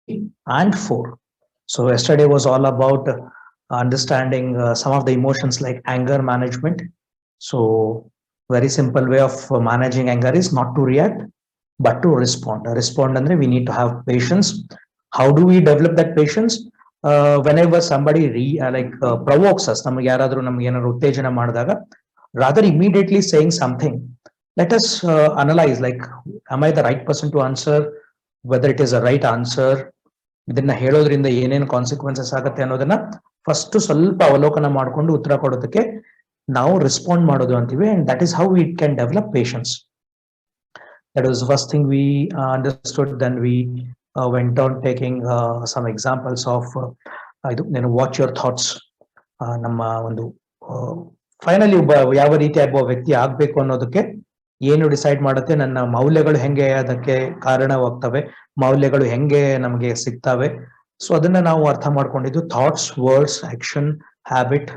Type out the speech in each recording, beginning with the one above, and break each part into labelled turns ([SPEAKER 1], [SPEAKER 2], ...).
[SPEAKER 1] and 4. So yesterday was all about understanding some of the emotions like anger management. So very simple way of managing anger is not to react, but to respond. Respond andre we need to have patience. How do we develop that patience? Whenever somebody provokes us, ನಮಗೆ ಯಾರಾದರೂ ನಮಗೆ ಏನಾದ್ರು ಉತ್ತೇಜನ ಮಾಡಿದಾಗ, rather immediately saying something, let us analyze, like, am I the right person to answer, whether it is a right answer, ಇದನ್ನ ಹೇಳೋದ್ರಿಂದ ಏನೇನು consequences ಆಗುತ್ತೆ ಅನ್ನೋದನ್ನ ಫಸ್ಟ್ ಸ್ವಲ್ಪ ಅವಲೋಕನ ಮಾಡ್ಕೊಂಡು ಉತ್ತರ ಕೊಡೋದಕ್ಕೆ ನಾವು ರೆಸ್ಪಾಂಡ್ ಮಾಡೋದು ಅಂತೀವಿ. And that is how we can develop patience. That was the first thing we understood. Then we went on taking some examples of watch your thoughts. ನಮ್ಮ ಒಂದು ಫೈನಲಿ ಒಬ್ಬ ಯಾವ ರೀತಿಯ ಒಬ್ಬ ವ್ಯಕ್ತಿ ಆಗ್ಬೇಕು ಅನ್ನೋದಕ್ಕೆ ಏನು ಡಿಸೈಡ್ ಮಾಡುತ್ತೆ, ನನ್ನ ಮೌಲ್ಯಗಳು ಹೆಂಗೆ ಅದಕ್ಕೆ ಕಾರಣವಾಗ್ತವೆ, ಮೌಲ್ಯಗಳು ಹೆಂಗೆ ನಮಗೆ ಸಿಗ್ತವೆ. ಸೊ ಅದನ್ನ ನಾವು ಅರ್ಥ ಮಾಡ್ಕೊಂಡಿದ್ದು thoughts, words, action, habit,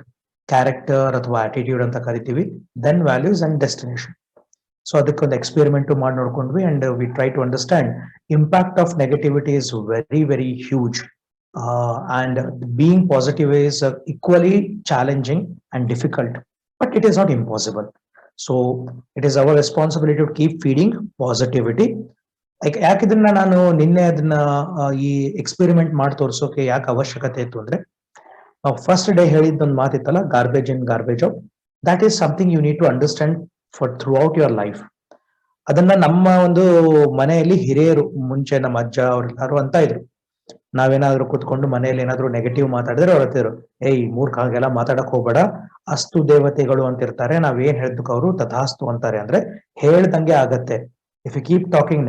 [SPEAKER 1] character ಅಥವಾ ಆಟಿಟ್ಯೂಡ್ ಅಂತ ಕರಿತೀವಿ. Then values and destination. So ಅದಕ್ಕೊಂದು ಎಕ್ಸ್ಪೆರಿಮೆಂಟ್ ಮಾಡಿ ನೋಡ್ಕೊಂಡ್ವಿ. And we try to understand impact of negativity is very very huge. And being positive is equally challenging and difficult, but it is not impossible. So it is our responsibility to keep feeding positivity. Like ಯಾಕೆ ಇದನ್ನ ನಾನು ನಿನ್ನೆ ಅದನ್ನ ಈ experiment ಮಾಡಿ ತೋರಿಸೋಕೆ ಯಾಕೆ ಅವಶ್ಯಕತೆ ಇತ್ತು ಅಂದ್ರೆ, ಫಸ್ಟ್ ಡೇ ಹೇಳಿದ್ದೊಂದು ಮಾತಿತ್ತಲ್ಲ, garbage in garbage out. That is something you need to understand for throughout your life. ಅದನ್ನ ನಮ್ಮ ಒಂದು ಮನೆಯಲ್ಲಿ ಹಿರಿಯರು, ಮುಂಚೆ ನಮ್ಮ ಅಜ್ಜ ಅವ್ರೆಲ್ಲಾರು ಅಂತ ಇದ್ರು. ನಾವೇನಾದ್ರೂ ಕೂತ್ಕೊಂಡು ಮನೆಯಲ್ಲಿ ಏನಾದ್ರು ನೆಗೆಟಿವ್ ಮಾತಾಡಿದ್ರೆ ಅವ್ರ ಹತ್ತಿರು, ಏಯ್ ಮೂರ್ಖ, ಹಾಗೆಲ್ಲ ಮಾತಾಡಕ್ ಹೋಗ್ಬೇಡ, ಅಸ್ತು ದೇವತೆಗಳು ಅಂತಿರ್ತಾರೆ, ನಾವೇನ್ ಹೇಳಿದ್ದಕ್ಕೆ ಅವರು ತಥಾಸ್ತು ಅಂತಾರೆ. ಅಂದ್ರೆ ಹೇಳ್ದಂಗೆ ಆಗತ್ತೆ. If you keep talking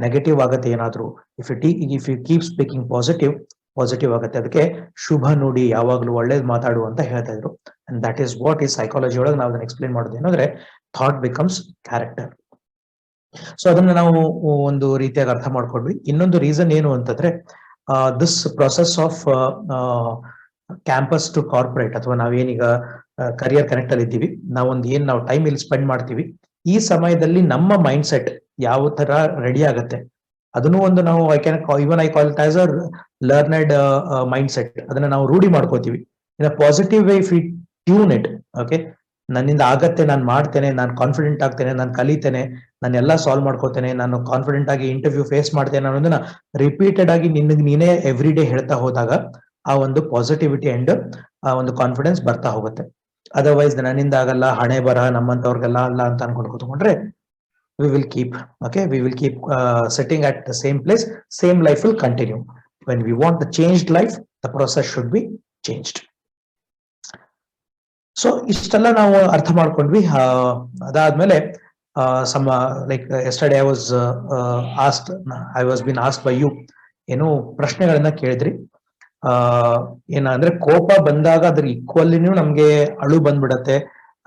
[SPEAKER 1] negative ಆಗತ್ತೆ ಏನಾದ್ರು. If you keep speaking positive ಆಗತ್ತೆ. ಅದಕ್ಕೆ ಶುಭ ನುಡಿ, ಯಾವಾಗ್ಲೂ ಒಳ್ಳೇದ್ ಮಾತಾಡು ಅಂತ ಹೇಳ್ತಾ ಇದ್ರು. ಅಂಡ್ ದಟ್ ಈಸ್ ವಾಟ್ ಈ ಸೈಕಾಲಜಿ ಒಳಗೆ ನಾವು ಅದನ್ನ ಎಕ್ಸ್ಪ್ಲೇನ್ ಮಾಡೋದು ಏನಂದ್ರೆ, ಥಾಟ್ ಬಿಕಮ್ಸ್ ಕ್ಯಾರೆಕ್ಟರ್. ಸೊ ಅದನ್ನ ನಾವು ಒಂದು ರೀತಿಯಾಗಿ ಅರ್ಥ ಮಾಡ್ಕೊಂಡ್ವಿ. ಇನ್ನೊಂದು ರೀಸನ್ ಏನು ಅಂತಂದ್ರೆ, this process of campus to corporate, ಅಥವಾ ನಾವೇನೀಗ ಕರಿಯರ್ ಕನೆಕ್ಟ್ ಅಲ್ಲಿ ಇದ್ದೀವಿ, ನಾವು ಟೈಮ್ ಇಲ್ಲಿ ಸ್ಪೆಂಡ್ ಮಾಡ್ತೀವಿ, ಈ ಸಮಯದಲ್ಲಿ ನಮ್ಮ ಮೈಂಡ್ ಸೆಟ್ ಯಾವ ತರ ರೆಡಿ ಆಗತ್ತೆ ಅದನ್ನು ಒಂದು ನಾವು I call it as a learned mind set. ಅದನ್ನ ನಾವು ರೂಢಿ ಮಾಡ್ಕೋತೀವಿ in a positive way. If we tune it, okay, ನನ್ನಿಂದ ಆಗತ್ತೆ, ನಾನು ಮಾಡ್ತೇನೆ, ನಾನು ಕಾನ್ಫಿಡೆಂಟ್ ಆಗ್ತೇನೆ, ನಾನು ಕಲಿತೇನೆ, ನಾನು ಎಲ್ಲ ಸಾಲ್ವ್ ಮಾಡ್ಕೋತೇನೆ, ನಾನು ಕಾನ್ಫಿಡೆಂಟ್ ಆಗಿ ಇಂಟರ್ವ್ಯೂ ಫೇಸ್ ಮಾಡ್ತೇನೆ ಅನ್ನೋದನ್ನ ರಿಪೀಟೆಡ್ ಆಗಿ ನೀನೇ ಎವ್ರಿ ಡೇ ಹೇಳ್ತಾ ಹೋದಾಗ ಆ ಒಂದು ಪಾಸಿಟಿವಿಟಿ ಅಂಡ್ ಆ ಒಂದು ಕಾನ್ಫಿಡೆನ್ಸ್ ಬರ್ತಾ ಹೋಗುತ್ತೆ. ಅದರ್ವೈಸ್ ನನ್ನಿಂದ ಆಗಲ್ಲ, ಹಣೆ ಬರಹ ನಮ್ಮಂತವ್ರಿಗೆಲ್ಲ ಅಲ್ಲ ಅಂತ ಅನ್ಕೊಂಡು ಕೂತ್ಕೊಂಡ್ರೆ we will keep sitting at the same place. Same life will continue. When we want the changed life, the process should be changed. So ಇಷ್ಟೆಲ್ಲ ನಾವು ಅರ್ಥ ಮಾಡ್ಕೊಂಡ್ವಿ. ಅದಾದ್ಮೇಲೆ some like yesterday I was been asked by you, ಏನು ಪ್ರಶ್ನೆಗಳನ್ನ ಕೇಳಿದ್ರಿ. ಏನಂದ್ರೆ, ಕೋಪ ಬಂದಾಗ ಅದ್ರ ಈಕ್ವಲ್ಲಿನೂ ನಮ್ಗೆ ಅಳು ಬಂದ್ಬಿಡತ್ತೆ,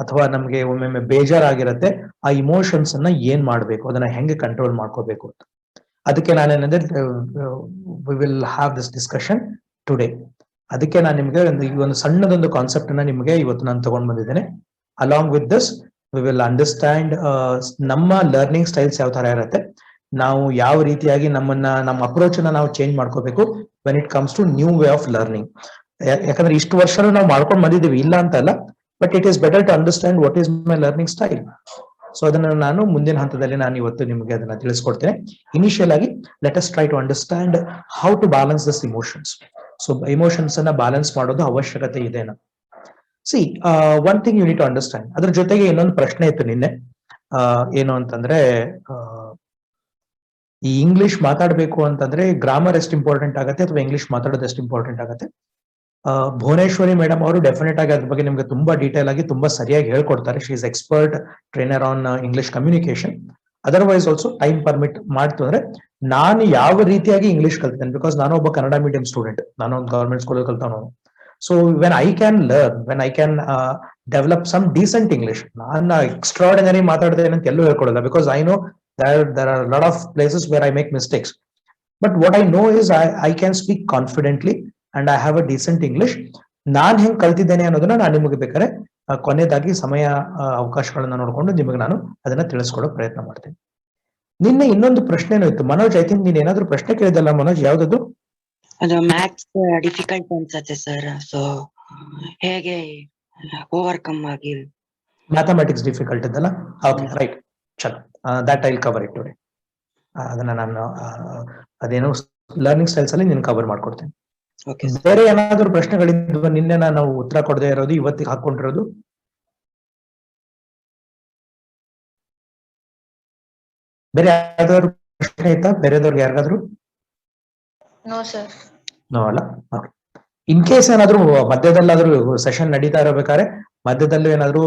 [SPEAKER 1] ಅಥವಾ ನಮ್ಗೆ ಒಮ್ಮೊಮ್ಮೆ ಬೇಜಾರಾಗಿರತ್ತೆ. ಆ ಇಮೋಷನ್ಸ್ ಅನ್ನ ಏನ್ ಮಾಡ್ಬೇಕು, ಅದನ್ನ ಹೆಂಗೆ ಕಂಟ್ರೋಲ್ ಮಾಡ್ಕೋಬೇಕು ಅಂತ. ಅದಕ್ಕೆ ನಾನೇನಂದ್ರೆ, we will have this discussion today. ಅದಕ್ಕೆ ನಾನು ನಿಮ್ಗೆ ಒಂದು ಸಣ್ಣದೊಂದು ಕಾನ್ಸೆಪ್ಟ್ ಅನ್ನ ನಿಮ್ಗೆ ಇವತ್ತು ನಾನು ತಗೊಂಡ್ ಬಂದಿದ್ದೇನೆ. Along with this we will understand ನಮ್ಮ ಲರ್ನಿಂಗ್ ಸ್ಟೈಲ್ಸ್ ಯಾವ ತರ ಇರುತ್ತೆ, ನಾವು ಯಾವ ರೀತಿಯಾಗಿ ನಮ್ಮ ಅಪ್ರೋಚ್ ಅನ್ನ ನಾವು ಚೇಂಜ್ ಮಾಡ್ಕೋಬೇಕು when it comes to new way of learning. ಯಾಕಂದ್ರೆ ಇಷ್ಟು ವರ್ಷನೂ ನಾವು ಮಾಡ್ಕೊಂಡು ಬಂದಿದ್ದೀವಿ, ಇಲ್ಲ ಅಂತ ಅಲ್ಲ, but it is better to understand what is my learning style. So ಅದನ್ನ ನಾನು ಮುಂದಿನ ಹಂತದಲ್ಲಿ ನಾನು ಇವತ್ತು ನಿಮಗೆ ಅದನ್ನ ತಿಳಿಸ್ಕೊಡ್ತೇನೆ. ಇನಿಷಿಯಲ್ ಆಗಿ let us try to understand how to balance this emotions. So emotions ಅನ್ನ ಬ್ಯಾಲೆನ್ಸ್ ಮಾಡೋದು ಅವಶ್ಯಕತೆ ಇದೆನಾ? See, one thing you need to understand. ಅದ್ರ ಜೊತೆಗೆ ಇನ್ನೊಂದು ಪ್ರಶ್ನೆ ಇತ್ತು ನಿನ್ನೆ. ಏನು ಅಂತಂದ್ರೆ, ಈ ಇಂಗ್ಲಿಷ್ ಮಾತಾಡ್ಬೇಕು ಅಂತಂದ್ರೆ ಗ್ರಾಮರ್ ಎಷ್ಟು ಇಂಪಾರ್ಟೆಂಟ್ ಆಗುತ್ತೆ, ಅಥವಾ ಇಂಗ್ಲಿಷ್ ಮಾತಾಡೋದು ಎಷ್ಟು ಇಂಪಾರ್ಟೆಂಟ್ ಆಗುತ್ತೆ? ಭುವನೇಶ್ವರಿ ಮೇಡಮ್ ಅವರು ಡೆಫಿನೆಟ್ ಆಗಿ ಅದ್ರ ಬಗ್ಗೆ ನಿಮ್ಗೆ ತುಂಬಾ ಡೀಟೇಲ್ ಆಗಿ ತುಂಬಾ ಸರಿಯಾಗಿ ಹೇಳ್ಕೊಡ್ತಾರೆ. She is expert trainer on English communication. Otherwise also time permit ಮಾಡ್ತು ಅಂದ್ರೆ ನಾನು ಯಾವ ರೀತಿಯಾಗಿ ಇಂಗ್ಲಿಷ್ ಕಲ್ತೇನೆ, ಬಿಕಾಸ್ ನಾನು ಒಬ್ಬ ಕನ್ನಡ ಮೀಡಿಯಂ ಸ್ಟೂಡೆಂಟ್, ನಾನು ಒಂದು ಗವರ್ಮೆಂಟ್ ಸ್ಕೂಲ್ ಕಲ್ತವನು. So when I can learn, when I can develop some decent English, ನಾನು ಎಕ್ಸ್ಟ್ರಾರ್ಡಿನರಿ ಮಾತಾಡ್ತೇನೆ ಅಂತ ಎಲ್ಲೂ ಹೇಳ್ಕೊಡಲ್ಲ, because I know there are a lot of places where I make mistakes. But what I know is I can speak confidently and I have a decent English. ನಾನು ಹೆಂಗ್ ಕಲ್ತಿದ್ದೇನೆ ಅನ್ನೋದನ್ನ ನಾನು ನಿಮಗೆ ಬೇಕಾದ್ರೆ ಕೊನೆಯದಾಗಿ ಸಮಯ ಅವಕಾಶಗಳನ್ನ ನೋಡ್ಕೊಂಡು ನಿಮಗೆ ನಾನು ಅದನ್ನ ತಿಳಿಸ್ಕೊಡೋ ಪ್ರಯತ್ನ ಮಾಡ್ತೀನಿ. ನಿನ್ನೆ ಇನ್ನೊಂದು ಪ್ರಶ್ನೆನೂ ಇತ್ತು ಮನೋಜ್. ಐ ಥಿಂಕ್ ನೀನ್ ಏನಾದ್ರು ಪ್ರಶ್ನೆ ಕೇಳಿದಲ್ಲ ಮನೋಜ್, ಯಾವ್ದದು?
[SPEAKER 2] ಅದು ಮ್ಯಾಥ್ಸ್ ಡಿಫಿಕಲ್ಟ್ ಅನ್ಸತ್ತೆ ಸರ್. ಸೊ ಹೇಗೆ ಓವರ್ಕಮ್ ಆಗಿ?
[SPEAKER 1] ಮ್ಯಾಥಮೆಟಿಕ್ಸ್ ಡಿಫಿಕಲ್ಟ್ ಇದ್ದಲ್ಲ? Okay, right. ಚಲೋ, that I will cover it today. ಅದನ್ನ ನಾನು ಅದೇನೋ ಲರ್ನಿಂಗ್ ಸ್ಟೈಲ್ಸ್ ಅಲ್ಲಿ ನೀನು ಕವರ್ ಮಾಡ್ಕೊಡ್ತೇನೆ.
[SPEAKER 2] Okay sir.
[SPEAKER 1] ಬೇರೆ ಏನಾದ್ರು ಪ್ರಶ್ನೆಗಳಿದ್ವ ನಿನ್ನೆ ನಾನು ಉತ್ತರ ಕೊಡದೇ ಇರೋದು, ಇವತ್ತಿಗೆ ಹಾಕೊಂಡಿರೋದು? ಬೇರೆ ಯಾವ್ದಾದ್ರು ಪ್ರಶ್ನೆ ಇತ್ತಾ ಬೇರೆದವ್ರಿಗೆ ಯಾರಿಗಾದ್ರು?
[SPEAKER 3] No sir.
[SPEAKER 1] ನೋ ಅಲ್ಲ? ಇನ್ ಕೇಸ್ ಏನಾದ್ರು ಮಧ್ಯದಲ್ಲಾದ್ರೂ ಸೆಷನ್ ನಡೀತಾ ಇರಬೇಕಾದ್ರೆ ಮಧ್ಯದಲ್ಲೂ ಏನಾದ್ರು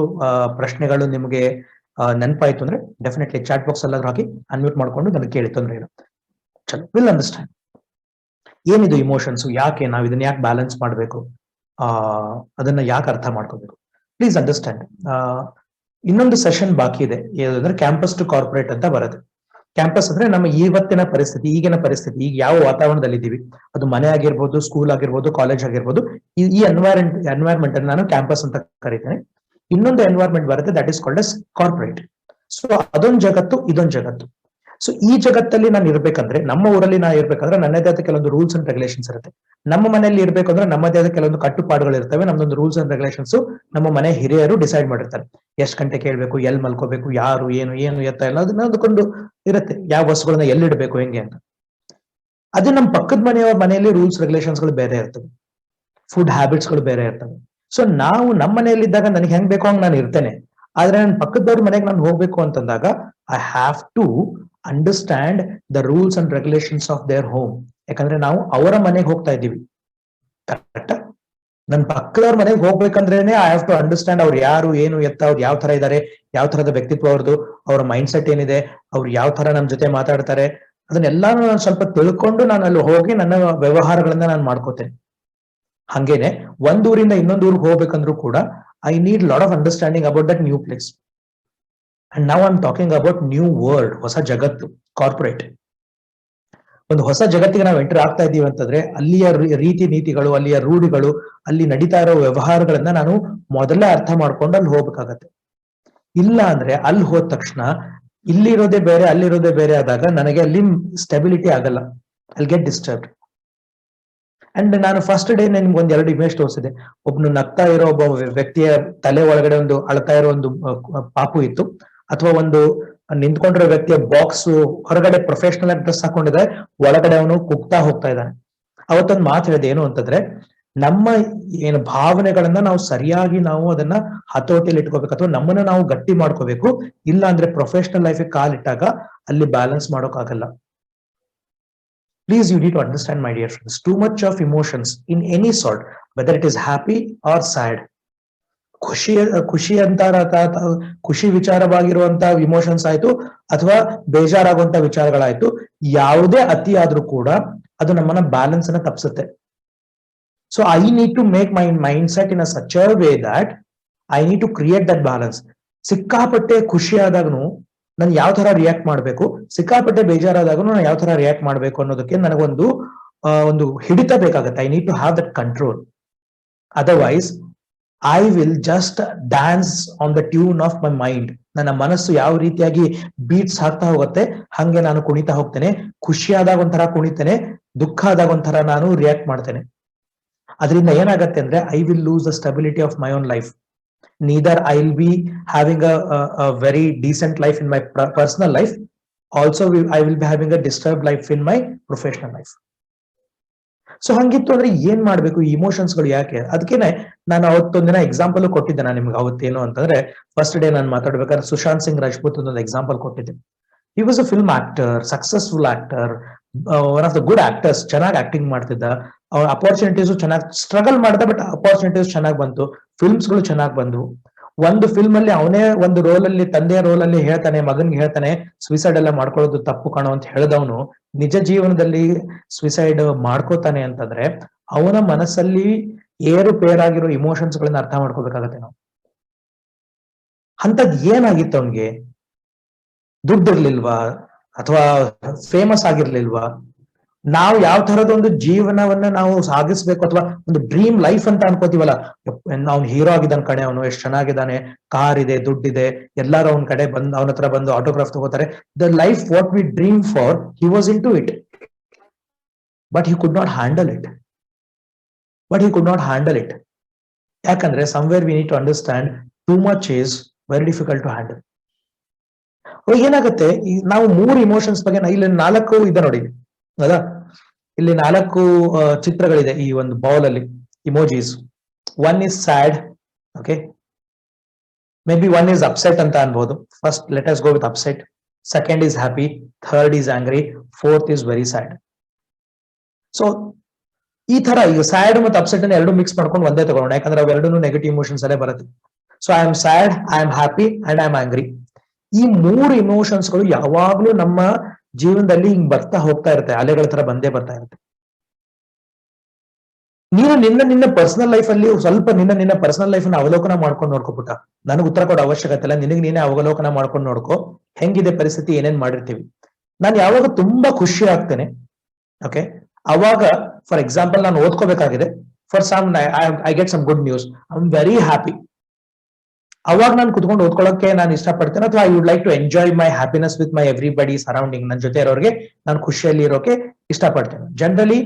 [SPEAKER 1] ಪ್ರಶ್ನೆಗಳು ನಿಮ್ಗೆ ನೆನಪಾಯ್ತು ಅಂದ್ರೆ ಡೆಫಿನೆಟ್ಲಿ ಚಾಟ್ ಬಾಕ್ಸ್ ಎಲ್ಲಾದ್ರೂ ಹಾಕಿ ಅನ್ಮ್ಯೂಟ್ ಮಾಡ್ಕೊಂಡು ನನಗೆ ಕೇಳಿ, ತೊಂದ್ರೆ ಇಲ್ಲ. ಚಲೋ, ವಿಲ್ ಅಂಡರ್ಸ್ಟ್ಯಾಂಡ್ ಏನಿದು ಇಮೋಷನ್ಸ್, ಯಾಕೆ ನಾವ್ ಇದನ್ನ ಯಾಕೆ ಬ್ಯಾಲೆನ್ಸ್ ಮಾಡ್ಬೇಕು, ಅದನ್ನ ಯಾಕೆ ಅರ್ಥ ಮಾಡ್ಕೋಬೇಕು. Please understand. ಇನ್ನೊಂದು ಸೆಷನ್ ಬಾಕಿ ಇದೆ, ಏನಂದ್ರೆ ಕ್ಯಾಂಪಸ್ ಟು ಕಾರ್ಪೊರೇಟ್ ಅಂತ ಬರುತ್ತೆ. ಕ್ಯಾಂಪಸ್ ಅಂದ್ರೆ ನಮ್ಮ ಇವತ್ತಿನ ಪರಿಸ್ಥಿತಿ, ಈಗಿನ ಪರಿಸ್ಥಿತಿ, ಈಗ ಯಾವ ವಾತಾವರಣದಲ್ಲಿ ಇದ್ದೀವಿ, ಅದು ಮನೆ ಆಗಿರ್ಬೋದು, ಸ್ಕೂಲ್ ಆಗಿರ್ಬೋದು, ಕಾಲೇಜ್ ಆಗಿರ್ಬೋದು, ಈ ಎನ್ವೈರ್ಮೆಂಟ್ ಅನ್ನು ನಾನು ಕ್ಯಾಂಪಸ್ ಅಂತ ಕರೀತೇನೆ. ಇನ್ನೊಂದು ಎನ್ವೈರ್ಮೆಂಟ್ ಬರುತ್ತೆ, that is called as corporate. So ಅದೊಂದು ಜಗತ್ತು, ಇದೊಂದು ಜಗತ್ತು. ಸೊ ಈ ಜಗತ್ತಲ್ಲಿ ನಾನು ಇರ್ಬೇಕಂದ್ರೆ, ನಮ್ಮ ಊರಲ್ಲಿ ನಾನು ಇರ್ಬೇಕಂದ್ರೆ ನನ್ನದೇ ಆದ ಕೆಲವೊಂದು ರೂಲ್ಸ್ ಅಂಡ್ ರೆಗ್ಯುಲೇಷನ್ಸ್ ಇರುತ್ತೆ. ನಮ್ಮ ಮನೆಯಲ್ಲಿ ಇರ್ಬೇಕಂದ್ರೆ ನಮ್ಮದೇ ಆದ ಕೆಲವೊಂದು ಕಟ್ಟುಪಾಡುಗಳು ಇರ್ತವೆ. ನಮ್ದೊಂದು ರೂಲ್ಸ್ ಅಂಡ್ ರೆಗ್ಯುಲೇಷನ್ಸ್ ನಮ್ಮ ಮನೆ ಹಿರಿಯರು ಡಿಸೈಡ್ ಮಾಡಿರ್ತಾರೆ. ಎಷ್ಟು ಗಂಟೆ ಕೇಳ್ಬೇಕು, ಎಲ್ಲಿ ಮಲ್ಕೋಬೇಕು, ಯಾರು ಏನು ಎತ್ತ ಎಲ್ಲ ಅದಕ್ಕೊಂದು ಇರುತ್ತೆ. ಯಾವ ವಸ್ತುಗಳನ್ನ ಎಲ್ಲಿಡ್ಬೇಕು, ಹೆಂಗೆ ಅಂತ. ಅದು ನಮ್ಮ ಪಕ್ಕದ ಮನೆಯವರ ಮನೆಯಲ್ಲಿ ರೂಲ್ಸ್ ರೆಗ್ಯುಲೇಷನ್ಸ್ ಗಳು ಬೇರೆ ಇರ್ತವೆ, ಫುಡ್ ಹ್ಯಾಬಿಟ್ಸ್ ಗಳು ಬೇರೆ ಇರ್ತವೆ. ಸೊ ನಾವು ನಮ್ಮ ಮನೆಯಲ್ಲಿದ್ದಾಗ ನನಗೆ ಹೆಂಗ್ ಬೇಕೋ ಹಂಗೆ ನಾನು ಇರ್ತೇನೆ. ಆದ್ರೆ ನನ್ನ ಪಕ್ಕದವ್ರ ಮನೆಗೆ ನಾನು ಹೋಗ್ಬೇಕು ಅಂತಂದಾಗ I have to understand the rules and regulations of their home. ಯಾಕಂದ್ರೆ ನಾವು ಅವರ ಮನೆಗೆ ಹೋಗ್ತಾ ಇದ್ದೀವಿ, ಕರೆಕ್ಟ್? ನನ್ನ ಪಕ್ಕದವ್ರ ಮನೆಗೆ ಹೋಗ್ಬೇಕಂದ್ರೇನೆ ಐ ಹ್ಯಾವ್ ಟು ಅಂಡರ್ಸ್ಟ್ಯಾಂಡ್ ಅವ್ರು ಯಾರು, ಏನು ಎತ್ತ, ಅವ್ರು ಯಾವ ತರ ಇದ್ದಾರೆ, ಯಾವ ತರದ ವ್ಯಕ್ತಿತ್ವ ಅವ್ರದ್ದು, ಅವ್ರ ಮೈಂಡ್ ಸೆಟ್ ಏನಿದೆ, ಅವ್ರು ಯಾವ ತರ ನಮ್ಮ ಜೊತೆ ಮಾತಾಡ್ತಾರೆ, ಅದನ್ನೆಲ್ಲಾನು ನಾನು ಸ್ವಲ್ಪ ತಿಳ್ಕೊಂಡು ನಾನು ಅಲ್ಲಿ ಹೋಗಿ ನನ್ನ ವ್ಯವಹಾರಗಳನ್ನ ನಾನು ಮಾಡ್ಕೋತೇನೆ. ಹಂಗೇನೆ ಒಂದೂರಿಂದ ಇನ್ನೊಂದು ಊರಿಗೆ ಹೋಗ್ಬೇಕಂದ್ರೂ ಕೂಡ I need lot of understanding about that new place. And now I am talking about new world, ಹೊಸ ಜಗತ್ತು, ಕಾರ್ಪೊರೇಟ್. ಒಂದು ಹೊಸ ಜಗತ್ತಿಗೆ ನಾವು ಎಂಟರ್ ಆಗ್ತಾ ಇದ್ದೀವಿ ಅಂತಂದ್ರೆ ಅಲ್ಲಿಯ ರೀತಿ ನೀತಿಗಳು, ಅಲ್ಲಿಯ ರೂಢಿಗಳು, ಅಲ್ಲಿ ನಡೀತಾ ಇರೋ ವ್ಯವಹಾರಗಳನ್ನ ನಾನು ಮೊದಲೇ ಅರ್ಥ ಮಾಡ್ಕೊಂಡು ಅಲ್ಲಿ ಹೋಗ್ಬೇಕಾಗತ್ತೆ. ಇಲ್ಲ ಅಂದ್ರೆ ಅಲ್ಲಿ ಹೋದ ತಕ್ಷಣ ಇಲ್ಲಿರೋದೇ ಬೇರೆ, ಅಲ್ಲಿರೋದೇ ಬೇರೆ ಆದಾಗ ನನಗೆ ಅಲ್ಲಿ ಸ್ಟೆಬಿಲಿಟಿ ಆಗಲ್ಲ, ಅಲ್ಲಿ ಗೆಟ್ ಡಿಸ್ಟರ್ಬ್. ಅಂಡ್ ನಾನು ಫಸ್ಟ್ ಡೇ ನಿಮ್ಗೆ ಒಂದ್ 2 ಇಮೇಜ್ ತೋರಿಸಿದೆ. ಒಬ್ನು ನಗ್ತಾ ಇರೋ ಒಬ್ಬ ವ್ಯಕ್ತಿಯ ತಲೆ ಒಳಗಡೆ ಒಂದು ಅಳ್ತಾ ಇರೋ ಒಂದು ಪಾಪು ಇತ್ತು, ಅಥವಾ ಒಂದು ನಿಂತ್ಕೊಂಡಿರೋ ವ್ಯಕ್ತಿಯ ಬಾಕ್ಸ್ ಹೊರಗಡೆ ಪ್ರೊಫೆಷನಲ್ ಆಗಿ ಡ್ರೆಸ್ ಹಾಕೊಂಡಿದ್ರೆ ಒಳಗಡೆ ಅವನು ಕುಗ್ತಾ ಹೋಗ್ತಾ ಇದ್ದಾನೆ. ಅವತ್ತೊಂದು ಮಾತು ಹೇಳಿದೆ, ಏನು ಅಂತಂದ್ರೆ ನಮ್ಮ ಏನು ಭಾವನೆಗಳನ್ನ ನಾವು ಸರಿಯಾಗಿ ನಾವು ಅದನ್ನ ಹತೋಟಿಯಲ್ಲಿ ಇಟ್ಕೋಬೇಕು, ಅಥವಾ ನಮ್ಮನ್ನ ನಾವು ಗಟ್ಟಿ ಮಾಡ್ಕೋಬೇಕು. ಇಲ್ಲ ಅಂದ್ರೆ ಪ್ರೊಫೆಷನಲ್ ಲೈಫ್ ಕಾಲಿಟ್ಟಾಗ ಅಲ್ಲಿ ಬ್ಯಾಲೆನ್ಸ್ ಮಾಡೋಕ್ಕಾಗಲ್ಲ. Please, you need to understand, my dear friends, too much of emotions in any sort, whether it is happy or sad, ಖುಷಿ ಅಂತಾರ, ಖುಷಿ ವಿಚಾರವಾಗಿರುವಂತ ಇಮೋಷನ್ಸ್ ಆಯ್ತು, ಅಥವಾ ಬೇಜಾರಾಗುವಂತ ವಿಚಾರಗಳಾಯ್ತು, ಯಾವುದೇ ಅತಿ ಆದ್ರೂ ಕೂಡ ಅದು ನಮ್ಮನ್ನ ಬ್ಯಾಲೆನ್ಸ್ ಅನ್ನ ತಪ್ಪಿಸುತ್ತೆ. So I need to make my mind set in a such a way that I need to create that balance. ಸಿಕ್ಕಾಪಟ್ಟೆ ಖುಷಿ ಆದಾಗನು ನಾನು ಯಾವ ತರ ರಿಯಾಕ್ಟ್ ಮಾಡ್ಬೇಕು, ಸಿಕ್ಕಾಪಟ್ಟೆ ಬೇಜಾರಾದಾಗೂ ನಾನು ಯಾವ ತರ ರಿಯಾಕ್ಟ್ ಮಾಡ್ಬೇಕು ಅನ್ನೋದಕ್ಕೆ ನನಗೊಂದು ಒಂದು ಹಿಡಿತ ಬೇಕಾಗತ್ತೆ. I need to have that control. Otherwise I will just dance on the tune of my mind. ನನ್ನ ಮನಸ್ಸು ಯಾವ ರೀತಿಯಾಗಿ ಬೀಟ್ಸ್ ಆಗ್ತಾ ಹೋಗುತ್ತೆ ಹಂಗೆ ನಾನು ಕುಣಿತಾ ಹೋಗ್ತೇನೆ. ಖುಷಿ ಆದಾಗ ಒಂಥರ ಕುಣಿತೇನೆ, ದುಃಖ ಆದಾಗ ಒಂಥರ ನಾನು ರಿಯಾಕ್ಟ್ ಮಾಡ್ತೇನೆ. ಅದರಿಂದ ಏನಾಗತ್ತೆ ಅಂದ್ರೆ I will lose the stability of my own life. Neither I'll be having a very decent life in my personal life. Also, I will be having a disturbed life in my professional life. So ಹಂಗಿತ್ತು ಅಂದ್ರೆ ಏನ್ ಮಾಡ್ಬೇಕು, ಈ emotions ಗಳು ಯಾಕೆ? ಅದಕ್ಕೇನೆ ನಾನು ಅವತ್ತೊಂದಿನ example ಕೊಟ್ಟಿದ್ದೆ. ನಾನು ನಿಮ್ಗೆ ಅವತ್ತೇನು ಅಂತಂದ್ರೆ, ಫಸ್ಟ್ ಡೇ ನಾನು ಮಾತಾಡ್ಬೇಕಾದ್ರೆ ಸುಶಾಂತ್ ಸಿಂಗ್ ರಾಜ್ಪೂತ್ ಒಂದು ಎಕ್ಸಾಂಪಲ್ ಕೊಟ್ಟಿದ್ದೆ. ಹಿ was a film actor, successful actor, one of the good actors. ಚೆನ್ನಾಗಿ ಆಕ್ಟಿಂಗ್ ಮಾಡ್ತಿದ್ದ, ಅವ್ರ ಅಪರ್ಚುನಿಟೀಸ್ ಚೆನ್ನಾಗಿ ಸ್ಟ್ರಗಲ್ ಮಾಡ್ದ, ಬಟ್ ಅಪರ್ಚುನಿಟೀಸ್ ಚೆನ್ನಾಗಿ ಬಂತು, ಫಿಲ್ಮ್ಸ್ ಗಳು ಚೆನ್ನಾಗಿ ಬಂದು. ಒಂದು ಫಿಲ್ಮ್ ಅಲ್ಲಿ ಅವನೇ ಒಂದು ರೋಲ್ ಅಲ್ಲಿ, ತಂದೆಯ ರೋಲ್ ಅಲ್ಲಿ ಹೇಳ್ತಾನೆ, ಮಗನ್ಗೆ ಹೇಳ್ತಾನೆ ಸುಯಿಸೈಡ್ ಎಲ್ಲ ಮಾಡ್ಕೊಳ್ಳೋದು ತಪ್ಪು ಕಾಣೋ ಅಂತ ಹೇಳಿದವನು ನಿಜ ಜೀವನದಲ್ಲಿ ಸುಯಿಸೈಡ್ ಮಾಡ್ಕೋತಾನೆ ಅಂತಂದ್ರೆ ಅವನ ಮನಸ್ಸಲ್ಲಿ ಏರುಪೇರಾಗಿರೋ ಇಮೋಷನ್ಸ್ ಗಳನ್ನ ಅರ್ಥ ಮಾಡ್ಕೋಬೇಕಾಗತ್ತೆ ನಾವು. ಅಂತದ್ ಏನಾಗಿತ್ತು ಅವನ್ಗೆ? ದುಡ್ಡಿರ್ಲಿಲ್ವಾ, ಅಥವಾ ಫೇಮಸ್ ಆಗಿರ್ಲಿಲ್ವಾ? ನಾವು ಯಾವ ತರದ ಒಂದು ಜೀವನವನ್ನ ನಾವು ಸಾಗಿಸ್ಬೇಕು ಅಥವಾ ಒಂದು ಡ್ರೀಮ್ ಲೈಫ್ ಅಂತ ಅನ್ಕೋತೀವಲ್ಲ, ಅವ್ನು ಹೀರೋ ಆಗಿದ್ದಾನೆ ಕಣೆ, ಅವನು ಎಷ್ಟು ಚೆನ್ನಾಗಿದ್ದಾನೆ, ಕಾರ್ ಇದೆ, ದುಡ್ಡಿದೆ, ಎಲ್ಲಾರು ಅವನ ಕಡೆ ಬಂದು ಅವನ ಹತ್ರ ಬಂದು ಆಟೋಗ್ರಾಫ್ ತಗೋತಾರೆ. The life what we dream for, he was into it, but he could not handle it. ಯಾಕಂದ್ರೆ somewhere we need to understand too much is very difficult to handle. ಏನಾಗುತ್ತೆ, ನಾವು 3 ಇಮೋಷನ್ಸ್ ಬಗ್ಗೆ ಇಲ್ಲಿ 4 ಇದೆ ನೋಡಿ ಅದ, ಇಲ್ಲಿ 4 ಚಿತ್ರಗಳಿದೆ ಈ ಒಂದು ಬೌಲ್ ಅಲ್ಲಿ, emojis. One is sad, okay, maybe one is upset ಅಂತ ಅನ್ಬೋದು. First let us go with upset. Second is happy, third is angry, fourth is very sad. So ಈ ತರ ಈಗ ಸ್ಯಾಡ್ ಮತ್ತು ಅಪ್ಸೆಟ್ ಅನ್ನು ಎರಡು ಮಿಕ್ಸ್ ಮಾಡ್ಕೊಂಡು ಒಂದೇ ತಗೊಳ್ಳೋಣ, ಯಾಕಂದ್ರೆ ಅವೆರಡೂ ನೆಗೆಟಿವ್ ಇಮೋಷನ್ಸ್ ಅಲ್ಲೇ ಬರುತ್ತೆ. So I am sad, I am happy and I am angry. ಈ 3 ಇಮೋಷನ್ಸ್ ಗಳು ಯಾವಾಗ್ಲೂ ನಮ್ಮ ಜೀವನದಲ್ಲಿ ಹಿಂಗ್ ಬರ್ತಾ ಹೋಗ್ತಾ ಇರುತ್ತೆ, ಅಲೆಗಳ ತರ ಬಂದೇ ಬರ್ತಾ ಇರುತ್ತೆ. ನೀನು ನಿನ್ನ ಪರ್ಸನಲ್ ಲೈಫ್ ಅಲ್ಲಿ ಸ್ವಲ್ಪ ನಿನ್ನ ಪರ್ಸನಲ್ ಲೈಫ್ ಅನ್ನ ಅವಲೋಕನ ಮಾಡ್ಕೊಂಡು ನೋಡ್ಕೊಬಿಟ್ಟ, ನನಗೆ ಉತ್ತರ ಕೊಡೋ ಅವಶ್ಯಕತೆ ಇಲ್ಲ, ನಿನಗೆ ನೀನೇ ಅವಲೋಕನ ಮಾಡ್ಕೊಂಡು ನೋಡ್ಕೊ ಹೆಂಗಿದೆ ಪರಿಸ್ಥಿತಿ, ಏನೇನ್ ಮಾಡಿರ್ತೀವಿ. ನಾನು ಯಾವಾಗ ತುಂಬಾ ಖುಷಿ ಆಗ್ತೇನೆ, ಓಕೆ, ಅವಾಗ ಫಾರ್ ಎಕ್ಸಾಂಪಲ್ ನಾನು ಓದ್ಕೋಬೇಕಾಗಿದೆ, for some I get some good news, I am very happy. ಅವಾಗ ನಾನು ಕುತ್ಕೊಂಡು ಓದ್ಕೊಳ್ಳೋಕೆ ನಾನು ಇಷ್ಟಪಡ್ತೇನೆ, ಅಥವಾ I would like to enjoy my happiness with my everybody surrounding. ನನ್ನ ಜೊತೆ ಇರೋರಿಗೆ ನಾನು ಖುಷಿಯಲ್ಲಿ ಇರೋಕೆ ಇಷ್ಟಪಡ್ತೇನೆ. Generally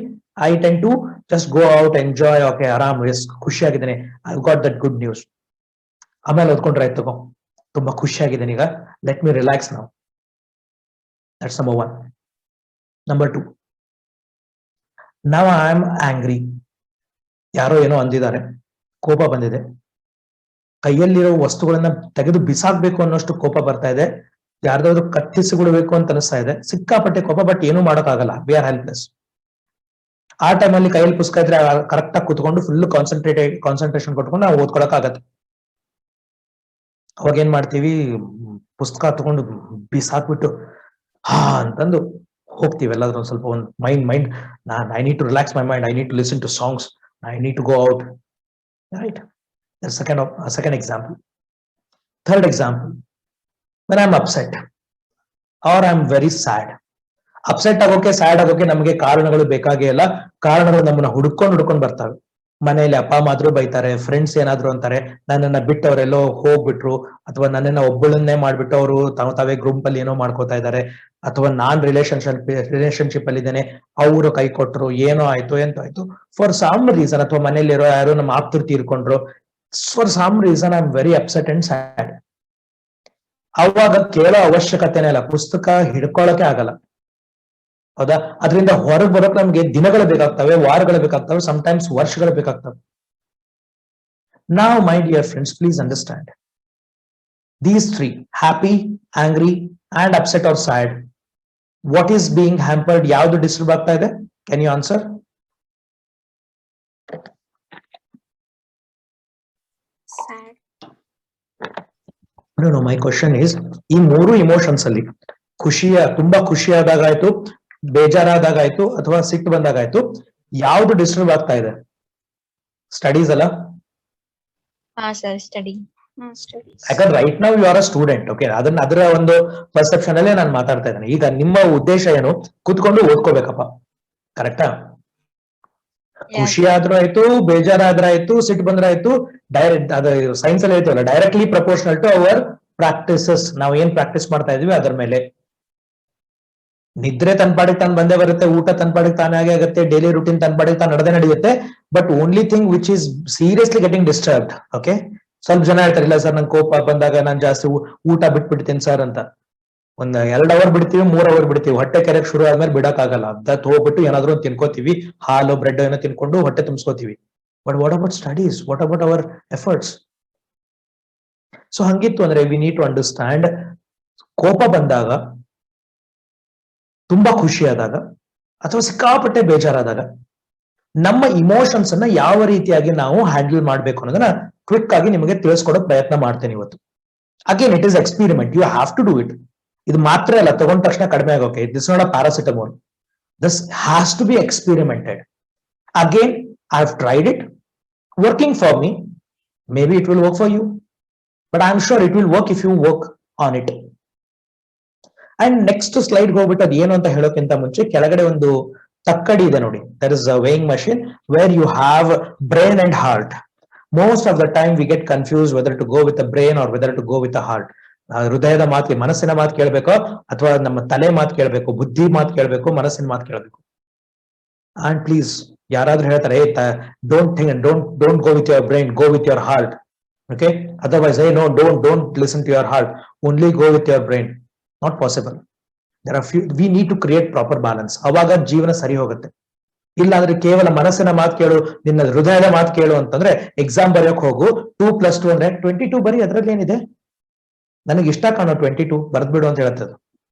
[SPEAKER 1] I tend to just go out, enjoy, okay, ಆರಾಮ್, ಖುಷಿಯಾಗಿದ್ದೇನೆ, I got that good news. ಆಮೇಲೆ ಓದ್ಕೊಂಡ್ರೆ ಆಯ್ತು, ತಗೋ ತುಂಬಾ ಖುಷಿಯಾಗಿದ್ದೇನೆ ಈಗ, let me relax now. That's number 1. Number 2, now I am angry. ಯಾರೋ ಏನೋ ಅಂದಿದ್ದಾರೆ, ಕೋಪ ಬಂದಿದೆ, ಕೈಯಲ್ಲಿರೋ ವಸ್ತುಗಳನ್ನ ತೆಗೆದು ಬಿಸಾಕ್ಬೇಕು ಅನ್ನೋಷ್ಟು ಕೋಪ ಬರ್ತಾ ಇದೆ, ಯಾರ್ದಾದ್ರು ಕತ್ತಿಸಿಬಿಡ್ಬೇಕು ಅಂತ ಅನಿಸ್ತಾ ಇದೆ, ಸಿಕ್ಕಾಪಟ್ಟೆ ಕೋಪ, ಬಟ್ ಏನೂ ಮಾಡೋಕ್ಕಾಗಲ್ಲ, ವಿ ಆರ್ ಹೆಲ್ಪ್ಲೆಸ್. ಆ ಟೈಮಲ್ಲಿ ಕೈಯಲ್ಲಿ ಪುಸ್ತಕ ಇದ್ರೆ ಕರೆಕ್ಟ್ ಆಗಿ ಕುತ್ಕೊಂಡು ಫುಲ್ ಕಾನ್ಸಂಟ್ರೇಷನ್ ಕೊಟ್ಕೊಂಡು ನಾವು ಓದ್ಕೊಳಕ್ ಆಗತ್ತೆ. ಅವಾಗ ಏನ್ ಮಾಡ್ತೀವಿ, ಪುಸ್ತಕ ತಗೊಂಡು ಬಿಸಾಕ್ಬಿಟ್ಟು ಹಾ ಅಂತಂದು ಹೋಗ್ತೀವಿ ಎಲ್ಲಾದ್ರೂ ಒಂದ್ ಸ್ವಲ್ಪ ಒಂದು mind I need to relax my mind, I need to listen to songs, I need to go out, right? Second example. Third example, when I'm upset or I'm very sad. Upset ಆಗೋಕೆ, sad ಆಗೋಕೆ ನಮಗೆ ಕಾರಣಗಳು ಬೇಕಾಗೇ ಇಲ್ಲ, ಕಾರಣಗಳು ನಮ್ಮನ್ನ ಹುಡ್ಕೊಂಡು ಬರ್ತವೆ. ಮನೆಯಲ್ಲಿ ಅಪ್ಪ ಅಮ್ಮ ಆದ್ರೂ ಬೈತಾರೆ, ಫ್ರೆಂಡ್ಸ್ ಏನಾದ್ರು ಅಂತಾರೆ, ನನ್ನನ್ನ ಬಿಟ್ಟವರೆಲ್ಲೋ ಹೋಗ್ಬಿಟ್ರು, ಅಥವಾ ನನ್ನನ್ನ ಒಬ್ಬಳನ್ನೇ ಮಾಡ್ಬಿಟ್ಟು ಅವರು ತಾವೇ ಗ್ರೂಪ್ ಅಲ್ಲಿ ಏನೋ ಮಾಡ್ಕೋತಾ ಇದ್ದಾರೆ, ಅಥವಾ ನಾನ್ ರಿಲೇಶನ್ಶಿಪ್ ಅಲ್ಲಿ ಇದ್ದೇನೆ, ಅವರು ಕೈ ಕೊಟ್ರು, ಏನೋ ಆಯ್ತು ಎಂತ ಆಯ್ತು, ಫಾರ್ ಸಮ್ ರೀಸನ್, ಅಥವಾ ಮನೇಲಿರೋ ಯಾರೋ ನಮ್ಮ ಆಪ್ತರು ತೀರ್ಕೊಂಡ್ರು, for some reason I am very upset and sad. ಅವಾಗ ಕೇಳೋ ಅವಶ್ಯಕತೆನೇ ಇಲ್ಲ, ಪುಸ್ತಕ ಹಿಡ್ಕೊಳ್ಳೋಕೆ ಆಗಲ್ಲ, ಹೌದಾ? ಅದರಿಂದ ಹೊರಗೆ ಬರೋಕೆ ನಮ್ಗೆ ದಿನಗಳು ಬೇಕಾಗ್ತವೆ, ವಾರಗಳು ಬೇಕಾಗ್ತವೆ, ಸಮಟೈಮ್ಸ್ ವರ್ಷಗಳು ಬೇಕಾಗ್ತವೆ. Now, my dear friends, please understand. These 3, happy, angry, and upset or sad, what is being hampered? ಯಾವುದು ಡಿಸ್ಟರ್ಬ್ ಆಗ್ತಾ ಇದೆ? Can you answer?
[SPEAKER 3] Sad.
[SPEAKER 1] No, my question is, ಈ 3 ಇಮೋಷನ್ಸ್ ಅಲ್ಲಿ ತುಂಬಾ ಖುಷಿಯಾದಾಗಾಯ್ತು, ಬೇಜಾರಾದಾಗಾಯ್ತು, ಅಥವಾ ಸಿಟ್ಟು ಬಂದಾಗಾಯ್ತು, ಯಾವ್ದು ಡಿಸ್ಟರ್ಬ್ ಆಗ್ತಾ ಇದೆ? ಸ್ಟಡೀಸ್ ಅಲ್ಲ?
[SPEAKER 3] Sir, study. Studies.
[SPEAKER 1] ಯಾಕಂದ್ರೆ right now you are a student, okay, ಅದರ ಒಂದು ಪರ್ಸೆಪ್ಷನ್ ಅಲ್ಲೇ ನಾನು ಮಾತಾಡ್ತಾ ಇದ್ದೇನೆ. ಈಗ ನಿಮ್ಮ ಉದ್ದೇಶ ಏನು? ಕುತ್ಕೊಂಡು ಓದ್ಕೋಬೇಕಪ್ಪ, ಕರೆಕ್ಟಾ? ಖುಷಿ ಆದ್ರೂ ಆಯ್ತು, ಬೇಜಾರಾದ್ರೂ ಆಯ್ತು, ಸಿಟ್ಟು ಬಂದ್ರೆ ಆಯ್ತು, ಡೈರೆಕ್ಟ್ ಅದು ಸೈನ್ಸ್ ಅಲ್ಲಿ ಹೇಳ್ತೀವಲ್ಲ, directly proportional to our practices. ನಾವು ಏನ್ ಪ್ರಾಕ್ಟೀಸ್ ಮಾಡ್ತಾ ಇದೀವಿ ಅದ್ರ ಮೇಲೆ. ನಿದ್ರೆ ತನ್ಪಾಡಿಗೆ ತಾನು ಬಂದೇ ಬರುತ್ತೆ, ಊಟ ತನ್ಪಾಡಿಗೆ ತಾನೇ ಆಗುತ್ತೆ, ಡೈಲಿ ರೂಟೀನ್ ತನ್ಪಾಡಿಗೆ ತಾನು ನಡೆಯುತ್ತೆ, but only thing which is seriously getting disturbed, okay? ಸ್ವಲ್ಪ ಜನ ಹೇಳ್ತಾರೆ, ಇಲ್ಲ ಸರ್, ನನ್ ಕೋಪ ಬಂದಾಗ ನಾನು ಜಾಸ್ತಿ ಊಟ ಬಿಟ್ಬಿಡ್ತೀನಿ ಸರ್ ಅಂತ. ಒಂದ್ 2 ಅವರ್ ಬಿಡ್ತೀವಿ, 3 ಅವರ್ ಬಿಡ್ತೀವಿ, ಹೊಟ್ಟೆ ಕೆರೆಕ್ ಶುರು ಆದ್ಮೇಲೆ ಬಿಡಕ್ ಆಗಲ್ಲ, ಅದ್ ಹೋಗ್ಬಿಟ್ಟು ಏನಾದ್ರು ತಿನ್ಕೋತೀವಿ, ಹಾಲು ಬ್ರೆಡ್ ಏನೋ ತಿನ್ಕೊಂಡು ಹೊಟ್ಟೆ ತುಂಬಿಸ್ಕೋತೀವಿ. But what about studies? What about our efforts? So ಹಂಗಿತ್ತು ಅಂದ್ರೆ ವಿ ನೀಡ್ ಟು ಅಂಡರ್ಸ್ಟ್ಯಾಂಡ್, ಕೋಪ ಬಂದಾಗ, ತುಂಬಾ ಖುಷಿ ಆದಾಗ, ಅಥವಾ ಸಿಕ್ಕಾಪಟ್ಟೆ ಬೇಜಾರಾದಾಗ ನಮ್ಮ ಇಮೋಷನ್ಸ್ ಅನ್ನ ಯಾವ ರೀತಿಯಾಗಿ ನಾವು ಹ್ಯಾಂಡಲ್ ಮಾಡ್ಬೇಕು ಅನ್ನೋದನ್ನ ಕ್ವಿಕ್ ಆಗಿ ನಿಮಗೆ ತಿಳಿಸ್ಕೊಡೋಕ್ ಪ್ರಯತ್ನ ಮಾಡ್ತೇನೆ ಇವತ್ತು. Again it is experiment, you have to do it. ಇದು ಮಾತ್ರ ಅಲ್ಲ ತಗೊಂಡ ತಕ್ಷಣ ಕಡಿಮೆ ಆಗೋಕೆ, this not a paracetamol, this has to be experimented. Again I have tried it, working for me, maybe it will work for you, but I am sure it will work if you work on it. And next slide ಹೋಗ್ಬಿಟ್ಟು ಅದು ಏನು ಅಂತ ಹೇಳೋಕ್ಕಿಂತ ಮುಂಚೆ ಕೆಳಗಡೆ ಒಂದು ತಕ್ಕಡಿ ಇದೆ ನೋಡಿ, there is a weighing machine where you have brain and heart. Most of the time we get confused whether to go with the brain or whether to go with the heart. ಹೃದಯದ ಮಾತು, ಮನಸ್ಸಿನ ಮಾತು ಕೇಳಬೇಕೋ ಅಥವಾ ನಮ್ಮ ತಲೆ ಮಾತು ಕೇಳಬೇಕು, ಬುದ್ಧಿ ಮಾತು ಕೇಳಬೇಕು, ಮನಸ್ಸಿನ ಮಾತು ಕೇಳಬೇಕು. ಅಂಡ್ ಪ್ಲೀಸ್ ಯಾರಾದ್ರೂ ಹೇಳ್ತಾರೆ don't think, don't go with your brain, go with your heart. Okay, otherwise no, don't listen to your heart, only go with your brain. Not possible. There are few, we need to create proper balance. ಅವಾಗ ಜೀವನ ಸರಿ ಹೋಗುತ್ತೆ. ಇಲ್ಲ ಅಂದ್ರೆ ಕೇವಲ ಮನಸ್ಸಿನ ಮಾತು ಕೇಳು, ನಿನ್ನ ಹೃದಯದ ಮಾತು ಕೇಳು ಅಂತಂದ್ರೆ ಎಕ್ಸಾಮ್ ಬರೆಯೋಕ್ ಹೋಗು, 2+2 ಅಂದ್ರೆ 22 ಬರೀ, ಅದ್ರಲ್ಲಿ ಏನಿದೆ, ನನಗೆ ಇಷ್ಟ ಕಾಣೋ 22 ಬರ್ದ್ಬಿಡು ಅಂತ ಹೇಳ್ತದೆ.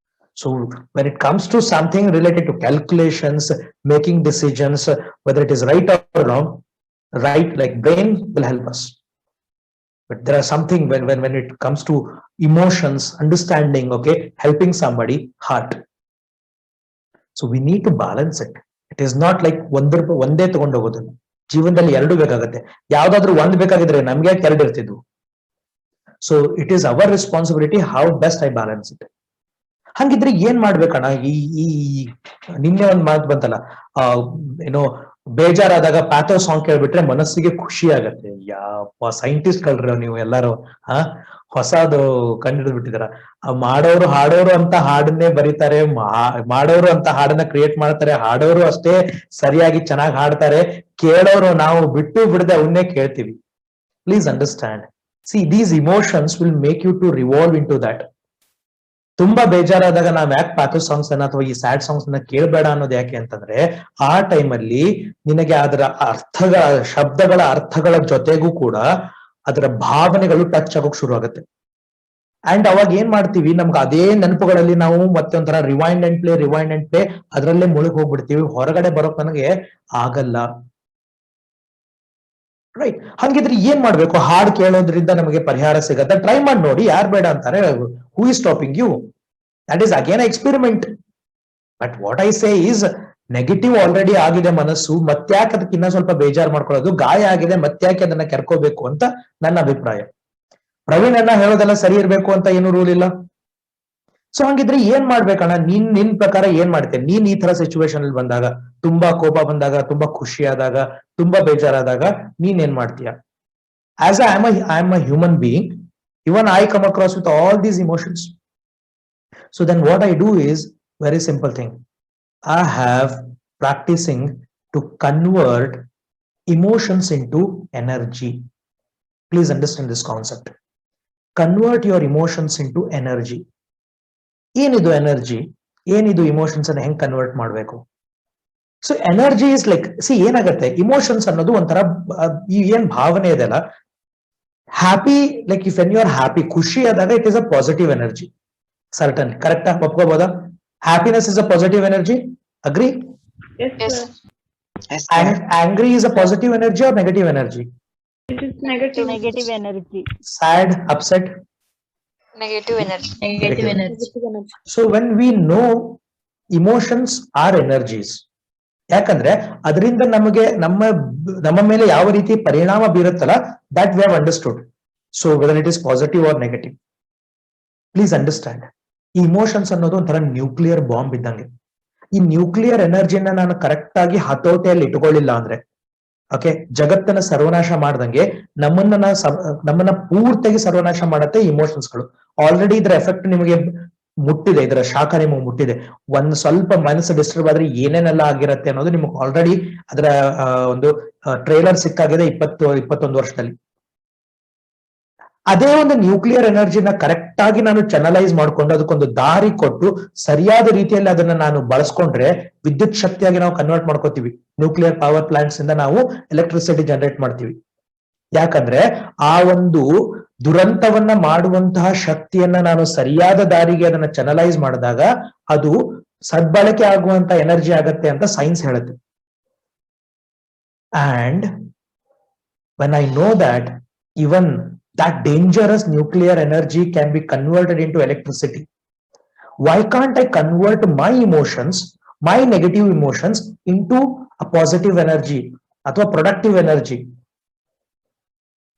[SPEAKER 1] So when it comes to something related to calculations, making decisions, whether it is right or wrong, right, like brain will help us. But there are something when it comes to emotions, understanding, okay, helping somebody, heart. So we need to balance it. It is not like ಒಂದೇ ತಗೊಂಡು ಹೋಗೋದು. ಜೀವನದಲ್ಲಿ ಎರಡು ಬೇಕಾಗುತ್ತೆ. ಯಾವ್ದಾದ್ರು ಒಂದ್ ಬೇಕಾಗಿದ್ರೆ ನಮ್ಗೆ ಎರಡು ಇರ್ತಿದ್ವು. So it is our responsibility how best I balance it. ಹಂಗಿದ್ರೆ ಏನ್ ಮಾಡ್ಬೇಕಣ್ಣ? ಈ ನಿನ್ನೆ ಒಂದ್ ಮಾತು ಬಂತಲ್ಲ, ಏನೋ ಬೇಜಾರಾದಾಗ ಪ್ಯಾಥೋ ಸಾಂಗ್ ಕೇಳ್ಬಿಟ್ರೆ ಮನಸ್ಸಿಗೆ ಖುಷಿ ಆಗತ್ತೆ. ಯಪ್ಪ, ಸೈಂಟಿಸ್ಟ್ ಕಳ್ರಿ ನೀವು ಎಲ್ಲಾರು. ಹೊಸದು ಕಂಡಿಡಿದು ಬಿಟ್ಟಿದಾರ. ಮಾಡೋರು ಹಾಡೋರು ಅಂತ ಹಾಡನ್ನೇ ಬರೀತಾರೆ, ಮಾಡೋರು ಅಂತ ಹಾಡನ್ನ ಕ್ರಿಯೇಟ್ ಮಾಡ್ತಾರೆ, ಹಾಡೋರು ಅಷ್ಟೇ ಸರಿಯಾಗಿ ಚೆನ್ನಾಗಿ ಹಾಡ್ತಾರೆ, ಕೇಳೋರು ನಾವು ಬಿಟ್ಟು ಬಿಡದೆ ಅವನ್ನೇ ಕೇಳ್ತೀವಿ. Please understand. See, these emotions will make you to revolve into that. ತುಂಬಾ ಬೇಜಾರಾದಾಗ ನಾವ್ ಯಾಕೆ ಪ್ಯಾಥೋ ಸಾಂಗ್ಸ್ ಅನ್ನ ಅಥವಾ ಈ ಸ್ಯಾಡ್ ಸಾಂಗ್ಸ್ ಅನ್ನ ಕೇಳಬೇಡ ಅನ್ನೋದು ಯಾಕೆ ಅಂತಂದ್ರೆ, ಆ ಟೈಮಲ್ಲಿ ನಿನಗೆ ಅದರ ಅರ್ಥಗಳ, ಶಬ್ದಗಳ ಅರ್ಥಗಳ ಜೊತೆಗೂ ಕೂಡ ಅದರ ಭಾವನೆಗಳು ಟಚ್ ಆಗೋಕ್ ಶುರು ಆಗುತ್ತೆ. ಅಂಡ್ ಅವಾಗ ಏನ್ ಮಾಡ್ತೀವಿ, ನಮ್ಗೆ ಅದೇ ನೆನಪುಗಳಲ್ಲಿ ನಾವು ಮತ್ತೆ ಒಂಥರ ರಿವೈಂಡ್ ಅಂಡ್ ಪ್ಲೇ ಅದರಲ್ಲೇ ಮುಳುಗ್ ಹೋಗ್ಬಿಡ್ತೀವಿ. ಹೊರಗಡೆ ಬರೋಕ್ ನನಗೆ ಆಗಲ್ಲ. ರೈಟ್? ಹಂಗಿದ್ರೆ ಏನ್ ಮಾಡ್ಬೇಕು? ಹಾಡು ಕೇಳೋದ್ರಿಂದ ನಮಗೆ ಪರಿಹಾರ ಸಿಗತ್ತೆ? ಟ್ರೈ ಮಾಡಿ ನೋಡಿ, ಯಾರು ಬೇಡ ಅಂತಾರೆ? Who is stopping you? That is again experiment. But what I say is, negative already ಆಗಿದೆ ಮನಸ್ಸು, ಮತ್ತ್ಯಾಕೆ ಅದಕ್ಕೆ ಇನ್ನ ಸ್ವಲ್ಪ ಬೇಜಾರು ಮಾಡ್ಕೊಳ್ಳೋದು? ಗಾಯ ಆಗಿದೆ, ಮತ್ತ್ಯಾಕೆ ಅದನ್ನ ಕೆರ್ಕೋಬೇಕು ಅಂತ ನನ್ನ ಅಭಿಪ್ರಾಯ. ಪ್ರವೀಣ್ ಅನ್ನ ಹೇಳೋದೆಲ್ಲ ಸರಿ ಇರ್ಬೇಕು ಅಂತ ಏನು ರೂಲ್ ಇಲ್ಲ. ಸೊ ಹಂಗಿದ್ರೆ ಏನ್ ಮಾಡ್ಬೇಕಣ್ಣ? ನಿನ್ ಪ್ರಕಾರ ಏನ್ ಮಾಡ್ತೇನೆ ನೀನ್ ಈ ತರ ಸಿಚುವೇಶನ್ ಅಲ್ಲಿ ಬಂದಾಗ, ತುಂಬಾ ಕೋಪ ಬಂದಾಗ, ತುಂಬಾ ಖುಷಿ ಆದಾಗ, ತುಂಬಾ ಬೇಜಾರಾದಾಗ ನೀನ್ ಏನ್ ಮಾಡ್ತೀಯ? As I am a human being, even I come across with all these emotions. So then what I do is very simple thing. I have practising to convert emotions into energy. Please understand this concept. Convert your emotions into energy. ಏನಿದು energy, ಏನಿದು emotions ಅನ್ನ ಹೆಂಗ್ convert ಮಾಡ್ಬೇಕು? So energy is like, see ಏನಾಗುತ್ತೆ, emotions ಅನ್ನೋದು ಒಂಥರ ಏನ್ ಭಾವನೆ ಇದೆಲ್ಲ, happy, like if when you are happy, ಖುಷಿ ಆದಾಗ it is a positive energy. Certain ಕರೆಕ್ಟಾ? ಒಪ್ಕೋಬೋದಾ? Happiness is a positive energy. Agree?
[SPEAKER 3] Yes.
[SPEAKER 1] Angry is a positive energy or negative energy?
[SPEAKER 3] It is negative.
[SPEAKER 4] Negative energy.
[SPEAKER 1] Sad, upset?
[SPEAKER 3] Negative energy.
[SPEAKER 4] Negative energy.
[SPEAKER 1] So when we know emotions are energies, ಯಾಕಂದ್ರೆ ಅದರಿಂದ ನಮಗೆ ನಮ್ಮ ಮೇಲೆ ಯಾವ ರೀತಿ ಪರಿಣಾಮ ಬೀರುತ್ತಲ್ಲ, that we have understood. So whether it is positive or negative, please understand. ಈ emotions ಅನ್ನೋದು ಒಂಥರ ನ್ಯೂಕ್ಲಿಯರ್ ಬಾಂಬ್ ಇದ್ದಂಗೆ. ಈ ನ್ಯೂಕ್ಲಿಯರ್ ಎನರ್ಜಿನ ನಾನು ಕರೆಕ್ಟ್ ಆಗಿ ಹತೋಟಿಯಲ್ಲಿ ಇಟ್ಕೊಳ್ಳಿಲ್ಲ ಅಂದ್ರೆ, ಓಕೆ, ಜಗತ್ತನ್ನ ಸರ್ವನಾಶ ಮಾಡ್ದಂಗೆ ನಮ್ಮನ್ನ ಪೂರ್ತಿಯಾಗಿ ಸರ್ವನಾಶ ಮಾಡತ್ತೆ ಇಮೋಷನ್ಸ್ಗಳು. ಆಲ್ರೆಡಿ ಇದರ ಎಫೆಕ್ಟ್ ನಿಮಗೆ ಮುಟ್ಟಿದೆ, ಇದರ ಶಾಖ ನಿಮಗೆ ಮುಟ್ಟಿದೆ. ಒಂದ್ ಸ್ವಲ್ಪ ಮನಸ್ಸು ಡಿಸ್ಟರ್ಬ್ ಆದ್ರೆ ಏನೇನೆಲ್ಲ ಆಗಿರತ್ತೆ ಅನ್ನೋದು ನಿಮಗೆ ಆಲ್ರೆಡಿ ಅದರ ಒಂದು ಟ್ರೇಲರ್ ಸಿಕ್ಕಾಗಿದೆ 21 ವರ್ಷದಲ್ಲಿ. ಅದೇ ಒಂದು ನ್ಯೂಕ್ಲಿಯರ್ ಎನರ್ಜಿನ ಕರೆಕ್ಟ್ ಆಗಿ ನಾನು ಚಾನಲೈಸ್ ಮಾಡ್ಕೊಂಡು ಅದಕ್ಕೊಂದು ದಾರಿ ಕೊಟ್ಟು ಸರಿಯಾದ ರೀತಿಯಲ್ಲಿ ಅದನ್ನ ನಾನು ಬಳಸ್ಕೊಂಡ್ರೆ ವಿದ್ಯುತ್ ಶಕ್ತಿಯಾಗಿ ನಾವು ಕನ್ವರ್ಟ್ ಮಾಡ್ಕೋತೀವಿ. ನ್ಯೂಕ್ಲಿಯರ್ ಪವರ್ ಪ್ಲಾಂಟ್ಸ್ ಇಂದ ನಾವು ಎಲೆಕ್ಟ್ರಿಸಿಟಿ ಜನರೇಟ್ ಮಾಡ್ತೀವಿ. ಯಾಕಂದ್ರೆ ಆ ಒಂದು ದುರಂತವನ್ನ ಮಾಡುವಂತಹ ಶಕ್ತಿಯನ್ನ ನಾನು ಸರಿಯಾದ ದಾರಿಗೆ ಅದನ್ನ ಚಾನಲೈಸ್ ಮಾಡಿದಾಗ ಅದು ಸದ್ಬಳಕೆ ಆಗುವಂತ ಎನರ್ಜಿ ಆಗತ್ತೆ ಅಂತ ಸೈನ್ಸ್ ಹೇಳುತ್ತೆ. And when I know that even that dangerous nuclear energy can be converted into electricity, why can't I convert my emotions, my negative emotions into a positive energy ಅಥವಾ productive energy?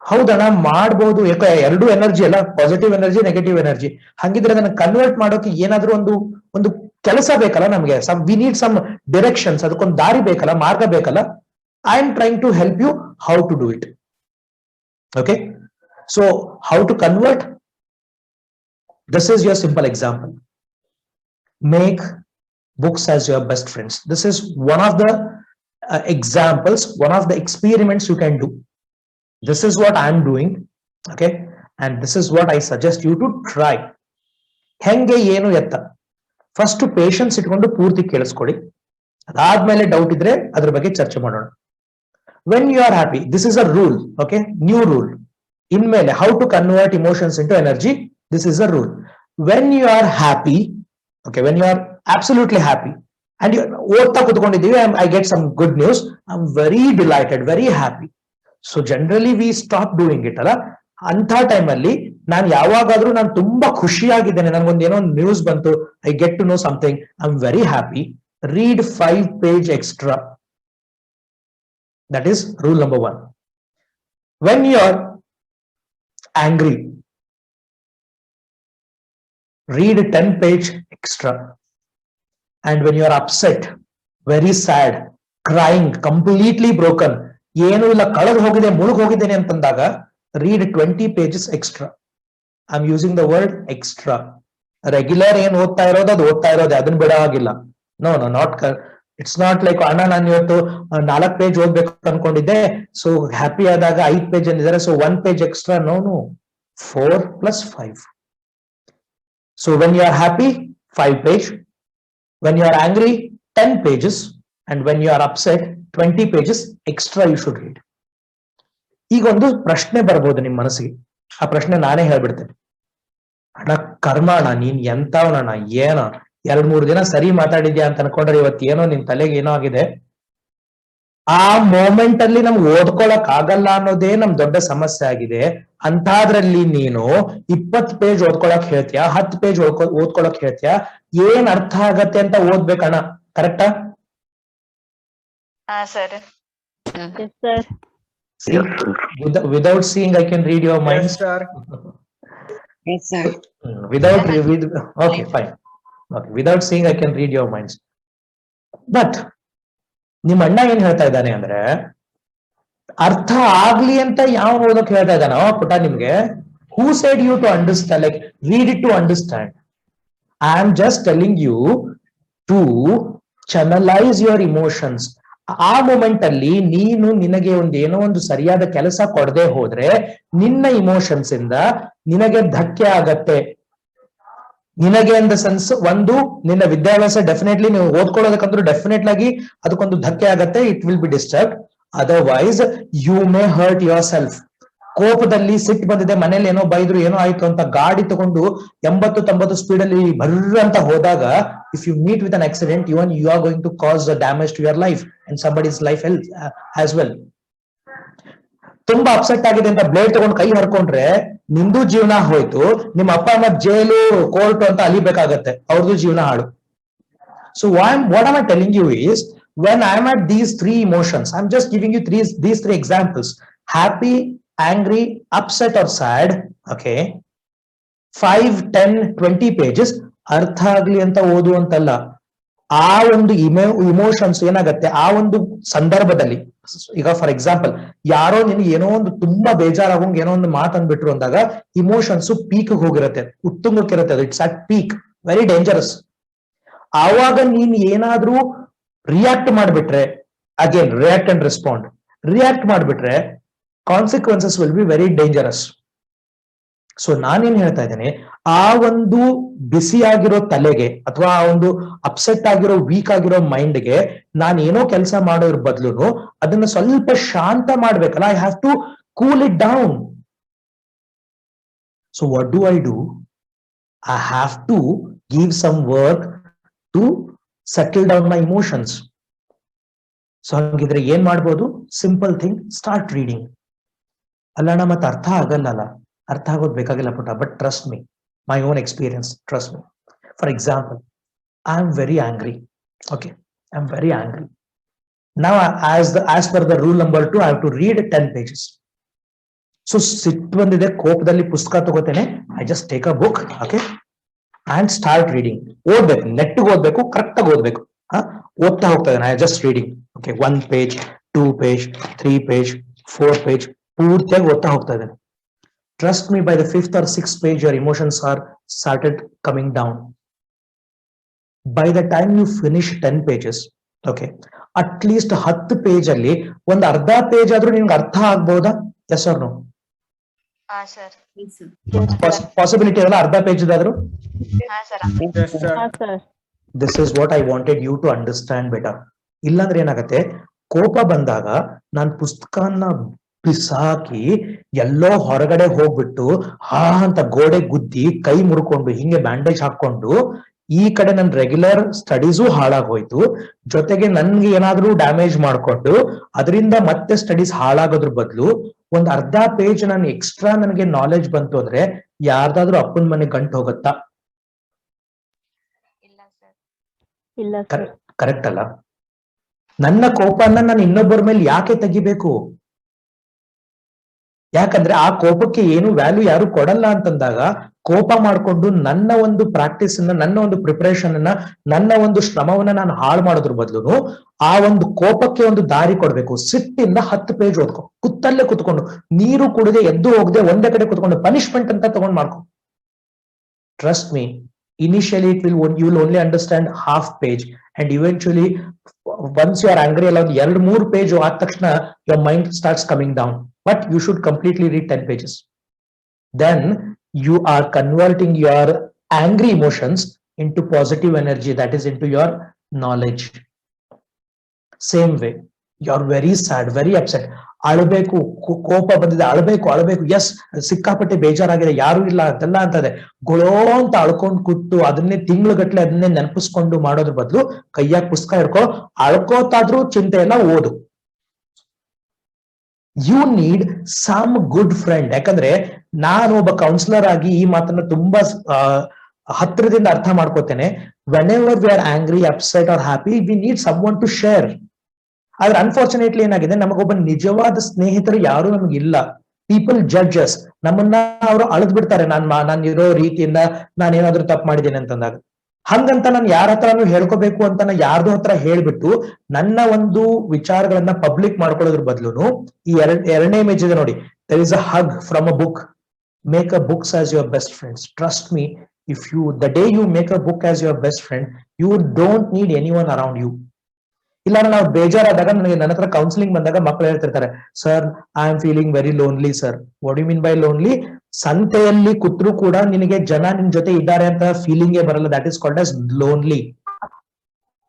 [SPEAKER 1] ಹೌದಣ್ಣ, ಮಾಡ್ಬೋದು. ಯಾಕೆ ಎರಡು energy ಅಲ್ಲ, positive energy, negative energy. ಹಂಗಿದ್ರೆ ಅದನ್ನ convert ಮಾಡೋಕೆ ಏನಾದ್ರೂ ಒಂದು ಕೆಲಸ ಬೇಕಲ್ಲ ನಮ್ಗೆ, ವಿ ನೀಡ್ ಸಮ್ ಡೈರೆಕ್ಷನ್ಸ್, ಅದಕ್ಕೊಂದು ದಾರಿ ಬೇಕಲ್ಲ, ಮಾರ್ಗ ಬೇಕಲ್ಲ. I am trying to help you how to do it. Okay, so how to convert, this is your simple example. Make books as your best friends. This is one of the examples, one of the experiments you can do. This is what I am doing, okay, and this is what I suggest you to try. Henge ಏನು ಎತ್ತ, first patience ಇಟ್ಕೊಂಡು ಪೂರ್ತಿ ಕೇಳಿಸ್ಕೊಳ್ಳಿ, ಅದಾದ್ಮೇಲೆ doubt ಇದ್ರೆ ಅದ್ರ ಬಗ್ಗೆ ಚರ್ಚೆ ಮಾಡೋಣ. When you are happy, this is a rule, okay, new rule. ಇನ್ಮೇಲೆ how to convert emotions into energy, this is a rule. When you are happy, okay, when you are absolutely happy and you ಓದ್ತಾ ಕೂತ್ಕೊಂಡಿದ್ದೀವಿ, I get some good news, I'm very delighted, very happy. So generally we stop doing it ಅಲ್ಲ. ಅಂತ ಟೈಮಲ್ಲಿ ನಾನು ಯಾವಾಗಾದ್ರೂ ನಾನು ತುಂಬಾ ಖುಷಿಯಾಗಿದ್ದೇನೆ, ನನ್ಗೊಂದು ಏನೋ ನ್ಯೂಸ್ ಬಂತು, I get to know something, I'm very happy, read 5 page extra. That is rule number 1. When you are angry, read 10 page extra. And when you are upset, very sad, crying, completely broken, ಏನು ಇಲ್ಲ ಕಳೆದು ಹೋಗಿದೆ, ಮುಳುಗ್ ಹೋಗಿದ್ದೇನೆ ಅಂತಂದಾಗ read 20 pages extra. I'm using the word extra. Regular ಏನ್ ಓದ್ತಾ ಇರೋದು ಅದು ಓದ್ತಾ ಇರೋದೆ, ಅದನ್ನ ಬಿಡೋ ಆಗಿಲ್ಲ. No no not, it's not like ಅಣ್ಣ ನಾನು ಇವತ್ತು 4 ಪೇಜ್ ಓದ್ಬೇಕು ಅನ್ಕೊಂಡಿದ್ದೆ, ಸೊ ಹ್ಯಾಪಿ ಆದಾಗ 5 page ಅಂದಿದ್ದಾರೆ, so 1 page extra. No, 4 + 5. So when you are happy, 5 page. When you are angry, 10 pages. And when you are upset, 20 pages extra you should read. ಈಗ ಒಂದು ಪ್ರಶ್ನೆ ಬರ್ಬೋದು ನಿಮ್ ಮನಸ್ಸಿಗೆ, ಆ ಪ್ರಶ್ನೆ ನಾನೇ ಹೇಳ್ಬಿಡ್ತೇನೆ. ಅಣ್ಣ ಕರ್ಮ ಅಣ್ಣ, ನೀನ್ ಎಂತವನಣ್ಣ, ಏನೋ 2-3 ದಿನ ಸರಿ ಮಾತಾಡಿದ್ಯಾ ಅಂತ ಅನ್ಕೊಂಡ್ರೆ ಇವತ್ತು ಏನೋ ನಿನ್ ತಲೆಗೆ ಏನೋ ಆಗಿದೆ. ಆ ಮೂಮೆಂಟ್ ಅಲ್ಲಿ ನಮ್ಗೆ ಓದ್ಕೊಳಕ್ ಆಗಲ್ಲ ಅನ್ನೋದೇ ನಮ್ ದೊಡ್ಡ ಸಮಸ್ಯೆ ಆಗಿದೆ. ಅಂತಾದ್ರಲ್ಲಿ ನೀನು 20 ಪೇಜ್ ಓದ್ಕೊಳಕ್ ಹೇಳ್ತೀಯಾ, 10 ಪೇಜ್ ಓದ್ಕೊಳಕ್ ಹೇಳ್ತೀಯಾ, ಏನ್ ಅರ್ಥ ಆಗತ್ತೆ ಅಂತ ಓದ್ಬೇಕಣ್ಣ, ಕರೆಕ್ಟಾ?
[SPEAKER 3] ಹಾ sir.
[SPEAKER 1] See, without seeing I can read your minds.
[SPEAKER 4] Yes, sir.
[SPEAKER 2] Yes, sir.
[SPEAKER 1] Okay, fine. Okay, without seeing I can read your minds. But ನಿಮ್ ಅಣ್ಣ ಏನ್ ಹೇಳ್ತಾ ಇದ್ದಾನೆ ಅಂದ್ರೆ, ಅರ್ಥ ಆಗ್ಲಿ ಅಂತ ಯಾವ ಓದಕ್ ಹೇಳ್ತಾ ಇದ್ದಾನ ಪುಟ ನಿಮ್ಗೆ? Who said you to understand, like read it to understand? I am just telling you to channelize your emotions. ಆ ಮೂಮೆಂಟ್ ಅಲ್ಲಿ ನೀನು ನಿನಗೆ ಏನೋ ಒಂದು ಸರಿಯಾದ ಕೆಲಸ ಕೊಡದೆ ಹೋದ್ರೆ ನಿನ್ನ ಇಮೋಷನ್ಸ್ ಇಂದ ನಿನಗೆ ಧಕ್ಕೆ ಆಗತ್ತೆ. ನಿನಗೆ ಇನ್ ದ ಸೆನ್ಸ್, ಒಂದು ನಿನ್ನ ವಿದ್ಯಾಭ್ಯಾಸ ಡೆಫಿನೆಟ್ಲಿ ನೀವು ಓದ್ಕೊಳ್ಳೋದಕ್ಕಂದ್ರೂ ಡೆಫಿನೆಟ್ ಆಗಿ ಅದಕ್ಕೊಂದು ಧಕ್ಕೆ ಆಗತ್ತೆ, it will be disturb. Otherwise you may hurt yourself. ಕೋಪದಲ್ಲಿ ಸಿಟ್ಟು ಬಂದಿದೆ, ಮನೇಲಿ ಏನೋ ಬೈದ್ರು, ಏನೋ ಆಯ್ತು ಅಂತ ಗಾಡಿ ತಗೊಂಡು 80-90 ಸ್ಪೀಡ್ ಅಲ್ಲಿ ಬರ್ರ ಅಂತ ಹೋದಾಗ, if you meet with an accident, even you are going to cause the damage to your life and somebody's life as well. ತುಂಬಾ ಅಪ್ಸೆಟ್ ಆಗಿದೆ ಅಂತ ಬ್ಲೇಡ್ ತಗೊಂಡು ಕೈ ಹರ್ಕೊಂಡ್ರೆ ನಿಂದು ಜೀವನ ಹೋಯ್ತು, ನಿಮ್ಮ ಅಪ್ಪ ಅಮ್ಮ ಜೈಲು, ಕೋರ್ಟ್ ಅಂತ ಅಲಿಬೇಕಾಗತ್ತೆ, ಅವ್ರದ್ದು ಜೀವನ ಹಾಳು. So what am I telling you is, when I'm at these 3 emotions, I'm just giving you these 3 examples: happy, angry, upset or sad. Okay, 5, 10, 20 pages ಅರ್ಥ ಆಗ್ಲಿ ಅಂತ ಓದು ಅಂತಲ್ಲ. ಆ ಒಂದು ಇಮೋಷನ್ಸ್ ಏನಾಗತ್ತೆ ಆ ಒಂದು ಸಂದರ್ಭದಲ್ಲಿ, ಈಗ ಫಾರ್ ಎಕ್ಸಾಂಪಲ್ ಯಾರೋ ನಿನ್ಗೆ ಏನೋ ಒಂದು ತುಂಬಾ ಬೇಜಾರಾಗೋಂಗ್ ಏನೋ ಒಂದು ಮಾತಂದ್ಬಿಟ್ರು ಅಂದಾಗ ಇಮೋಷನ್ಸ್ ಪೀಕ್ ಹೋಗಿರತ್ತೆ, ಉತ್ತುಂಗಕ್ಕಿರತ್ತೆ, ಅದು it's at peak, very dangerous. ಆವಾಗ ನೀನ್ ಏನಾದ್ರೂ ರಿಯಾಕ್ಟ್ ಮಾಡ್ಬಿಟ್ರೆ, again react and respond, react ಮಾಡ್ಬಿಟ್ರೆ consequences will be very dangerous. So ನಾನೇನ್ ಹೇಳ್ತಾ ಇದ್ದೇನೆ, ಆ ಒಂದು ಬಿಸಿ ಆಗಿರೋ ತಲೆಗೆ ಅಥವಾ ಆ ಒಂದು ಅಪ್ಸೆಟ್ ಆಗಿರೋ ವೀಕ್ ಆಗಿರೋ ಮೈಂಡ್ಗೆ ನಾನು ಏನೋ ಕೆಲಸ ಮಾಡೋದ್ರ ಬದಲು ಅದನ್ನ ಸ್ವಲ್ಪ ಶಾಂತ ಮಾಡ್ಬೇಕಲ್ಲ. I have to cool it down. So what do I do? I have to give some work to settle down my emotions. So ಹಂಗಿದ್ರೆ ಏನ್ ಮಾಡ್ಬೋದು? Simple thing, start reading. ಅಲ್ಲಣ್ಣ ಮತ್ತೆ ಅರ್ಥ ಆಗಲ್ಲ, ಅರ್ಥ ಆಗೋದು ಬೇಕಾಗಿಲ್ಲ ಪುಟ, but trust me, my own experience, trust me. For example, I am very angry. Okay, I am very angry. Now, as per the rule number 2, I have to read 10 pages. So, ಸಿಟ್ಟು ಬಂದಿದೆ, ಕೋಪದಲ್ಲಿ ಪುಸ್ತಕ ತಗೋತೇನೆ, I just take a book. Okay, and start reading. ಓದ್ಬೇಕು, ನೆಟ್ಟಿಗೆ ಓದ್ಬೇಕು, correct ಆಗಿ ಓದ್ಬೇಕು. ಓದ್ತಾ ಹೋಗ್ತಾ ಇದ್ದಾನೆ, I just reading. Okay, 1 page, 2 page, 3 page, 4 page, ಪೂರ್ತಿಯಾಗಿ ಓದ್ತಾ ಹೋಗ್ತಾ ಇದ್ದಾನೆ. Trust me, by the 5th or 6th page, your emotions are started coming down. By the time you finish 10 pages, okay, at least 10 page ಅಲ್ಲಿ ಒಂದು ಅರ್ಧ page ಆದ್ರೂ ನಿಮ್ಗೆ ಅರ್ಥ ಆಗ್ಬೋದಾ? Yes or no?
[SPEAKER 3] ಹಾ ಸರ್.
[SPEAKER 1] ಪಾಸಿಬಿಲಿಟಿ ಅಲ್ಲ ಅರ್ಧ ಪೇಜ್ ಆದ್ರೂ?
[SPEAKER 3] ಹಾ sir.
[SPEAKER 4] Yes, sir.
[SPEAKER 1] This is what I wanted you to understand better. ಇಲ್ಲಾಂದ್ರೆ ಏನಾಗತ್ತೆ, ಕೋಪ ಬಂದಾಗ ನಾನ್ ಪುಸ್ತಕನ ಬಿಸಾಕಿ ಎಲ್ಲೋ ಹೊರಗಡೆ ಹೋಗ್ಬಿಟ್ಟು ಅಂತ ಗೋಡೆ ಗುದ್ದಿ ಕೈ ಮುರ್ಕೊಂಡು ಹಿಂಗೆ ಬ್ಯಾಂಡೇಜ್ ಹಾಕೊಂಡು ಈ ಕಡೆ ನನ್ ರೆಗ್ಯುಲರ್ ಸ್ಟಡೀಸು ಹಾಳಾಗೋಯ್ತು, ಜೊತೆಗೆ ನನ್ಗೆ ಏನಾದ್ರೂ ಡ್ಯಾಮೇಜ್ ಮಾಡ್ಕೊಂಡು ಅದರಿಂದ ಮತ್ತೆ ಸ್ಟಡೀಸ್ ಹಾಳಾಗೋದ್ರ ಬದಲು ಒಂದ್ ಅರ್ಧ ಪೇಜ್ ನಾನು ಎಕ್ಸ್ಟ್ರಾ ನನಗೆ ನಾಲೆಜ್ ಬಂತು ಅಂದ್ರೆ ಯಾರ್ದಾದ್ರೂ ಅಪ್ಪನ ಮನೆ ಗಂಟು ಹೋಗುತ್ತಾ?
[SPEAKER 3] ಇಲ್ಲ ಸರ್.
[SPEAKER 5] ಇಲ್ಲ ಸರ್.
[SPEAKER 1] ಕರೆಕ್ಟ್ ಅಲ್ಲ? ನನ್ನ ಕೋಪನ ನಾನು ಇನ್ನೊಬ್ಬರ ಮೇಲೆ ಯಾಕೆ ತೆಗಿಬೇಕು? ಯಾಕಂದ್ರೆ ಆ ಕೋಪಕ್ಕೆ ಏನು ವ್ಯಾಲ್ಯೂ ಯಾರು ಕೊಡಲ್ಲ ಅಂತಂದಾಗ ಕೋಪ ಮಾಡ್ಕೊಂಡು ನನ್ನ ಒಂದು ಪ್ರಾಕ್ಟೀಸ್ ಅನ್ನ, ನನ್ನ ಒಂದು ಪ್ರಿಪರೇಷನ್ ಅನ್ನ, ನನ್ನ ಒಂದು ಶ್ರಮವನ್ನ ನಾನು ಹಾಳು ಮಾಡೋದ್ರ ಬದಲು ಆ ಒಂದು ಕೋಪಕ್ಕೆ ಒಂದು ದಾರಿ ಕೊಡ್ಬೇಕು. ಸಿಟ್ಟಿಂದ 10 ಪೇಜ್ ಓದ್ಕೊ, ಕುತ್ತಲ್ಲೇ ಕುತ್ಕೊಂಡು, ನೀರು ಕುಡಿದೆ ಎದ್ದು ಹೋಗದೆ ಒಂದೇ ಕಡೆ ಕುತ್ಕೊಂಡು ಪನಿಷ್ಮೆಂಟ್ ಅಂತ ತಗೊಂಡ್ ಮಾಡ್ಕೊ. Trust me, initially you will only understand half page, and eventually once you are angry allowed 2-3 page ಆದ ತಕ್ಷಣ your mind starts coming down, but you should completely read 10 pages. Then you are converting your angry emotions into positive energy, that is into your knowledge. Same way, you are very sad, very upset, ಅಳಬೇಕು, ಕೋಪ ಬಂದಿದೆ, ಅಳಬೇಕು, S ಸಿಕ್ಕಾಪಟ್ಟೆ ಬೇಜಾರಾಗಿದೆ, ಯಾರು ಇಲ್ಲ ಅದೆಲ್ಲ ಅಂತದೆ, ಗೊಳೋ ಅಂತ ಅಳ್ಕೊಂಡ್ ಕೂತು ಅದನ್ನೇ ತಿಂಗ್ಳುಗಟ್ಲೆ ಅದನ್ನೇ ನೆನಪಿಸ್ಕೊಂಡು ಮಾಡೋದ್ರ ಬದಲು ಕೈಯಾಗ ಪುಸ್ತಕ ಹಿಡ್ಕೊ, ಅಳ್ಕೋತಾದ್ರೂ ಚಿಂತೆ ಎಲ್ಲ ಓದು. You need some good friend. ಯಾಕಂದ್ರೆ ನಾನು ಒಬ್ಬ ಕೌನ್ಸಿಲರ್ ಆಗಿ ಈ ಮಾತನ್ನ ತುಂಬಾ ಹತ್ರದಿಂದ ಅರ್ಥ ಮಾಡ್ಕೋತೇನೆ. Whenever we are angry, upset or happy, we need someone to share. ಆದ್ರೆ ಅನ್ಫಾರ್ಚುನೇಟ್ಲಿ ಏನಾಗಿದೆ, ನಮಗೊಬ್ಬ ನಿಜವಾದ ಸ್ನೇಹಿತರು ಯಾರು ನಮಗಿಲ್ಲ. ಪೀಪಲ್ ಜಡ್ಜಸ್, ನಮ್ಮನ್ನ ಅವರು ಅಳದ್ ಬಿಡ್ತಾರೆ, ನಾನು ಇರೋ ರೀತಿಯಿಂದ ನಾನು ಏನಾದ್ರು ತಪ್ಪು ಮಾಡಿದ್ದೇನೆ ಅಂತಂದಾಗ. ಹಂಗಂತ ನಾನು ಯಾರ ಹತ್ರನು ಹೇಳ್ಕೋಬೇಕು ಅಂತ ಯಾರ್ದು ಹತ್ರ ಹೇಳ್ಬಿಟ್ಟು ನನ್ನ ಒಂದು ವಿಚಾರಗಳನ್ನ ಪಬ್ಲಿಕ್ ಮಾಡ್ಕೊಳ್ಳೋದ್ರ ಬದಲು ಈ ಎರಡನೇ ಇಮೇಜ್ ಇದೆ ನೋಡಿ, there is a hug from a book. Make a books as your best friends. Trust me, if you the day you make a book as your best friend, you don't need anyone around you. ಇಲ್ಲ ನಾವು ಬೇಜಾರಾದಾಗ ನನ್ನ ಹತ್ರ counselling ಬಂದಾಗ ಮಕ್ಕಳು ಹೇಳ್ತಿರ್ತಾರೆ, sir I am feeling very lonely sir. What you mean by lonely? ಸಂತೆಯಲ್ಲಿ ಕೂತ್ರು ಕೂಡ ನಿನಗೆ ಜನ ನಿನ್ ಜೊತೆ ಇದ್ದಾರೆ ಅಂತ ಫೀಲಿಂಗ್ ಬರಲ್ಲ. That is called as lonely.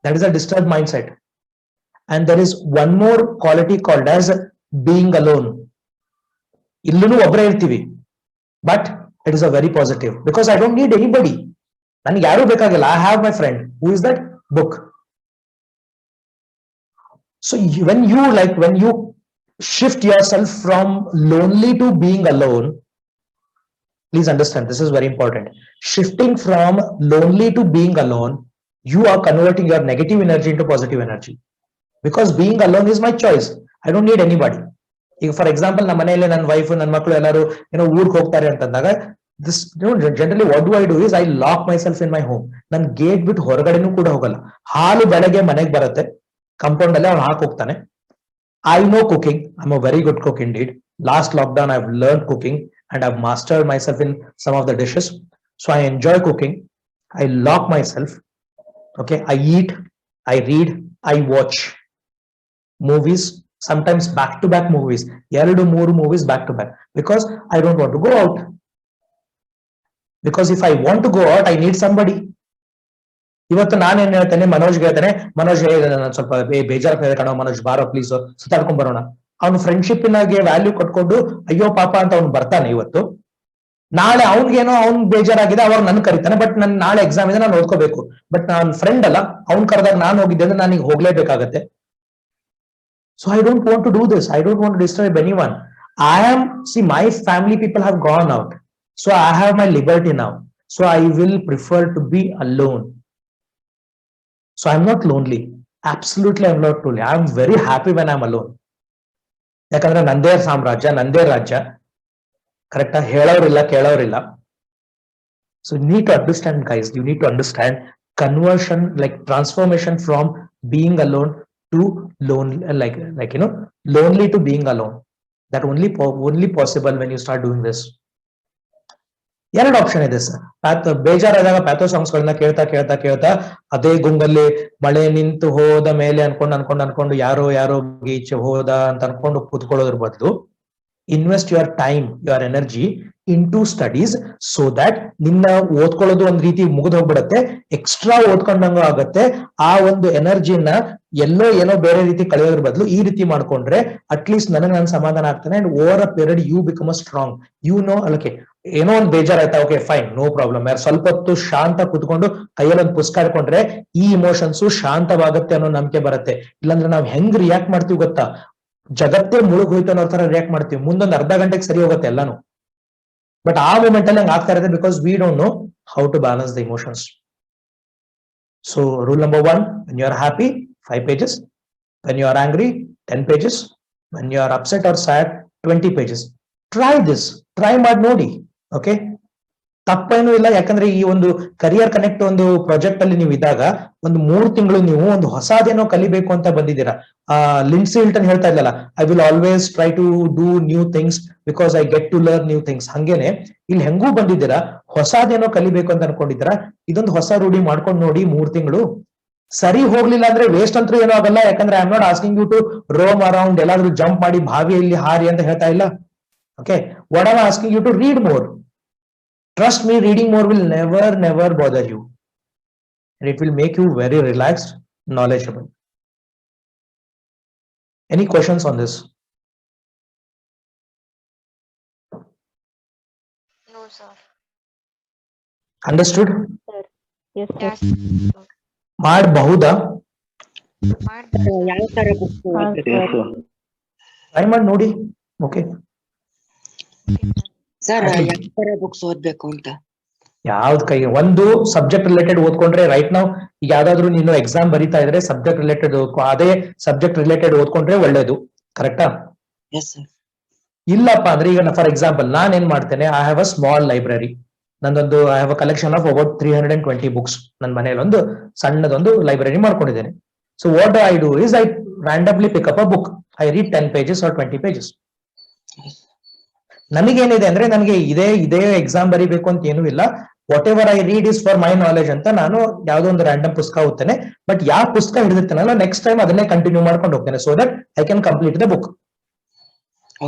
[SPEAKER 1] That is a disturb mindset. And there is one more quality called as being alone. ಇಲ್ಲೂ ಒಬ್ಬರೇ ಇರ್ತೀವಿ, but it is a very positive, because I don't need anybody. ನನ್ಗೆ ಯಾರು ಬೇಕಾಗಿಲ್ಲ. I have my friend. Who is that? Book. So when you shift yourself from lonely to being alone, please understand, this is very important. Shifting from lonely to being alone, you are converting your negative energy into positive energy. Because being alone is my choice. I don't need anybody. For example, ನಮ್ಮ ಮನೆಯಲ್ಲಿ ನನ್ನ wife, ನನ್ನ ಮಕ್ಕಳು ಎಲ್ಲರೂ ಊರಿಗೆ ಹೋಗ್ತಾರೆ ಅಂತಂದಾಗ, this generally what do I do is I lock myself in my home. ನಾನು ಗೇಟ್ ಬಿಟ್ಟು ಹೊರಗಡೆನೂ ಕೂಡ ಹೋಗಲ್ಲ. ಹಾಲು ಬೆಳಗ್ಗೆ ಮನೆಗೆ ಬರುತ್ತೆ, ಕಂಪೌಂಡ್ ಅಲ್ಲೇ ಅವ್ನು ಹಾಕಿ ಹೋಗ್ತಾನೆ. I know cooking. I am a very good cook indeed. Last lockdown I have learn cooking and I have mastered myself in some of the dishes. So I enjoy cooking. I lock myself. Okay, I eat, I read, I watch movies, sometimes back to back movies, 2-3 movies back to back, because I don't want to go out. Because if I want to go out, I need somebody. ಇವತ್ತು ನಾನೇನ್ ಹೇಳ್ತೇನೆ, ಮನೋಜ್ಗೆ ಹೇಳ್ತೇನೆ, ಮನೋಜ್ ನಾನು ಸ್ವಲ್ಪ ಬೇಜಾರಾಗ್ತದೆ ಕಣೋ ಮನೋಜ್, ಬಾರೋ please ಸುತ್ತಾಡ್ಕೊಂಡ್ ಬರೋಣ. ಅವ್ನು ಫ್ರೆಂಡ್ಶಿಪ್ನಾಗೆ ವ್ಯಾಲ್ಯೂ ಕೊಟ್ಕೊಂಡು ಅಯ್ಯೋ ಪಾಪ ಅಂತ ಅವ್ನು ಬರ್ತಾನೆ. ಇವತ್ತು ನಾಳೆ ಅವ್ನ್ಗೇನೋ ಅವ್ನ್ ಬೇಜಾರಾಗಿದೆ, ಅವಾಗ ನನ್ ಕರಿತಾನೆ, ಬಟ್ ನನ್ ನಾಳೆ ಎಕ್ಸಾಮ್ ಇದೆ, ನಾನು ಓದ್ಕೋಬೇಕು. ಬಟ್ ನಾನ್ ಫ್ರೆಂಡ್ ಅಲ್ಲ, ಅವ್ನ್ ಕರೆದಾಗ ನಾನು ಹೋಗಿದ್ದೆ ಅಂದ್ರೆ ನಾನೀಗ ಹೋಗ್ಲೇಬೇಕಾಗತ್ತೆ. So I don't want to do this. I don't want to disturb anyone. My family people have gone out. So I have my liberty now. So I will prefer to be alone. So I'm not lonely. Absolutely I'm not lonely. I'm very happy when I'm alone. ಯಾಕಂದ್ರೆ ನಂದೇ ಸಾಮ್ರಾಜ್ಯ, ನಂದೇ ರಾಜ್ಯ. ಕರೆಕ್ಟಾ? ಹೇಳೋರಿಲ್ಲ, ಕೇಳೋರಿಲ್ಲ. So you need to understand, guys, you need to understand conversion, like transformation from being alone to lonely, like lonely to being alone. That only possible when you start doing this. ಎರಡು option ಇದೆ sir. ಬೇಜಾರಾದಾಗ ಪ್ಯಾಥೋ songs ಗಳನ್ನ ಕೇಳ್ತಾ ಕೇಳ್ತಾ ಕೇಳ್ತಾ ಅದೇ ಗುಂಗಲ್ಲಿ ಮಳೆ ನಿಂತು ಹೋದ ಮೇಲೆ ಅನ್ಕೊಂಡು ಯಾರೋ ಈಚೆ ಹೋದ ಅಂತ ಅನ್ಕೊಂಡು ಕೂತ್ಕೊಳ್ಳೋದ್ರ ಬದಲು invest your time, your energy into studies, so that ನಿನ್ನ ಓದ್ಕೊಳ್ಳೋದು ಒಂದ್ ರೀತಿ ಮುಗಿದು ಹೋಗ್ಬಿಡತ್ತೆ, ಎಕ್ಸ್ಟ್ರಾ ಓದ್ಕೊಂಡಂಗ ಆಗತ್ತೆ. ಆ ಒಂದು ಎನರ್ಜಿನ ಏನೋ ಬೇರೆ ರೀತಿ ಕಳೆಯೋದ್ರ ಬದಲು ಈ ರೀತಿ ಮಾಡ್ಕೊಂಡ್ರೆ ಅಟ್ಲೀಸ್ಟ್ ನಾನು ಸಮಾಧಾನ ಆಗ್ತಾನೆ. And over a period you become a strong. ಅಲ್ಲಕ್ಕೆ ಏನೋ ಒಂದು ಬೇಜಾರಾಯ್ತಾ, ಓಕೆ ಫೈನ್, ನೋ ಪ್ರಾಬ್ಲಮ್. ಸ್ವಲ್ಪ ಹೊತ್ತು ಶಾಂತ ಕುತ್ಕೊಂಡು ಕೈಯಲ್ಲಿ ಒಂದು ಪುಸ್ತಕ ಹಿಡ್ಕೊಂಡ್ರೆ ಈ ಇಮೋಷನ್ಸ್ ಶಾಂತವಾಗತ್ತೆ ಅನ್ನೋ ನಂಬಿಕೆ ಬರುತ್ತೆ. ಇಲ್ಲಾಂದ್ರೆ ನಾವ್ ಹೆಂಗ್ ರಿಯಾಕ್ಟ್ ಮಾಡ್ತೀವಿ ಗೊತ್ತಾ, ಜಗತ್ತೇ ಮುಳುಗ್ ಹೋಯ್ತು ಅನ್ನೋ ತರ ರಿಯಾಕ್ಟ್ ಮಾಡ್ತೀವಿ. ಮುಂದೊಂದು ಅರ್ಧ ಗಂಟೆಗೆ ಸರಿ ಹೋಗುತ್ತೆ ಎಲ್ಲಾನು. ಬಟ್ ಆ ಮೂಮೆಂಟ್ ಅಲ್ಲಿ ಹಂಗ ಆಗ್ತಾ ಇರುತ್ತೆ because we don't know how to balance the emotions. So rule number 1, when you are happy 5 pages, when you are angry 10 pages, when you are upset or sad 20 pages. Try this, try ಮಾಡಿ ನೋಡಿ. Okay, ತಪ್ಪೇನು ಇಲ್ಲ. ಯಾಕಂದ್ರೆ ಈ ಒಂದು career connect ಒಂದು project ಅಲ್ಲಿ ನೀವು ಇದ್ದಾಗ ಒಂದು 3 ತಿಂಗಳು ನೀವು ಒಂದು ಹೊಸದೇನೋ ಕಲಿಬೇಕು ಅಂತ ಬಂದಿದ್ದೀರಾ. ಲಿಂಡ್ಸಿ ಹಿಲ್ಟನ್ ಹೇಳ್ತಾ ಇಲ್ಲಲ್ಲ, I will always try to do new things because I get to learn new things. ಹಂಗೇನೆ ಇಲ್ಲಿ ಹೆಂಗೂ ಬಂದಿದ್ದೀರಾ, ಹೊಸದೇನೋ ಕಲಿಬೇಕು ಅಂತ ಅನ್ಕೊಂಡಿದ್ದೀರಾ. ಇದೊಂದು ಹೊಸ ರೂಢಿ ಮಾಡ್ಕೊಂಡು ನೋಡಿ 3 ತಿಂಗಳು. ಸರಿ ಹೋಗ್ಲಿಲ್ಲ ಅಂದ್ರೆ ವೇಸ್ಟ್ ಅಂತೂ ಏನೋ ಆಗಲ್ಲ. ಯಾಕಂದ್ರೆ I am not asking you to roam around, ಎಲ್ಲಾದ್ರೂ ಜಂಪ್ ಮಾಡಿ ಬಾವಿಯಲ್ಲಿ ಹಾರಿ ಅಂತ ಹೇಳ್ತಾ ಇಲ್ಲ. Okay, what I am asking you to read more. Trust me, reading more will never bother you. And it will make you very relaxed, knowledgeable. Any questions on this?
[SPEAKER 3] No, sir.
[SPEAKER 1] Understood?
[SPEAKER 4] Yes, sir.
[SPEAKER 3] Yes, sir.
[SPEAKER 1] ಮಾಡಬಹುದಾ?
[SPEAKER 2] ಯಾವ ತರ books
[SPEAKER 1] try ಮಾಡಿ ನೋಡಿ. Okay
[SPEAKER 2] sir, ಯಾವ ತರ books ಓದ್ಬೇಕು ಅಂತ?
[SPEAKER 1] ಯಾವ್ದು ಕೈಗೆ ಒಂದು ಸಬ್ಜೆಕ್ಟ್ ರಿಲೇಟೆಡ್ ಓದ್ಕೊಂಡ್ರೆ ರೈಟ್ ನಾವು ಈಗ ಯಾವ್ದಾದ್ರು ನೀನು ಎಕ್ಸಾಮ್ ಬರೀತಾ ಇದ್ರೆ ಸಬ್ಜೆಕ್ಟ್ ರಿಲೇಟೆಡ್ ಅದೇ ಸಬ್ಜೆಕ್ಟ್ ರಿಲೇಟೆಡ್ ಓದ್ಕೊಂಡ್ರೆ ಒಳ್ಳೇದು. ಕರೆಕ್ಟಾ?
[SPEAKER 2] Yes sir.
[SPEAKER 1] ಇಲ್ಲಪ್ಪ ಅಂದ್ರೆ ಈಗ ಫಾರ್ ಎಕ್ಸಾಂಪಲ್ ನಾನ್ ಏನ್ ಮಾಡ್ತೇನೆ, I have a small library. ನಂದೊಂದು I have a collection of about 320 books. ನನ್ನ ಮನೇಲಿ ಒಂದು ಸಣ್ಣದೊಂದು ಲೈಬ್ರರಿ ಮಾಡ್ಕೊಂಡಿದ್ದೇನೆ. So what I do is I randomly pick up a book. I read 10 pages or 20 pages. ನನಗೇನಿದೆ ಅಂದ್ರೆ ನನಗೆ ಇದೇ ಎಕ್ಸಾಮ್ ಬರೀಬೇಕು ಅಂತ ಏನೂ ಇಲ್ಲ. What ever I read is for my knowledge ಅಂತ ನಾನು ಯಾವ್ದೋ ಒಂದು ರ್ಯಾಂಡಮ್ ಪುಸ್ತಕ ಓದ್ತೇನೆ. ಬಟ್ ಯಾವ ಪುಸ್ತಕ ಹಿಡಿದಿರ್ತೇನಲ್ಲ ನೆಕ್ಸ್ಟ್ ಟೈಮ್ ಅದನ್ನೇ ಕಂಟಿನ್ಯೂ ಮಾಡ್ಕೊಂಡು ಹೋಗ್ತೇನೆ, so that I can complete the book.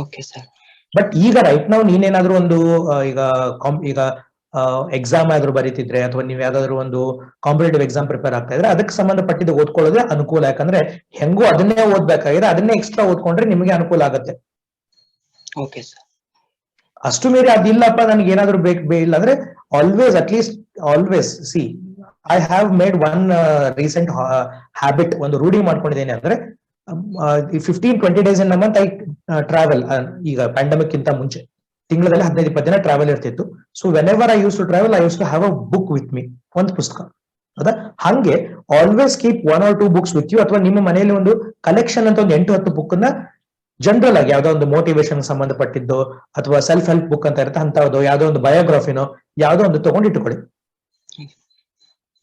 [SPEAKER 2] Okay sir.
[SPEAKER 1] But ಈಗ ರೈಟ್ ನಾವು ನೀನೇನಾದ್ರೂ ಒಂದು ಈಗ ಎಕ್ಸಾಮ್ ಆದ್ರೂ ಬರೀತಿದ್ರೆ ಅಥವಾ ನೀವು ಯಾವ್ದಾದ್ರು ಒಂದು ಕಾಂಪಿಟೇಟಿವ್ ಎಕ್ಸಾಮ್ ಪ್ರಿಪೇರ್ ಆಗ್ತಾ ಇದ್ರೆ ಅದಕ್ಕೆ ಸಂಬಂಧಪಟ್ಟಿದ್ದು ಓದ್ಕೊಳ್ಳೋದೇ ಅನುಕೂಲ. ಯಾಕಂದ್ರೆ ಹೆಂಗೂ ಅದನ್ನೇ ಓದ್ಬೇಕಾಗಿದೆ, ಅದನ್ನೇ ಎಕ್ಸ್ಟ್ರಾ ಓದ್ಕೊಂಡ್ರೆ ನಿಮಗೆ ಅನುಕೂಲ ಆಗುತ್ತೆ.
[SPEAKER 2] Okay sir.
[SPEAKER 1] ಅಷ್ಟು ಮೀರಿ ಅದಿಲ್ಲಪ್ಪ ನನಗೆ ಏನಾದ್ರು ಇಲ್ಲ ಅಂದ್ರೆ always see I have made one recent habit, ಒಂದು ರೂಢಿ ಮಾಡ್ಕೊಂಡಿದ್ದೇನೆ. ಅಂದ್ರೆ 15-20 days in month I travel. ಈಗ ಪ್ಯಾಂಡಮಿಕ್ ಗಿಂತ ಮುಂಚೆ ತಿಂಗಳಲ್ಲಿ 15-20 ದಿನ ಟ್ರಾವೆಲ್ ಇರ್ತಿತ್ತು. So whenever I use to travel I use to have a book with me, ಒಂದು ಪುಸ್ತಕ. ಹೌದಾ? ಹಂಗೆ always keep 1 or 2 books with you. ಅಥವಾ ನಿಮ್ಮ ಮನೆಯಲ್ಲಿ ಒಂದು ಕಲೆಕ್ಷನ್ ಅಂತ ಒಂದು 8-10 ಬುಕ್ ನ ಜನರಲ್ ಆಗಿ ಯಾವ್ದೋ ಒಂದು ಮೋಟಿವೇಶನ್ ಸಂಬಂಧಪಟ್ಟಿದ್ದು ಅಥವಾ ಸೆಲ್ಫ್ ಹೆಲ್ಪ್ ಬುಕ್ ಅಂತ ಇರುತ್ತೆ ಅಂತದ್ದು, ಯಾವ್ದೋ ಒಂದು ಬಯೋಗ್ರಫಿನೋ ಯಾವ್ದೋ ಒಂದು ತಗೊಂಡು ಇಟ್ಟುಕೊಳ್ಳಿ.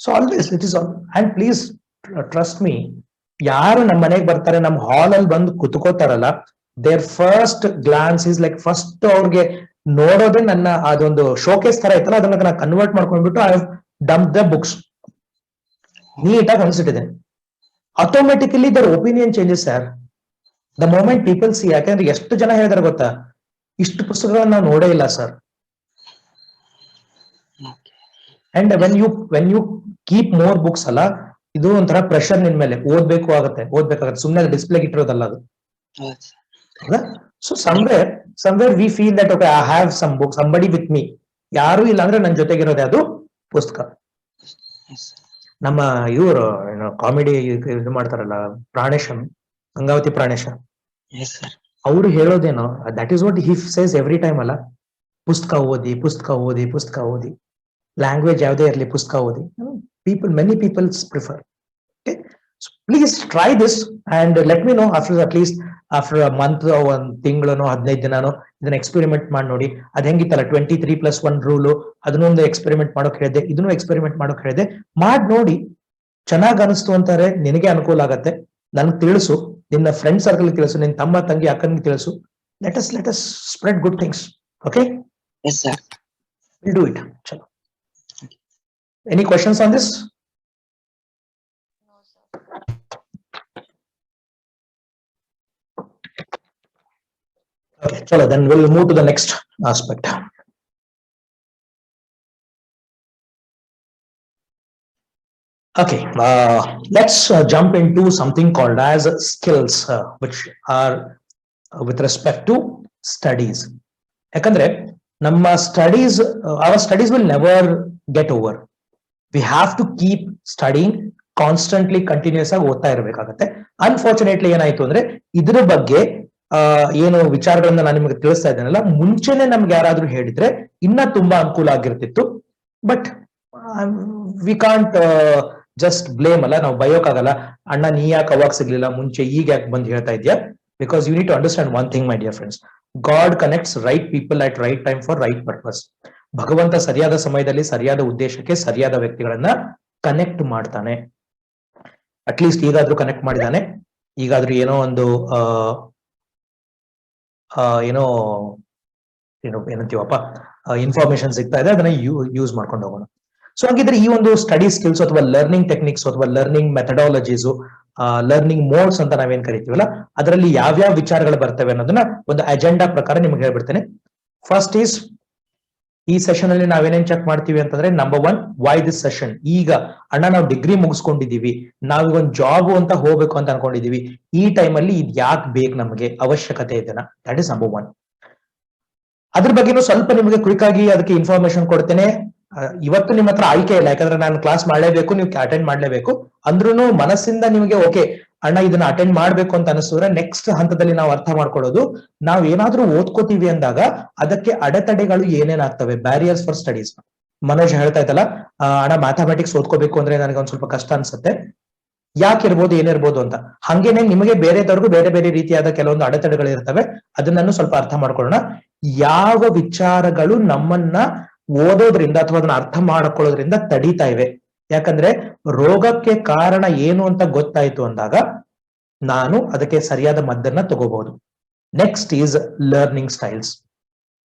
[SPEAKER 1] So always it is and please trust me, ಯಾರು ನಮ್ಮ ಮನೆಗೆ ಬರ್ತಾರೆ, ನಮ್ಮ ಹಾಲ್ ಅಲ್ಲಿ ಬಂದು ಕುತ್ಕೋತಾರಲ್ಲ, there first glance is like first ಅವ್ರಿಗೆ ನೋಡೋದೇ ನನ್ನ ಅದೊಂದು ಶೋಕೇಸ್ ತರ ಇತ್ತಲ್ಲ, ಅದನ್ನ ಕನ್ವರ್ಟ್ ಮಾಡ್ಕೊಂಡ್ಬಿಟ್ಟು I have dump the books ನೀಟಾಗಿ ಅನ್ಸಿಟ್ಟಿದೆ. Automatically their opinion changes sir the moment people see. ಯಾಕಂದ್ರೆ ಎಷ್ಟು ಜನ ಹೇಳಿದಾರೆ ಗೊತ್ತಾ, ಇಷ್ಟು ಪುಸ್ತಕಗಳನ್ನ ನಾವು ನೋಡೇ ಇಲ್ಲ ಸರ್. And when you keep more books ಅಲ್ಲ, ಇದು ಒಂಥರ ಪ್ರೆಷರ್ ನಿನ್ ಮೇಲೆ, ಓದ್ಬೇಕಾಗತ್ತೆ. ಸುಮ್ಮನೆ ಡಿಸ್ಪ್ಲೇಗೆ ಇಟ್ಟಿರೋದಲ್ಲ ಅದು. So somewhere we feel that okay, I have some book, somebody with me. ಯಾರು ಇಲ್ಲ ಅಂದ್ರೆ ನನ್ನ ಜೊತೆಗಿರೋದೇ ಅದು ಪುಸ್ತಕ. ನಮ್ಮ ಇವರು ಕಾಮಿಡಿ ಇದು ಮಾಡ್ತಾರಲ್ಲ, ಗಂಗಾವತಿ ಪ್ರಾಣೇಶ, ಅವರು ಹೇಳೋದೇನೋ that is what he says every time ಅಲ್ಲ, ಪುಸ್ತಕ ಓದಿ, ಲ್ಯಾಂಗ್ವೇಜ್ ಯಾವುದೇ ಇರಲಿ ಪುಸ್ತಕ ಓದಿ. Many peoples prefer. Please try this and let me know after at least after a month or one ತಿಂಗಳನೋ 15 ದಿನನೋ ಇದನ್ನ ಎಕ್ಸ್ಪೆರಿಮೆಂಟ್ ಮಾಡಿ ನೋಡಿ. ಅದ್ ಹೆಂಗಿತ್ತಲ್ಲ 23+1 ರೂಲ್, ಅದನ್ನೊಂದು ಎಕ್ಸ್ಪೆರಿಮೆಂಟ್ ಮಾಡೋಕ್ ಹೇಳಿದೆ, ಇದನ್ನು ಎಕ್ಸ್ಪೆರಿಮೆಂಟ್ ಮಾಡೋಕ್ ಹೇಳಿದೆ. ಮಾಡಿ ನೋಡಿ, ಚೆನ್ನಾಗ್ ಅನಿಸ್ತು ಅಂತಾರೆ, ನಿನಗೆ ಅನುಕೂಲ ಆಗತ್ತೆ. ನನ್ಗೆ ತಿಳಿಸು, ನಿನ್ನ ಫ್ರೆಂಡ್ ಸರ್ಕಲ್ ತಿಳಿಸು, ನಿನ್ನ ತಮ್ಮ ತಂಗಿ ಅಕ್ಕನಿಗೆ ತಿಳಿಸು. Let us spread good things. Okay,
[SPEAKER 2] Yes, sir.
[SPEAKER 1] Will do it. ಚಲೋ. Any questions on this?
[SPEAKER 3] No, sir.
[SPEAKER 1] Okay, chalo, then we'll move to the next aspect. Okay, let's jump into something called as skills, which are with respect to studies. Yakandre, namma studies, our studies will never get over. We have to keep studying constantly, continuous ಆಗಿ ಓದ್ತಾ ಇರಬೇಕಾಗತ್ತೆ. Unfortunately ಏನಾಯ್ತು ಅಂದ್ರೆ ಇದ್ರ ಬಗ್ಗೆ ಏನು ವಿಚಾರಗಳನ್ನ ನಾನು ನಿಮಗೆ ತಿಳಿಸ್ತಾ ಇದ್ದೇನಲ್ಲ, ಮುಂಚೆನೆ ನಮ್ಗೆ ಯಾರಾದ್ರೂ ಹೇಳಿದ್ರೆ ಇನ್ನ ತುಂಬಾ ಅನುಕೂಲ ಆಗಿರ್ತಿತ್ತು. But we can't just blame ಅಲ್ಲ, ನಾವು ಬಯೋಕ್ಕಾಗಲ್ಲ. ಅಣ್ಣ ನೀ ಯಾಕೆ ಅವಾಗ ಸಿಗ್ಲಿಲ್ಲ ಮುಂಚೆ, ಈಗ ಯಾಕೆ ಬಂದು ಹೇಳ್ತಾ ಇದ್ಯಾ? Because you need to understand one thing my dear friends, God connects right people at right time for right purpose. ಭಗವಂತ ಸರಿಯಾದ ಸಮಯದಲ್ಲಿ ಸರಿಯಾದ ಉದ್ದೇಶಕ್ಕೆ ಸರಿಯಾದ ವ್ಯಕ್ತಿಗಳನ್ನ ಕನೆಕ್ಟ್ ಮಾಡ್ತಾನೆ. ಅಟ್ಲೀಸ್ಟ್ ಈಗಾದ್ರೂ ಕನೆಕ್ಟ್ ಮಾಡಿದಾನೆ. ಈಗಾದ್ರೂ ಏನೋ ಒಂದು ಏನೋ ಏನಂತೀವಪ್ಪ ಇನ್ಫಾರ್ಮೇಶನ್ ಸಿಗ್ತಾ ಇದೆ, ಅದನ್ನ ಯೂಸ್ ಮಾಡ್ಕೊಂಡು ಹೋಗೋಣ. ಸೊ ಹಾಗಿದ್ರೆ ಈ ಒಂದು ಸ್ಟಡಿ ಸ್ಕಿಲ್ಸ್ ಅಥವಾ ಲರ್ನಿಂಗ್ ಟೆಕ್ನಿಕ್ಸ್ ಅಥವಾ ಲರ್ನಿಂಗ್ ಮೆಥಡಾಲಜೀಸ್, ಲರ್ನಿಂಗ್ ಮೋಡ್ಸ್ ಅಂತ ನಾವೇನ್ ಕರಿತೀವಲ್ಲ, ಅದರಲ್ಲಿ ಯಾವ್ಯಾವ ವಿಚಾರಗಳು ಬರ್ತವೆ ಅನ್ನೋದನ್ನ ಒಂದು ಅಜೆಂಡಾ ಪ್ರಕಾರ ನಿಮ್ಗೆ ಹೇಳ್ಬಿಡ್ತೇನೆ. ಫಸ್ಟ್ ಈಸ್, ಈ ಸೆಷನ್ ಅಲ್ಲಿ ನಾವೇನೇನ್ ಚೆಕ್ ಮಾಡ್ತೀವಿ ಅಂತಂದ್ರೆ, ನಂಬರ್ 1, ವೈ ದಿಸ್ ಸೆಷನ್. ಈಗ ಅಣ್ಣ ನಾವು ಡಿಗ್ರಿ ಮುಗಿಸ್ಕೊಂಡಿದೀವಿ, ನಾವು ಒಂದು ಜಾಬ್ ಅಂತ ಹೋಗ್ಬೇಕು ಅಂತ ಅನ್ಕೊಂಡಿದೀವಿ, ಈ ಟೈಮ್ ಅಲ್ಲಿ ಇದ್ ಯಾಕೆ ಬೇಕು, ನಮಗೆ ಅವಶ್ಯಕತೆ ಇದೆನಾ? That is number 1. ಅದ್ರ ಬಗ್ಗೆನೂ ಸ್ವಲ್ಪ ನಿಮಗೆ ಕ್ವಿಕ್ ಆಗಿ ಅದಕ್ಕೆ ಇನ್ಫಾರ್ಮೇಶನ್ ಕೊಡ್ತೇನೆ. ಇವತ್ತು ನಿಮ್ಮ ಹತ್ರ ಆಯ್ಕೆ ಇಲ್ಲ, ಯಾಕಂದ್ರೆ ನಾನು ಕ್ಲಾಸ್ ಮಾಡಲೇಬೇಕು, ನೀವು ಅಟೆಂಡ್ ಮಾಡ್ಲೇಬೇಕು. ಅಂದ್ರೂ ಮನಸ್ಸಿಂದ ನಿಮಗೆ ಓಕೆ ಅಣ್ಣ ಇದನ್ನ ಅಟೆಂಡ್ ಮಾಡ್ಬೇಕು ಅಂತ ಅನಿಸಿದ್ರೆ, ನೆಕ್ಸ್ಟ್ ಹಂತದಲ್ಲಿ ನಾವು ಅರ್ಥ ಮಾಡ್ಕೊಳ್ಳೋದು, ನಾವು ಏನಾದ್ರೂ ಓದ್ಕೋತೀವಿ ಅಂದಾಗ ಅದಕ್ಕೆ ಅಡೆತಡೆಗಳು ಏನೇನಾಗ್ತವೆ, ಬ್ಯಾರಿಯರ್ಸ್ ಫಾರ್ ಸ್ಟಡೀಸ್. ಮನೋಜ್ ಹೇಳ್ತಾ ಇದ್ದಲ್ಲ, ಅಣ್ಣ ಮ್ಯಾಥಮೆಟಿಕ್ಸ್ ಓದ್ಕೋಬೇಕು ಅಂದ್ರೆ ನನಗೆ ಒಂದ್ ಸ್ವಲ್ಪ ಕಷ್ಟ ಅನ್ಸುತ್ತೆ, ಯಾಕಿರ್ಬೋದು ಏನಿರ್ಬೋದು ಅಂತ. ಹಂಗೇನೆ ನಿಮಗೆ ಬೇರೆದವ್ರಿಗೂ ಬೇರೆ ಬೇರೆ ರೀತಿಯಾದ ಕೆಲವೊಂದು ಅಡೆತಡೆಗಳು ಇರ್ತವೆ, ಅದನ್ನು ಸ್ವಲ್ಪ ಅರ್ಥ ಮಾಡ್ಕೊಳ್ಳೋಣ. ಯಾವ ವಿಚಾರಗಳು ನಮ್ಮನ್ನ ಓದೋದ್ರಿಂದ ಅಥವಾ ಅದನ್ನ ಅರ್ಥ ಮಾಡ್ಕೊಳ್ಳೋದ್ರಿಂದ ತಡೀತಾ ಇವೆ? ಯಾಕಂದ್ರೆ ರೋಗಕ್ಕೆ ಕಾರಣ ಏನು ಅಂತ ಗೊತ್ತಾಯ್ತು ಅಂದಾಗ ನಾನು ಅದಕ್ಕೆ ಸರಿಯಾದ ಮದ್ದನ್ನ ತಗೋಬಹುದು. Next is learning styles.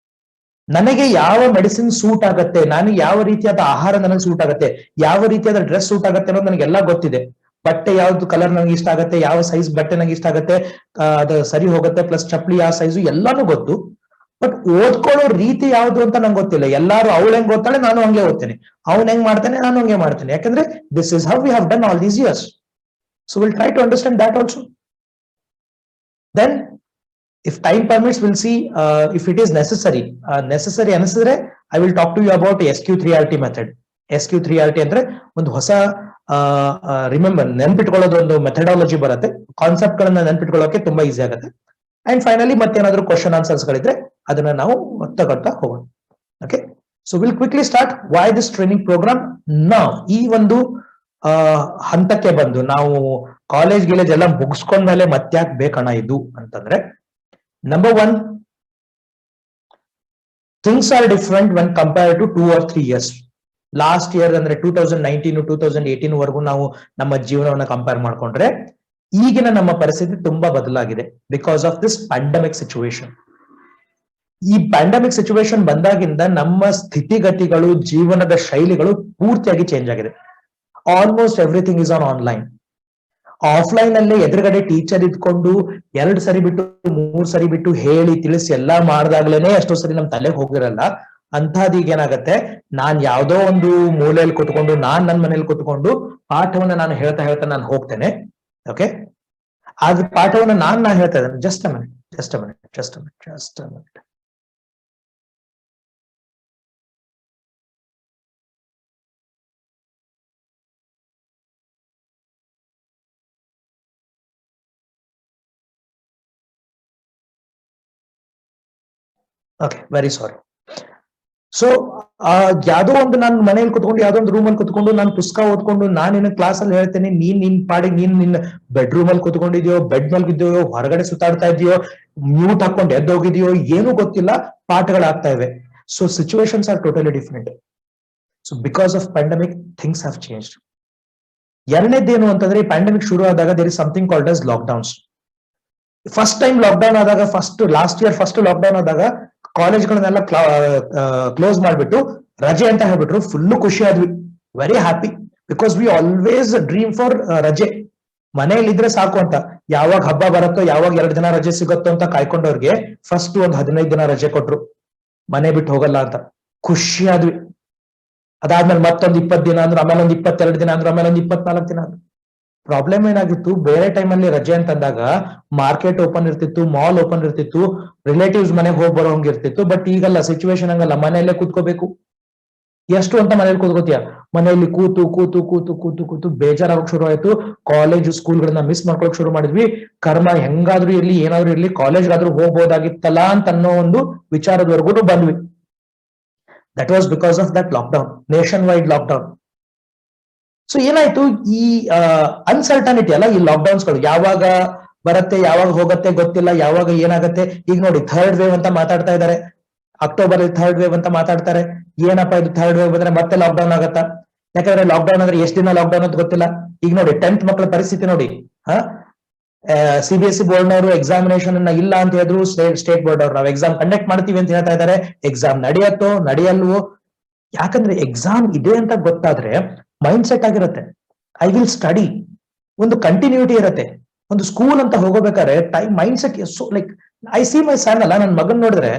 [SPEAKER 1] ನನಗೆ ಯಾವ ಮೆಡಿಸಿನ್ ಸೂಟ್ ಆಗತ್ತೆ, ನಾನು ಯಾವ ರೀತಿಯಾದ ಆಹಾರ ನನಗೆ ಸೂಟ್ ಆಗತ್ತೆ, ಯಾವ ರೀತಿಯಾದ ಡ್ರೆಸ್ ಸೂಟ್ ಆಗತ್ತೆ ಅನ್ನೋದು ನನಗೆಲ್ಲ ಗೊತ್ತಿದೆ. ಬಟ್ಟೆ ಯಾವ್ದು ಕಲರ್ ನನಗೆ ಇಷ್ಟ ಆಗತ್ತೆ, ಯಾವ ಸೈಜ್ ಬಟ್ಟೆ ನನಗೆ ಇಷ್ಟ ಆಗತ್ತೆ, ಅದು ಸರಿ ಹೋಗುತ್ತೆ, ಪ್ಲಸ್ ಚಪ್ಪಲಿ ಯಾವ ಸೈಜು ಎಲ್ಲಾನು ಗೊತ್ತು. ಬಟ್ ಓದ್ಕೊಳ್ಳೋ ರೀತಿ ಯಾವ್ದು ಅಂತ ನಂಗೆ ಗೊತ್ತಿಲ್ಲ. ಎಲ್ಲಾರು ಅವಳು ಹೆಂಗ್ ಓದ್ತಾಳೆ ನಾನು ಹಂಗೆ ಓದ್ತೇನೆ, ಅವ್ನ್ ಹೆಂಗ್ ಮಾಡ್ತಾನೆ ನಾನು ಹಂಗೆ ಮಾಡ್ತೇನೆ, ಯಾಕಂದ್ರೆ this is how we have done all these years. So will try to understand that also. Then if time permits, we'll see if it is necessary. Necessary ಅನಿಸಿದ್ರೆ I will talk to you about SQ3RT method. SQ3RT ಅಂದ್ರೆ ಒಂದು ಹೊಸ remember ನೆನ್ಪಿಟ್ಕೊಳ್ಳೋದು ಒಂದು methodology ಬರುತ್ತೆ. Concept ಗಳನ್ನ ನೆನ್ಪಿಟ್ಕೊಳ್ಳೋಕೆ ತುಂಬಾ easy ಆಗುತ್ತೆ. And finally ಮತ್ತೇನಾದ್ರೂ ಕ್ವಶನ್ ಆನ್ಸರ್ಸ್ ಗಳಿದ್ರೆ ಅದನ್ನ ನಾವು ತಗೊಳ್ತಾ ಹೋಗೋಣ. Okay, so will quickly start why this training programme. ನಾವು ಈ ಒಂದು ಹಂತಕ್ಕೆ ಬಂದು, ನಾವು ಕಾಲೇಜ್ ಗಿಲೇಜ್ ಎಲ್ಲ ಮುಗಿಸ್ಕೊಂಡ್ಮೇಲೆ ಮತ್ತ್ಯಾಕ್ ಬೇಕಣ್ಣ ಇದು ಅಂತಂದ್ರೆ, number 1, things are different when compared to 2 or 3 years. Last year ಅಂದ್ರೆ 2019 2018 ವರೆಗೂ ನಾವು ನಮ್ಮ ಜೀವನವನ್ನ ಕಂಪೇರ್ ಮಾಡ್ಕೊಂಡ್ರೆ ಈಗಿನ ನಮ್ಮ ಪರಿಸ್ಥಿತಿ ತುಂಬಾ ಬದಲಾಗಿದೆ because of this pandemic situation. ಈ ಪ್ಯಾಂಡಮಿಕ್ ಸಿಚುವೇಶನ್ ಬಂದಾಗಿಂದ ನಮ್ಮ ಸ್ಥಿತಿಗತಿಗಳು, ಜೀವನದ ಶೈಲಿಗಳು ಪೂರ್ತಿಯಾಗಿ ಚೇಂಜ್ ಆಗಿದೆ. Almost everything is on online. Offline ಅಲ್ಲೇ ಎದುರುಗಡೆ ಟೀಚರ್ ಇದ್ಕೊಂಡು 2 ಸರಿ ಬಿಟ್ಟು 3 ಸರಿ ಬಿಟ್ಟು ಹೇಳಿ ತಿಳಿಸಿ ಎಲ್ಲಾ ಮಾಡ್ದಾಗ್ಲೇನೆ ಎಷ್ಟೋ ಸರಿ ನಮ್ ತಲೆಗೆ ಹೋಗಿರಲ್ಲ. ಅಂಥದೀಗ ಏನಾಗತ್ತೆ, ನಾನ್ ಯಾವ್ದೋ ಒಂದು ಮೂಲೆಯಲ್ಲಿ ಕುತ್ಕೊಂಡು, ನನ್ನ ಮನೇಲಿ ಕುತ್ಕೊಂಡು ಪಾಠವನ್ನ ನಾನು ಹೇಳ್ತಾ ನಾನು ಹೋಗ್ತೇನೆ. ಓಕೆ, ಆದ್ರೆ ಪಾಠವನ್ನ ನಾ ಹೇಳ್ತಾ ಇದ್ದೇನೆ. Just a minute. Okay, very sorry. So ಯಾವ್ದೋ ಒಂದು ನಾನು ಮನೇಲಿ ಕುತ್ಕೊಂಡು ಯಾವ್ದೋ ಒಂದು ರೂಮಲ್ಲಿ ಕುತ್ಕೊಂಡು ನಾನು ಪುಸ್ತಕ ಓದ್ಕೊಂಡು ನಾನು ಕ್ಲಾಸ್ ಅಲ್ಲಿ ಹೇಳ್ತೇನೆ, ನಿನ್ ಪಾಡಿಗೆ ನಿನ್ನ ಬೆಡ್ರೂಮ್ ಅಲ್ಲಿ ಕುತ್ಕೊಂಡಿದ್ಯೋ, ಬೆಡ್ ಮೇಲೆ ಬಿದ್ದೆಯೋ, ಹೊರಗಡೆ ಸುತ್ತಾಡ್ತಾ ಇದೆಯೋ, ಮ್ಯೂಟ್ ಹಾಕೊಂಡು ಎದ್ದೋಗಿದೆಯೋ, ಏನು ಗೊತ್ತಿಲ್ಲ, ಪಾಠಗಳಾಗ್ತಾ ಇವೆ. So situations are totally different. So because of pandemic things have changed. ಎರಡನೇದೇನು ಅಂತಂದ್ರೆ, ಈ ಪ್ಯಾಂಡಮಿಕ್ ಶುರು ಆದಾಗ there is something called as lockdowns. First time lockdown ಆದಾಗ, ಲಾಸ್ಟ್ ಇಯರ್ ಫಸ್ಟ್ ಲಾಕ್ಡೌನ್ ಆದಾಗ ಕಾಲೇಜ್ಗಳನ್ನೆಲ್ಲ ಕ್ಲೋಸ್ ಮಾಡ್ಬಿಟ್ಟು ರಜೆ ಅಂತ ಹೇಳ್ಬಿಟ್ರು. ಫುಲ್ಲು ಖುಷಿ ಆದ್ವಿ, very happy, because we always dream for ರಜೆ. ಮನೆಯಲ್ಲಿ ಇದ್ರೆ ಸಾಕು ಅಂತ, ಯಾವಾಗ ಹಬ್ಬ ಬರುತ್ತೋ, ಯಾವಾಗ 2 ದಿನ ರಜೆ ಸಿಗುತ್ತೋ ಅಂತ ಕಾಯ್ಕೊಂಡವ್ರಿಗೆ ಫಸ್ಟ್ ಒಂದು 15 ದಿನ ರಜೆ ಕೊಟ್ರು, ಮನೆ ಬಿಟ್ಟು ಹೋಗಲ್ಲ ಅಂತ. ಖುಷಿ ಆದ್ವಿ. ಅದಾದ್ಮೇಲೆ ಮತ್ತೊಂದು 20 ದಿನ ಅಂದ್ರು, ಆಮೇಲೆ ಒಂದು 22 ದಿನ ಅಂದ್ರು, ಆಮೇಲೆ ಒಂದು 24 ದಿನ ಅಂದ್ರು. ಪ್ರಾಬ್ಲಮ್ ಏನಾಗಿತ್ತು, ಬೇರೆ ಟೈಮಲ್ಲಿ ರಜೆ ಅಂತಂದಾಗ ಮಾರ್ಕೆಟ್ ಓಪನ್ ಇರ್ತಿತ್ತು, ಮಾಲ್ ಓಪನ್ ಇರ್ತಿತ್ತು, ರಿಲೇಟಿವ್ಸ್ ಮನೆಗೆ ಹೋಗಿ ಬರೋಂಗಿರ್ತಿತ್ತು. ಬಟ್ ಈಗಲ್ಲ, ಸಿಚುವೇಶನ್ ಹಂಗಲ್ಲ, ಮನೆಯಲ್ಲೇ ಕೂತ್ಕೋಬೇಕು. ಎಷ್ಟು ಅಂತ ಮನೇಲಿ ಕೂತ್ಕೋತೀಯ? ಮನೆಯಲ್ಲಿ ಕೂತು ಕೂತು ಕೂತು ಕೂತು ಕೂತು ಬೇಜಾರಾಗಕ್ ಶುರು ಆಯ್ತು. ಕಾಲೇಜ್ ಸ್ಕೂಲ್ಗಳನ್ನ ಮಿಸ್ ಮಾಡ್ಕೊಳಕ್ ಶುರು ಮಾಡಿದ್ವಿ. ಕರ್ಮ ಹೆಂಗಾದ್ರೂ ಇರ್ಲಿ, ಏನಾದ್ರೂ ಇರ್ಲಿ, ಕಾಲೇಜ್ಗಾದ್ರೂ ಹೋಗ್ಬೋದಾಗಿತ್ತಲ್ಲ ಅಂತ ಅನ್ನೋ ಒಂದು ವಿಚಾರದವರೆಗೂ ಬಂದ್ವಿ. That was because of that lockdown, nation wide lockdown. So ಏನಾಯ್ತು, ಈ ಅನ್ಸರ್ಟನಿಟಿ ಅಲ್ಲ, ಈ ಲಾಕ್ಡೌನ್ಸ್ಗಳು ಯಾವಾಗ ಬರುತ್ತೆ, ಯಾವಾಗ ಹೋಗತ್ತೆ ಗೊತ್ತಿಲ್ಲ, ಯಾವಾಗ ಏನಾಗತ್ತೆ. ಈಗ ನೋಡಿ, ಥರ್ಡ್ ವೇವ್ ಅಂತ ಮಾತಾಡ್ತಾ ಇದ್ದಾರೆ. ಅಕ್ಟೋಬರ್ ಥರ್ಡ್ ವೇವ್ ಅಂತ ಮಾತಾಡ್ತಾರೆ. ಏನಪ್ಪಾ ಇದು ಥರ್ಡ್ ವೇವ್ ಬಂದ್ರೆ ಮತ್ತೆ ಲಾಕ್ಡೌನ್ ಆಗತ್ತಾ? ಯಾಕಂದ್ರೆ ಲಾಕ್ಡೌನ್ ಅಂದ್ರೆ ಎಷ್ಟು ದಿನ ಲಾಕ್ಡೌನ್ ಅಂತ ಗೊತ್ತಿಲ್ಲ. ಈಗ ನೋಡಿ 10th ಮಕ್ಕಳ ಪರಿಸ್ಥಿತಿ ನೋಡಿ. CBSE ಬೋರ್ಡ್ನವರು ಎಕ್ಸಾಮಿನೇಷನ್ ಇಲ್ಲ ಅಂತ ಹೇಳಿದ್ರು, ಸ್ಟೇಟ್ ಬೋರ್ಡ್ ಅವ್ರು ನಾವು ಎಕ್ಸಾಮ್ ಕಂಡಕ್ಟ್ ಮಾಡ್ತೀವಿ ಅಂತ ಹೇಳ್ತಾ ಇದ್ದಾರೆ. ಎಕ್ಸಾಮ್ ನಡೆಯತ್ತೋ ನಡೆಯಲ್ವೋ? ಯಾಕಂದ್ರೆ ಎಕ್ಸಾಮ್ ಇದೆ ಅಂತ ಗೊತ್ತಾದ್ರೆ ಮೈಂಡ್ ಸೆಟ್ ಆಗಿರುತ್ತೆ, ಐ ವಿಲ್ ಸ್ಟಡಿ, ಒಂದು ಕಂಟಿನ್ಯೂಟಿ ಇರುತ್ತೆ. ಒಂದು ಸ್ಕೂಲ್ ಅಂತ ಹೋಗಬೇಕಾದ್ರೆ time mind set like I see my son ಅಲ್ಲ, ನನ್ನ ಮಗನ್ ನೋಡಿದ್ರೆ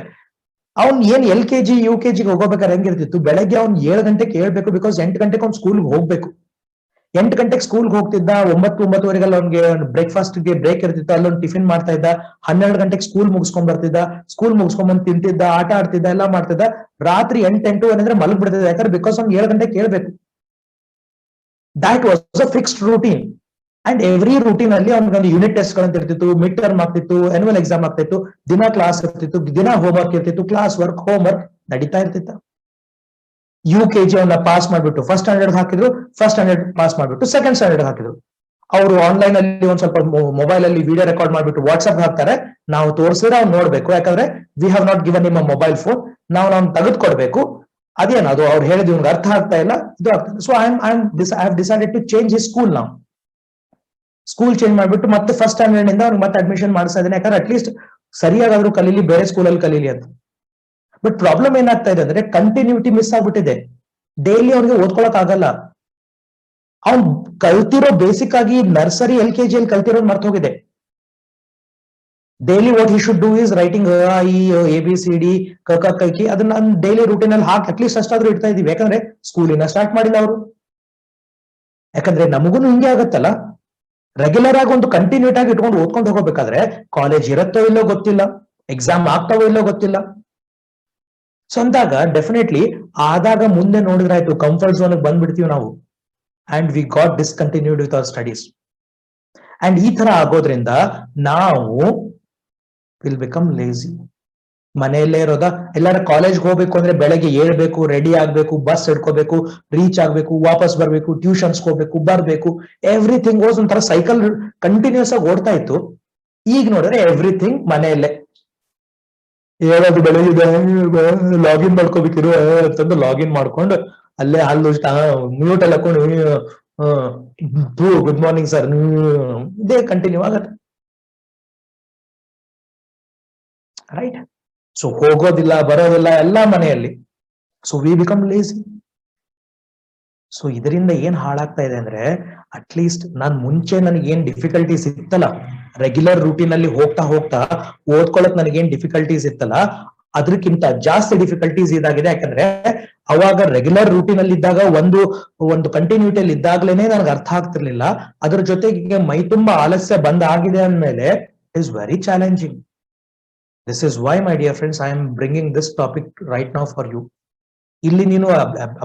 [SPEAKER 1] ಅವ್ನ್ ಏನ್ LKG UKG ಹೋಗೋಬೇಕಾದ್ರೆ ಹೆಂಗಿರ್ತಿತ್ತು, ಬೆಳಗ್ಗೆ ಅವ್ನ್ 7 ಗಂಟೆಗೆ ಹೇಳ್ಬೇಕು, ಬಿಕಾಸ್ 8 ಗಂಟೆಗೆ ಅವ್ನು ಸ್ಕೂಲ್ಗೆ ಹೋಗ್ಬೇಕು. 8 ಗಂಟೆಗೆ ಸ್ಕೂಲ್ಗೆ ಹೋಗ್ತಿದ್ದ, 9-9:30 ಅವ್ನಿಗೆ ಬ್ರೇಕ್ಫಾಸ್ಟ್ ಗೆ ಬ್ರೇಕ್ ಇರ್ತಿತ್ತು, ಅಲ್ಲೊಂದು ಟಿಫಿನ್ ಮಾಡ್ತಾ ಇದ್ದ. 12 ಗಂಟೆಗೆ ಸ್ಕೂಲ್ ಮುಗಿಸ್ಕೊಂಡ್ ಬರ್ತಿದ್ದ, ಸ್ಕೂಲ್ ಮುಗಿಸ್ಕೊಂಡ್ ಬಂದು ತಿಂತಿದ್ದ, ಆಟ ಆಡ್ತಿದ್ದ, ಎಲ್ಲ ಮಾಡ್ತಿದ್ದ. ರಾತ್ರಿ 8 ಅಂದ್ರೆ ಮಲಗ್ ಬಿಡ್ತಿದ್ದ, ಯಾಕಂದ್ರೆ ಬಿಕಾಸ್ ಅವ್ನ್ 7 ಗಂಟೆಗೆ ಕೇಳ್ಬೇಕು. That was a fixed routine. And every routine ಅಲ್ಲಿ ಅವ್ನಿಗೊಂದು ಯೂನಿಟ್ ಟೆಸ್ಟ್ ಗಳಂತ ಇರ್ತಿತ್ತು, ಮಿಡ್ ಟರ್ಮ್ ಆಗ್ತಿತ್ತು, ಆನ್ಯುವಲ್ ಎಕ್ಸಾಮ್ ಆಗ್ತಿತ್ತು, ದಿನ ಕ್ಲಾಸ್ ಇರ್ತಿತ್ತು, ದಿನ ಹೋಮ್ವರ್ಕ್ ಇರ್ತಿತ್ತು, ಕ್ಲಾಸ್ ವರ್ಕ್ ಹೋಮ್ವರ್ಕ್ ನಡೀತಾ ಇರ್ತಿತ್ತು. UKG ಅವನ್ನ ಪಾಸ್ ಮಾಡ್ಬಿಟ್ಟು ಫಸ್ಟ್ ಸ್ಟ್ಯಾಂಡರ್ಡ್ ಹಾಕಿದ್ರು, ಫಸ್ಟ್ ಸ್ಟ್ಯಾಂಡರ್ಡ್ ಪಾಸ್ ಮಾಡ್ಬಿಟ್ಟು ಸೆಕೆಂಡ್ ಸ್ಟ್ಯಾಂಡರ್ಡ್ ಹಾಕಿದ್ರು. ಅವರು ಆನ್ಲೈನ್ ಅಲ್ಲಿ ಒಂದ್ ಸ್ವಲ್ಪ ಮೊಬೈಲ್ ಅಲ್ಲಿ ವಿಡಿಯೋ ರೆಕಾರ್ಡ್ ಮಾಡ್ಬಿಟ್ಟು ವಾಟ್ಸ್ಆಪ್ ಹಾಕ್ತಾರೆ. ನಾವು ತೋರಿಸಿದ್ರೆ ಅವ್ನು ನೋಡ್ಬೇಕು, ಯಾಕಂದ್ರೆ ವಿ ಹ್ಯಾವ್ ನಾಟ್ ಗಿವನ್ ನಿಮ್ ಮೊಬೈಲ್ ಫೋನ್, ನಾವು ತೆಗೆದುಕೊಡ್ಬೇಕು. ಅದೇನದು ಅವ್ರು ಹೇಳಿದ್ ಇವ್ನಿಗೆ ಅರ್ಥ ಆಗ್ತಾ ಇಲ್ಲ, ಇದು ಆಗ್ತದೆ. So I have decided to change his school. ನಾವು ಸ್ಕೂಲ್ ಚೇಂಜ್ ಮಾಡ್ಬಿಟ್ಟು ಮತ್ತೆ ಫಸ್ಟ್ ಸ್ಟ್ಯಾಂಡರ್ಡ್ ನಿಂದ ಅವ್ನಿಗೆ ಮತ್ತೆ ಅಡ್ಮಿಷನ್ ಮಾಡಿಸ್ತಾ ಇದ್ದೇನೆ, ಯಾಕಂದ್ರೆ ಅಟ್ಲೀಸ್ಟ್ ಸರಿಯಾಗಾದ್ರೂ ಕಲೀಲಿ, ಬೇರೆ ಸ್ಕೂಲಲ್ಲಿ ಕಲೀಲಿ ಅಂತ. ಬಟ್ ಪ್ರಾಬ್ಲಮ್ ಏನಾಗ್ತಾ ಇದೆ ಅಂದ್ರೆ ಕಂಟಿನ್ಯೂಟಿ ಮಿಸ್ ಆಗ್ಬಿಟ್ಟಿದೆ. ಡೈಲಿ ಅವ್ನಿಗೆ ಓದ್ಕೊಳಕ್ ಆಗಲ್ಲ. ಅವ್ನ್ ಕಲ್ತಿರೋ ಬೇಸಿಕ್ ಆಗಿ ನರ್ಸರಿ LKG ಅಲ್ಲಿ ಕಲ್ತಿರೋದು ಮರ್ತ ಹೋಗಿದೆ. Daily what he should do is writing ABCD ಕೈಕಿ, ಅದನ್ನ ಡೈಲಿ ರೂಟೀನ್ ಅಲ್ಲಿ ಹಾಕಿ ಅಟ್ಲೀಸ್ಟ್ ಅಷ್ಟಾದ್ರೂ ಇಡ್ತಾ ಇದೀವಿ. ಯಾಕಂದ್ರೆ ಸ್ಕೂಲಿನ ಸ್ಟಾರ್ಟ್ ಮಾಡಿಲ್ಲ ಅವರು. ಯಾಕಂದ್ರೆ ನಮಗೂ ಹಿಂಗೆ ಆಗತ್ತಲ್ಲ, ರೆಗ್ಯುಲರ್ ಆಗಿ ಒಂದು ಕಂಟಿನ್ಯೂಟ್ ಆಗಿ ಇಟ್ಕೊಂಡು ಓದ್ಕೊಂಡು ಹೋಗಬೇಕಾದ್ರೆ ಕಾಲೇಜ್ ಇರತ್ತೋ ಇಲ್ಲೋ ಗೊತ್ತಿಲ್ಲ, ಎಕ್ಸಾಮ್ ಆಗ್ತಾವೋ ಇಲ್ಲೋ ಗೊತ್ತಿಲ್ಲ. ಸೊ ಅಂದಾಗ ಡೆಫಿನೆಟ್ಲಿ ಆದಾಗ ಮುಂದೆ ನೋಡಿದ್ರಾಯ್ತು, ಕಂಫರ್ಟ್ ಝೋನ್ ಬಂದ್ಬಿಡ್ತೀವಿ ನಾವು. And we got discontinued with our studies. And ಈ ತರ ಆಗೋದ್ರಿಂದ ನಾವು ವಿಲ್ ಬಿಕಮ್ ಲೇಜಿ. ಮನೆಯಲ್ಲೇ ಇರೋದ, ಎಲ್ಲಾರ ಕಾಲೇಜ್ ಹೋಗ್ಬೇಕು ಅಂದ್ರೆ ಬೆಳಗ್ಗೆ ಏಳ್ಬೇಕು, ರೆಡಿ ಆಗ್ಬೇಕು, ಬಸ್ ಹಿಡ್ಕೋಬೇಕು, ರೀಚ್ ಆಗ್ಬೇಕು, ವಾಪಸ್ ಬರ್ಬೇಕು, ಟ್ಯೂಷನ್ಸ್ ಹೋಗ್ಬೇಕು, ಬರ್ಬೇಕು. ಎವ್ರಿಥಿಂಗ್ ವಾಸ್ ಒಂಥರ ಸೈಕಲ್ ಕಂಟಿನ್ಯೂಸ್ ಆಗಿ ಓಡ್ತಾ ಇತ್ತು. ಈಗ ನೋಡಿದ್ರೆ ಎವ್ರಿಥಿಂಗ್ ಮನೆಯಲ್ಲೇ. ಹೇಳೋದು ಬೆಳಗ್ಗೆ ಲಾಗಿನ್ ಮಾಡ್ಕೋಬೇಕಿರು ಅಂತಂದು ಲಾಗಿನ್ ಮಾಡ್ಕೊಂಡು ಅಲ್ಲೇ ಹಲ್ಲು ಮ್ಯೂಟ್ ಅಲ್ಲಿ ಹಾಕೊಂಡು ಗುಡ್ ಮಾರ್ನಿಂಗ್ ಸರ್, ಇದೇ ಕಂಟಿನ್ಯೂ ಆಗತ್ತೆ. ರೈಟ್? ಸೊ ಹೋಗೋದಿಲ್ಲ, ಬರೋದಿಲ್ಲ, ಎಲ್ಲ ಮನೆಯಲ್ಲಿ. So we become lazy. So ಇದರಿಂದ ಏನ್ ಹಾಳಾಗ್ತಾ ಇದೆ ಅಂದ್ರೆ, ಅಟ್ಲೀಸ್ಟ್ ನಾನ್ ಮುಂಚೆ ನನಗೆ ಏನ್ ಡಿಫಿಕಲ್ಟೀಸ್ ಇತ್ತಲ್ಲ, ರೆಗ್ಯುಲರ್ ರೂಟೀನ್ ಅಲ್ಲಿ ಹೋಗ್ತಾ ಹೋಗ್ತಾ ಓದ್ಕೊಳಕ್ ನನಗೇನ್ ಡಿಫಿಕಲ್ಟೀಸ್ ಇತ್ತಲ್ಲ, ಅದಕ್ಕಿಂತ ಜಾಸ್ತಿ ಡಿಫಿಕಲ್ಟೀಸ್ ಇದಾಗಿದೆ. ಯಾಕಂದ್ರೆ ಅವಾಗ ರೆಗ್ಯುಲರ್ ರೂಟೀನ್ ಅಲ್ಲಿ ಇದ್ದಾಗ ಒಂದು ಕಂಟಿನ್ಯೂಟಿಯಲ್ಲಿ ಇದ್ದಾಗ್ಲೇನೆ ನನಗೆ ಅರ್ಥ ಆಗ್ತಿರ್ಲಿಲ್ಲ. ಅದ್ರ ಜೊತೆಗೆ ಮೈ ತುಂಬಾ ಆಲಸ್ಯ ಬಂದಾಗಿದೆ ಅಂದ್ಮೇಲೆ it is very challenging. This is why, my dear friends, I am bringing this topic right now for you. ಇಲ್ಲಿ ನೀನು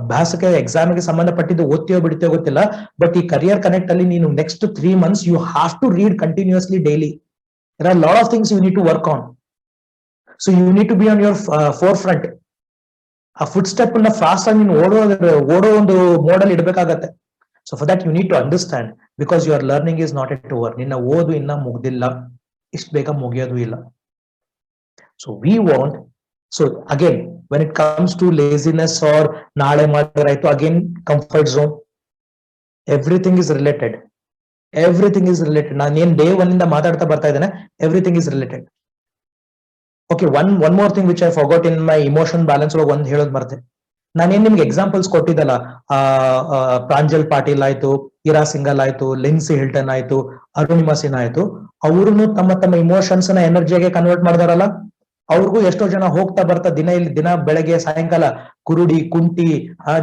[SPEAKER 1] ಅಭ್ಯಾಸಕ್ಕೆ ಎಕ್ಸಾಮ್ಗೆ ಸಂಬಂಧಪಟ್ಟಿದ್ದು ಓದ್ತೀಯೋ ಬಿಡ್ತೀಯೋ ಗೊತ್ತಿಲ್ಲ, ಬಟ್ ಈ ಕರಿಯರ್ ಕನೆಕ್ಟ್ ಅಲ್ಲಿ ನೀನು next 3 months you have to read continuously daily. There are a lot of things you need to work on. So you need to be on your forefront. ಆ ಫುಡ್ ಸ್ಟೆಪ್ ನ fast ಆಗಿ ನೀನು ಓಡೋ ಒಂದು model ಇಡಬೇಕಾಗತ್ತೆ. So for that you need to understand, because your learning is not at over. ನಿನ್ನ ಓದು ಇನ್ನ ಮುಗ್ದಿಲ್ಲ, ಇಷ್ಟು ಬೇಗ ಮುಗಿಯೋದು ಇಲ್ಲ. So we want, so again when it comes to laziness or ನಾಳೆ ಮಾಡಿದ್ರಾಯ್ತು, again comfort zone, everything is related. Everything is related. ನಾನೇನ್ ಡೇ ಒನ್ ಇಂದ ಮಾತಾಡ್ತಾ ಬರ್ತಾ ಇದ್ದೇನೆ, everything is related. Okay, one more thing which I forgot in my emotion balance ಒಳಗೆ ಒಂದು ಹೇಳೋದು ಮರ್ತೆ. ನಾನೇನ್ ನಿಮ್ಗೆ ಎಕ್ಸಾಂಪಲ್ಸ್ ಕೊಟ್ಟಿದ್ದಲ್ಲ, ಪ್ರಾಂಜಲ್ ಪಾಟೀಲ್ ಆಯ್ತು, ಇರಾ ಸಿಂಗಲ್ ಆಯ್ತು, ಲಿನ್ಸಿ ಹಿಲ್ಟನ್ ಆಯ್ತು, ಅರುಣಿಮಾ ಸಿನ್ಹಾ ಆಯ್ತು, ಅವ್ರು ತಮ್ಮ ಇಮೋಷನ್ಸ್ ನ ಎನರ್ಜಿಯಾಗೆ ಕನ್ವರ್ಟ್ ಮಾಡಿದಾರಲ್ಲ. ಅವ್ರಿಗೂ ಎಷ್ಟೋ ಜನ ಹೋಗ್ತಾ ಬರ್ತಾ ದಿನ ಬೆಳಗ್ಗೆ ಸಾಯಂಕಾಲ ಕುರುಡಿ ಕುಂಟಿ,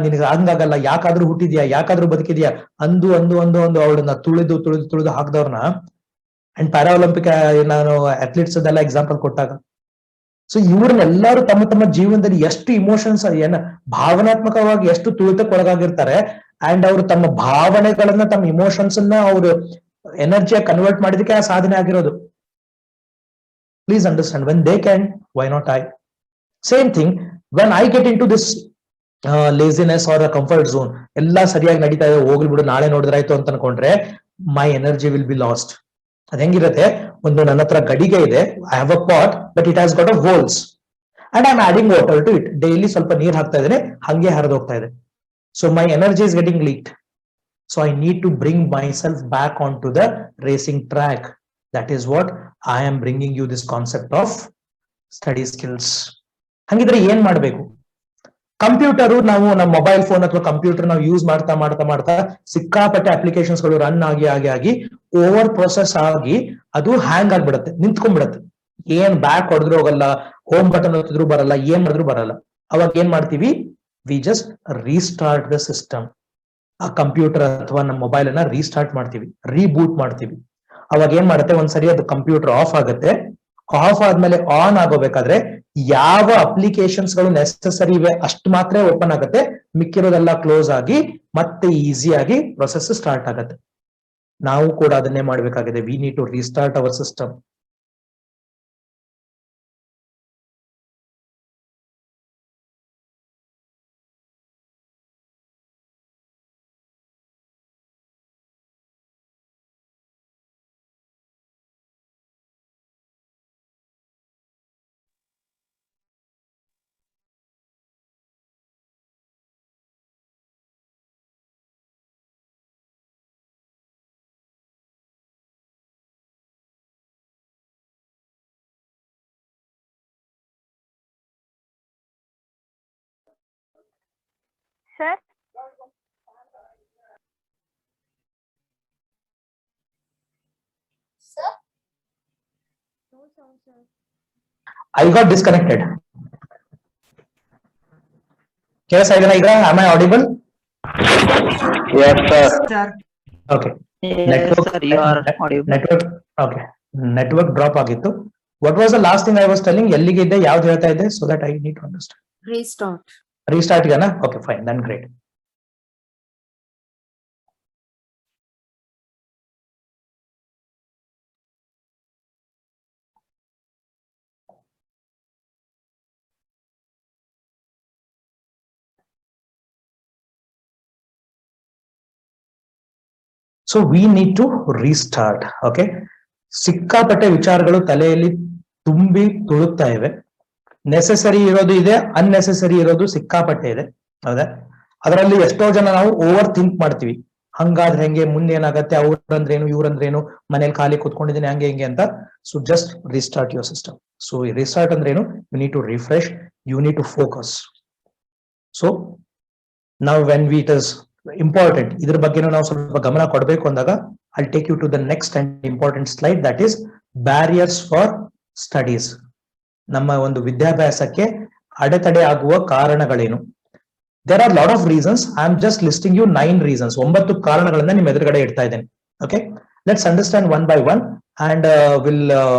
[SPEAKER 1] ನಿನಗೆ ಹಂಗಾಗಲ್ಲ, ಯಾಕಾದ್ರೂ ಹುಟ್ಟಿದ್ಯಾ, ಯಾಕಾದ್ರೂ ಬದುಕಿದ್ಯಾ ಅಂದು ಅವಳನ್ನ ತುಳಿದು ಹಾಕ್ದವ್ರನ್ನ, ಅಂಡ್ ಪ್ಯಾರಾ ಒಲಿಂಪಿಕ್ ನಾನು ಅಥ್ಲೀಟ್ಸ್ ಅದೆಲ್ಲ ಎಕ್ಸಾಂಪಲ್ ಕೊಟ್ಟಾಗ, ಸೊ ಇವ್ರನ್ನೆಲ್ಲರೂ ತಮ್ಮ ಜೀವನದಲ್ಲಿ ಎಷ್ಟು ಇಮೋಷನ್ಸ್ ಭಾವನಾತ್ಮಕವಾಗಿ ಎಷ್ಟು ತುಳಿತಕ್ಕೆ ಒಳಗಾಗಿರ್ತಾರೆ, ಅಂಡ್ ಅವರು ತಮ್ಮ ಭಾವನೆಗಳನ್ನ, ತಮ್ಮ ಇಮೋಷನ್ಸ್ ಅನ್ನ ಅವರು ಎನರ್ಜಿಯಾಗಿ ಕನ್ವರ್ಟ್ ಮಾಡಿದಕ್ಕೆ ಆ ಸಾಧನೆ ಆಗಿರೋದು. Please understand, when they can, why not I? Same thing, when I get into this laziness or a comfort zone, ಎಲ್ಲ ಸರಿಯಾಗಿ ನಡೀತಾ ಇದೆ, ಹೋಗ್ಲಿ ಬಿಡು ನಾಳೆ ನೋಡಿದ್ರಾಯ್ತು ಅಂತ ಅನ್ಕೊಂಡ್ರೆ, my energy will be lost. ಅದ್ ಹೆಂಗಿರುತ್ತೆ, ಒಂದು ನನ್ನ ಹತ್ರ ಗಡಿಗೆ ಇದೆ, I have a pot but it has got a holes and I am adding water to it. Daily ಸ್ವಲ್ಪ ನೀರ್ ಹಾಕ್ತಾ ಇದ್ದೇನೆ, ಹಂಗೆ ಹರಿದು ಹೋಗ್ತಾ ಇದೆ. So my energy is getting leaked. So I need to bring myself back onto the racing track. That is what I am bringing you this concept of study skills. ಹಂಗಿದ್ರೆ ಏನ್ ಮಾಡ್ಬೇಕು? Computer, ನಾವು ನಮ್ಮ mobile phone ಅಥವಾ computer ನಾವು use ಮಾಡ್ತಾ ಸಿಕ್ಕಾಪಟ್ಟೆ applications ಗಳು ರನ್ ಆಗಿ ಓವರ್ ಪ್ರೊಸೆಸ್ ಆಗಿ ಅದು ಹ್ಯಾಂಗ್ ಆಗ್ಬಿಡುತ್ತೆ, ನಿಂತ್ಕೊಂಡ್ಬಿಡುತ್ತೆ. ಏನ್ ಬ್ಯಾಕ್ ಹೊಡೆದ್ರು ಹೋಗಲ್ಲ, ಹೋಮ್ ಬಟನ್ ಹೊತ್ತಿದ್ರು ಬರಲ್ಲ, ಏನ್ ಮಾಡಿದ್ರು ಬರಲ್ಲ. ಅವಾಗ ಏನ್ ಮಾಡ್ತೀವಿ? We just restart the system. ಆ ಕಂಪ್ಯೂಟರ್ ಅಥವಾ ನಮ್ಮ ಮೊಬೈಲ್ ಅನ್ನ ರೀಸ್ಟಾರ್ಟ್ ಮಾಡ್ತೀವಿ, ರೀಬೂಟ್ ಮಾಡ್ತೀವಿ. ಅವಾಗ ಏನ್ ಮಾಡುತ್ತೆ, ಒಂದ್ಸರಿ ಅದು ಕಂಪ್ಯೂಟರ್ ಆಫ್ ಆಗುತ್ತೆ. ಆಫ್ ಆದ್ಮೇಲೆ ಆನ್ ಆಗೋಬೇಕಾದ್ರೆ ಯಾವ ಅಪ್ಲಿಕೇಶನ್ಸ್ ಗಳು ನೆಸೆಸರಿ ಇವೆ ಅಷ್ಟು ಮಾತ್ರ ಓಪನ್ ಆಗುತ್ತೆ, ಮಿಕ್ಕಿರೋದೆಲ್ಲ ಕ್ಲೋಸ್ ಆಗಿ ಮತ್ತೆ ಈಸಿಯಾಗಿ ಪ್ರೊಸೆಸ್ ಸ್ಟಾರ್ಟ್ ಆಗುತ್ತೆ. ನಾವು ಕೂಡ ಅದನ್ನೇ ಮಾಡ್ಬೇಕಾಗಿದೆ. We need to restart our system.
[SPEAKER 3] Sir? Sir? No sound, sir.
[SPEAKER 1] I got disconnected. Yes, am I audible?
[SPEAKER 4] Yes, sir.
[SPEAKER 2] Sir.
[SPEAKER 1] Okay.
[SPEAKER 2] Yes, sir, you are audible.
[SPEAKER 1] Network. Okay. Network drop ಆಗಿತ್ತು. What was the last thing I was telling? ಎಲ್ಲಿಗೆ ಇದ್ದೆ, ಯಾವ್ದು ಹೇಳ್ತಾ ಇದ್ದೆ, so that I need to understand.
[SPEAKER 5] Restart.
[SPEAKER 1] Restart ಗೆನಾ? Okay, fine, then great. So we need to restart. Okay. ಸಿಕ್ಕಾಪಟ್ಟೆ ವಿಚಾರಗಳು ತಲೆಯಲ್ಲಿ ತುಂಬಿ ತುಳುಕ್ತಾ ಇವೆ. ನೆಸೆಸರಿ ಇರೋದು ಇದೆ, ಅನ್ನೆಸೆಸರಿ ಇರೋದು ಸಿಕ್ಕಾಪಟ್ಟೆ ಇದೆ. ಹೌದಾ? ಅದರಲ್ಲಿ ಎಷ್ಟೋ ಜನ ನಾವು ಓವರ್ ಥಿಂಕ್ ಮಾಡ್ತೀವಿ. ಹಂಗಾದ್ರೆ ಹೆಂಗೆ, ಮುಂದೆ ಏನಾಗತ್ತೆ, ಅವ್ರಂದ್ರೇನು, ಇವ್ರಂದ್ರೇನು, ಮನೇಲಿ ಖಾಲಿ ಕೂತ್ಕೊಂಡಿದ್ದೀನಿ ಹಂಗೆ ಹಿಂಗೆ ಅಂತ. So just restart your system. So restart ಅಂದ್ರೇನು? You need to refresh, you need to focus. So ನಾವು when we it is important, ಇದ್ರ ಬಗ್ಗೆನೂ ನಾವು ಸ್ವಲ್ಪ ಗಮನ ಕೊಡಬೇಕು ಅಂದಾಗ, I take you to the next and important slide, that is barriers for studies. ನಮ್ಮ ಒಂದು ವಿದ್ಯಾಭ್ಯಾಸಕ್ಕೆ ಅಡೆತಡೆ ಆಗುವ ಕಾರಣಗಳೇನು? There are lot of reasons. I am just listing you 9 reasons. 9 ಕಾರಣಗಳನ್ನ ನಿಮ್ಮ ಎದುರುಗಡೆ ಇಡ್ತಾ ಇದ್ದೇನೆ. Okay, let's understand one by one and will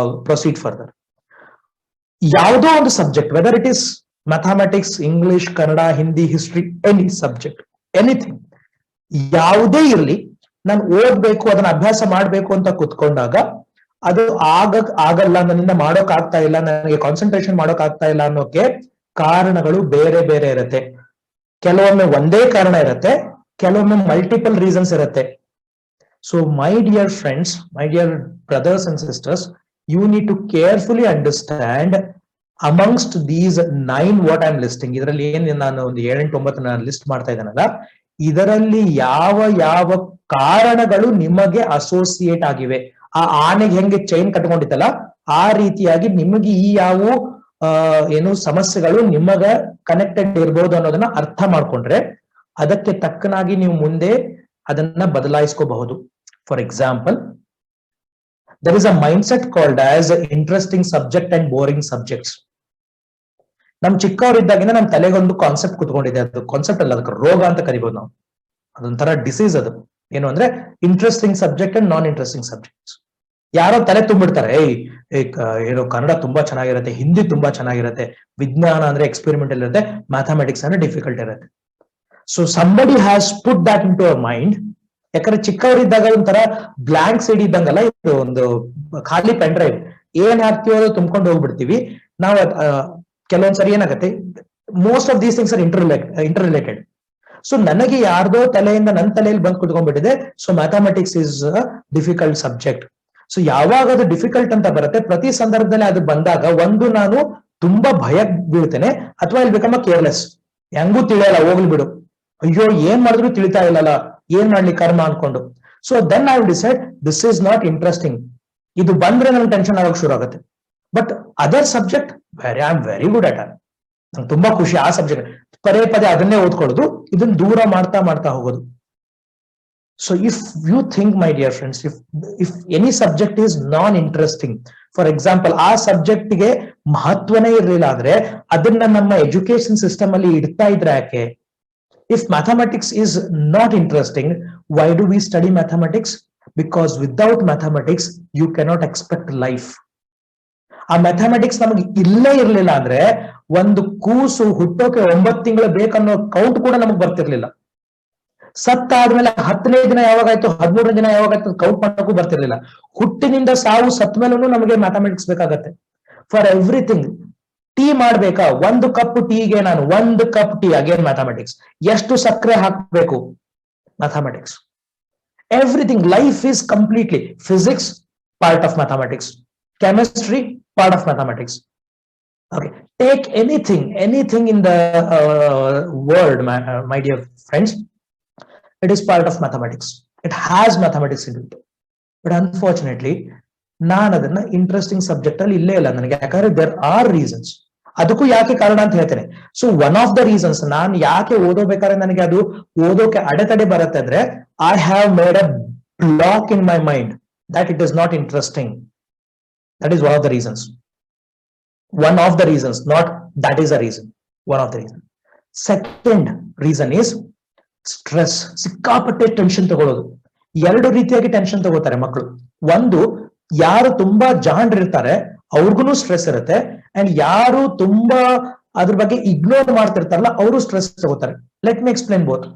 [SPEAKER 1] proceed further. ಯಾವುದೋ ಒಂದು subject, whether it is mathematics, English, Kannada, Hindi, history, any subject, anything, ಯಾವುದೇ ಇರಲಿ, ನಾನು ಓದ್ಬೇಕು, ಅದನ್ನ ಅಭ್ಯಾಸ ಮಾಡ್ಬೇಕು ಅಂತ ಕುತ್ಕೊಂಡಾಗ ಅದು ಆಗಲ್ಲ, ನನ್ನಿಂದ ಮಾಡೋಕ್ ಆಗ್ತಾ ಇಲ್ಲ, ನನಗೆ ಕಾನ್ಸಂಟ್ರೇಷನ್ ಮಾಡೋಕ್ ಆಗ್ತಾ ಇಲ್ಲ ಅನ್ನೋಕೆ ಕಾರಣಗಳು ಬೇರೆ ಬೇರೆ ಇರುತ್ತೆ. ಕೆಲವೊಮ್ಮೆ ಒಂದೇ ಕಾರಣ ಇರುತ್ತೆ, ಕೆಲವೊಮ್ಮೆ ಮಲ್ಟಿಪಲ್ ರೀಸನ್ಸ್ ಇರುತ್ತೆ. So my dear friends, my dear brothers and sisters, you need to carefully understand amongst these 9 what I am listing. ಇದರಲ್ಲಿ ಏನ್ ನಾನು ಒಂದು 7-8-9 ನಾನು ಲಿಸ್ಟ್ ಮಾಡ್ತಾ ಇದ್ದಾನಲ್ಲ, ಇದರಲ್ಲಿ ಯಾವ ಯಾವ ಕಾರಣಗಳು ನಿಮಗೆ ಅಸೋಸಿಯೇಟ್ ಆಗಿವೆ, ಆ ಆನೆಗೆ ಹೆಂಗೆ ಚೈನ್ ಕಟ್ಕೊಂಡಿತ್ತಲ್ಲ ಆ ರೀತಿಯಾಗಿ ನಿಮಗೆ ಈ ಯಾವ ಏನು ಸಮಸ್ಯೆಗಳು ನಿಮಗ ಕನೆಕ್ಟೆಡ್ ಇರ್ಬೋದು ಅನ್ನೋದನ್ನ ಅರ್ಥ ಮಾಡ್ಕೊಂಡ್ರೆ ಅದಕ್ಕೆ ತಕ್ಕನಾಗಿ ನೀವು ಮುಂದೆ ಅದನ್ನ ಬದಲಾಯಿಸ್ಕೋಬಹುದು. For example, there is a mindset called as interesting subject and boring subjects. ನಮ್ ಚಿಕ್ಕವರಿದ್ದಾಗಿಂದ ನಮ್ ತಲೆಗೊಂದು ಕಾನ್ಸೆಪ್ಟ್ ಕುತ್ಕೊಂಡಿದೆ. ಅದು ಕಾನ್ಸೆಪ್ಟ್ ಅಲ್ಲ, ಅದಕ್ಕೆ ರೋಗ ಅಂತ ಕರಿಬಹುದು ನಾವು. ಅದೊಂಥರ ಡಿಸೀಸ್. ಅದು ಏನು ಅಂದ್ರೆ interesting subject and non interesting subjects. ಯಾರೋ ತಲೆ ತುಂಬಿಡ್ತಾರೆ, ಏನೋ ಕನ್ನಡ ತುಂಬಾ ಚೆನ್ನಾಗಿರುತ್ತೆ, ಹಿಂದಿ ತುಂಬಾ ಚೆನ್ನಾಗಿರುತ್ತೆ, ವಿಜ್ಞಾನ ಅಂದ್ರೆ ಎಕ್ಸ್ಪೆರಿಮೆಂಟಲ್ ಇರುತ್ತೆ, ಮ್ಯಾಥಮೆಟಿಕ್ಸ್ ಅಂದ್ರೆ ಡಿಫಿಕಲ್ಟ್ ಇರುತ್ತೆ. So somebody has put that into our mind. ಯಾಕಂದ್ರೆ ಚಿಕ್ಕವರಿದ್ದಾಗ ಒಂಥರ ಬ್ಲಾಂಕ್ ಸೈಡ್ ಇದ್ದಂಗಲ್ಲ, ಇದು ಒಂದು ಖಾಲಿ ಪೆನ್ ಡ್ರೈವ್. ಏನ್ ಹಾಕ್ತಿವೋ ಅದು ತುಂಬ್ಕೊಂಡು ಹೋಗ್ಬಿಡ್ತೀವಿ ನಾವು. ಕೆಲವೊಂದ್ಸರಿ ಏನಾಗುತ್ತೆ, most of these things are interrelated. So ನನಗೆ ಯಾರ್ದೋ ತಲೆಯಿಂದ ನನ್ನ ತಲೆಯಲ್ಲಿ ಬಂದು ಕುತ್ಕೊಂಡ್ಬಿಟ್ಟಿದೆ. So mathematics is difficult subject. So ಯಾವಾಗ ಅದು ಡಿಫಿಕಲ್ಟ್ ಅಂತ ಬರುತ್ತೆ, ಪ್ರತಿ ಸಂದರ್ಭದಲ್ಲಿ ಅದು ಬಂದಾಗ ಒಂದು ನಾನು ತುಂಬಾ ಭಯ ಬೀಳ್ತೇನೆ, ಅಥವಾ ಇಲ್ಲಿ ಬಿಕಮ್ ಕೇರ್ಲೆಸ್, ಹೆಂಗೂ ತಿಳಿಯಲ್ಲ, ಹೋಗ್ಲಿ ಬಿಡು, ಅಯ್ಯೋ ಏನ್ ಮಾಡಿದ್ರು ತಿಳಿತಾ ಇಲ್ಲಲ್ಲ, ಏನ್ ಮಾಡ್ಲಿ ಕರ್ಮ ಅನ್ಕೊಂಡು. So then I will decide this is not interesting. ಇದು ಬಂದ್ರೆ ನನ್ಗೆ ಟೆನ್ಷನ್ ಆಗಕ್ ಶುರು ಆಗುತ್ತೆ. But other subject I am very good at. ನಂಗೆ ತುಂಬಾ ಖುಷಿ ಆ ಸಬ್ಜೆಕ್ಟ್, ಪದೇ ಪದೇ ಅದನ್ನೇ ಓದ್ಕೊಳ್ಳೋದು, ಇದನ್ನ ದೂರ ಮಾಡ್ತಾ ಮಾಡ್ತಾ ಹೋಗೋದು. So if you think, my dear friends, if any subject is non interesting, for example ಆ ಸಬ್ಜೆಕ್ಟ್ಗೆ ಮಹತ್ವನೇ ಇರಲಿಲ್ಲ ಅಂದ್ರೆ ಅದನ್ನ ನಮ್ಮ ಎಜುಕೇಶನ್ ಸಿಸ್ಟಮ್ ಅಲ್ಲಿ ಇಡ್ತಾ ಇದ್ರೆ ಯಾಕೆ? If mathematics is not interesting, why do we study mathematics? Because without mathematics, you cannot expect life. ಆ ಮ್ಯಾಥಮೆಟಿಕ್ಸ್ ನಮಗೆ ಇಲ್ಲೇ ಇರ್ಲಿಲ್ಲ ಅಂದ್ರೆ ಒಂದು ಕೂಸು ಹುಟ್ಟೋಕೆ 9 ತಿಂಗಳು ಬೇಕನ್ನೋ ಕೌಂಟ್ ಕೂಡ ನಮಗ್ ಬರ್ತಿರ್ಲಿಲ್ಲ. ಸತ್ತಾದ್ಮೇಲೆ 10ನೇ ದಿನ ಯಾವಾಗಾಯ್ತು, 13ನೇ ದಿನ ಯಾವಾಗಾಯ್ತು ಕೌಂಟ್ ಮಾಡೋಕ್ಕೂ ಬರ್ತಿರ್ಲಿಲ್ಲ. ಹುಟ್ಟಿನಿಂದ ಸಾವು ಸತ್ ಮೇಲೂ ನಮಗೆ ಮ್ಯಾಥಮೆಟಿಕ್ಸ್ ಬೇಕಾಗತ್ತೆ ಫಾರ್ ಎವ್ರಿಥಿಂಗ್. ಟೀ ಮಾಡ್ಬೇಕಾ, 1 ಕಪ್ ಟೀಗೆ ನಾನು 1 ಕಪ್ ಟೀ, ಅಗೇನ್ ಮ್ಯಾಥಮೆಟಿಕ್ಸ್. ಎಷ್ಟು ಸಕ್ಕರೆ ಹಾಕ್ಬೇಕು, mathematics. Everything, life is completely physics, part of mathematics. Chemistry, part of mathematics. Okay, take anything in the world, my dear friends, it is part of mathematics. It has mathematics in it. But unfortunately, ನಾನು ಅದನ್ನ interesting subject ಅಲ್ಲಿ ಇಲ್ಲೇ ಇಲ್ಲ ನನಗೆ. ಯಾಕಂದ್ರೆ there are reasons. ಅದಕ್ಕೂ ಯಾಕೆ ಕಾರಣ ಅಂತ ಹೇಳ್ತೇನೆ. So one of the reasons ನಾನು ಯಾಕೆ ಓದೋಬೇಕಾದ್ರೆ ನನಗೆ ಅದು ಓದೋಕೆ ಅಡೆತಡೆ ಬರುತ್ತೆ ಅಂದ್ರೆ, I have made a block in my mind that it is not interesting. That is one of the reasons. One of the reasons, not that is a reason. One of the reasons. Second reason is stress. ಸಿಕ್ಕಾಪಟ್ಟೆ tension ತಗೊಳ್ಳೋದು. 2 ರೀತಿಯಾಗಿ tension ತಗೋತಾರೆ ಮಕ್ಕಳು. ಒಂದು, ಯಾರು ತುಂಬಾ ಜಾಣರಿರ್ತಾರೆ ಅವ್ರಿಗೂ stress ಇರುತ್ತೆ, ಅಂಡ್ ಯಾರು ತುಂಬಾ ಅದ್ರ ಬಗ್ಗೆ ಇಗ್ನೋರ್ ಮಾಡ್ತಿರ್ತಾರಲ್ಲ ಅವರು ಸ್ಟ್ರೆಸ್ ತಗೋತಾರೆ. Let me explain both.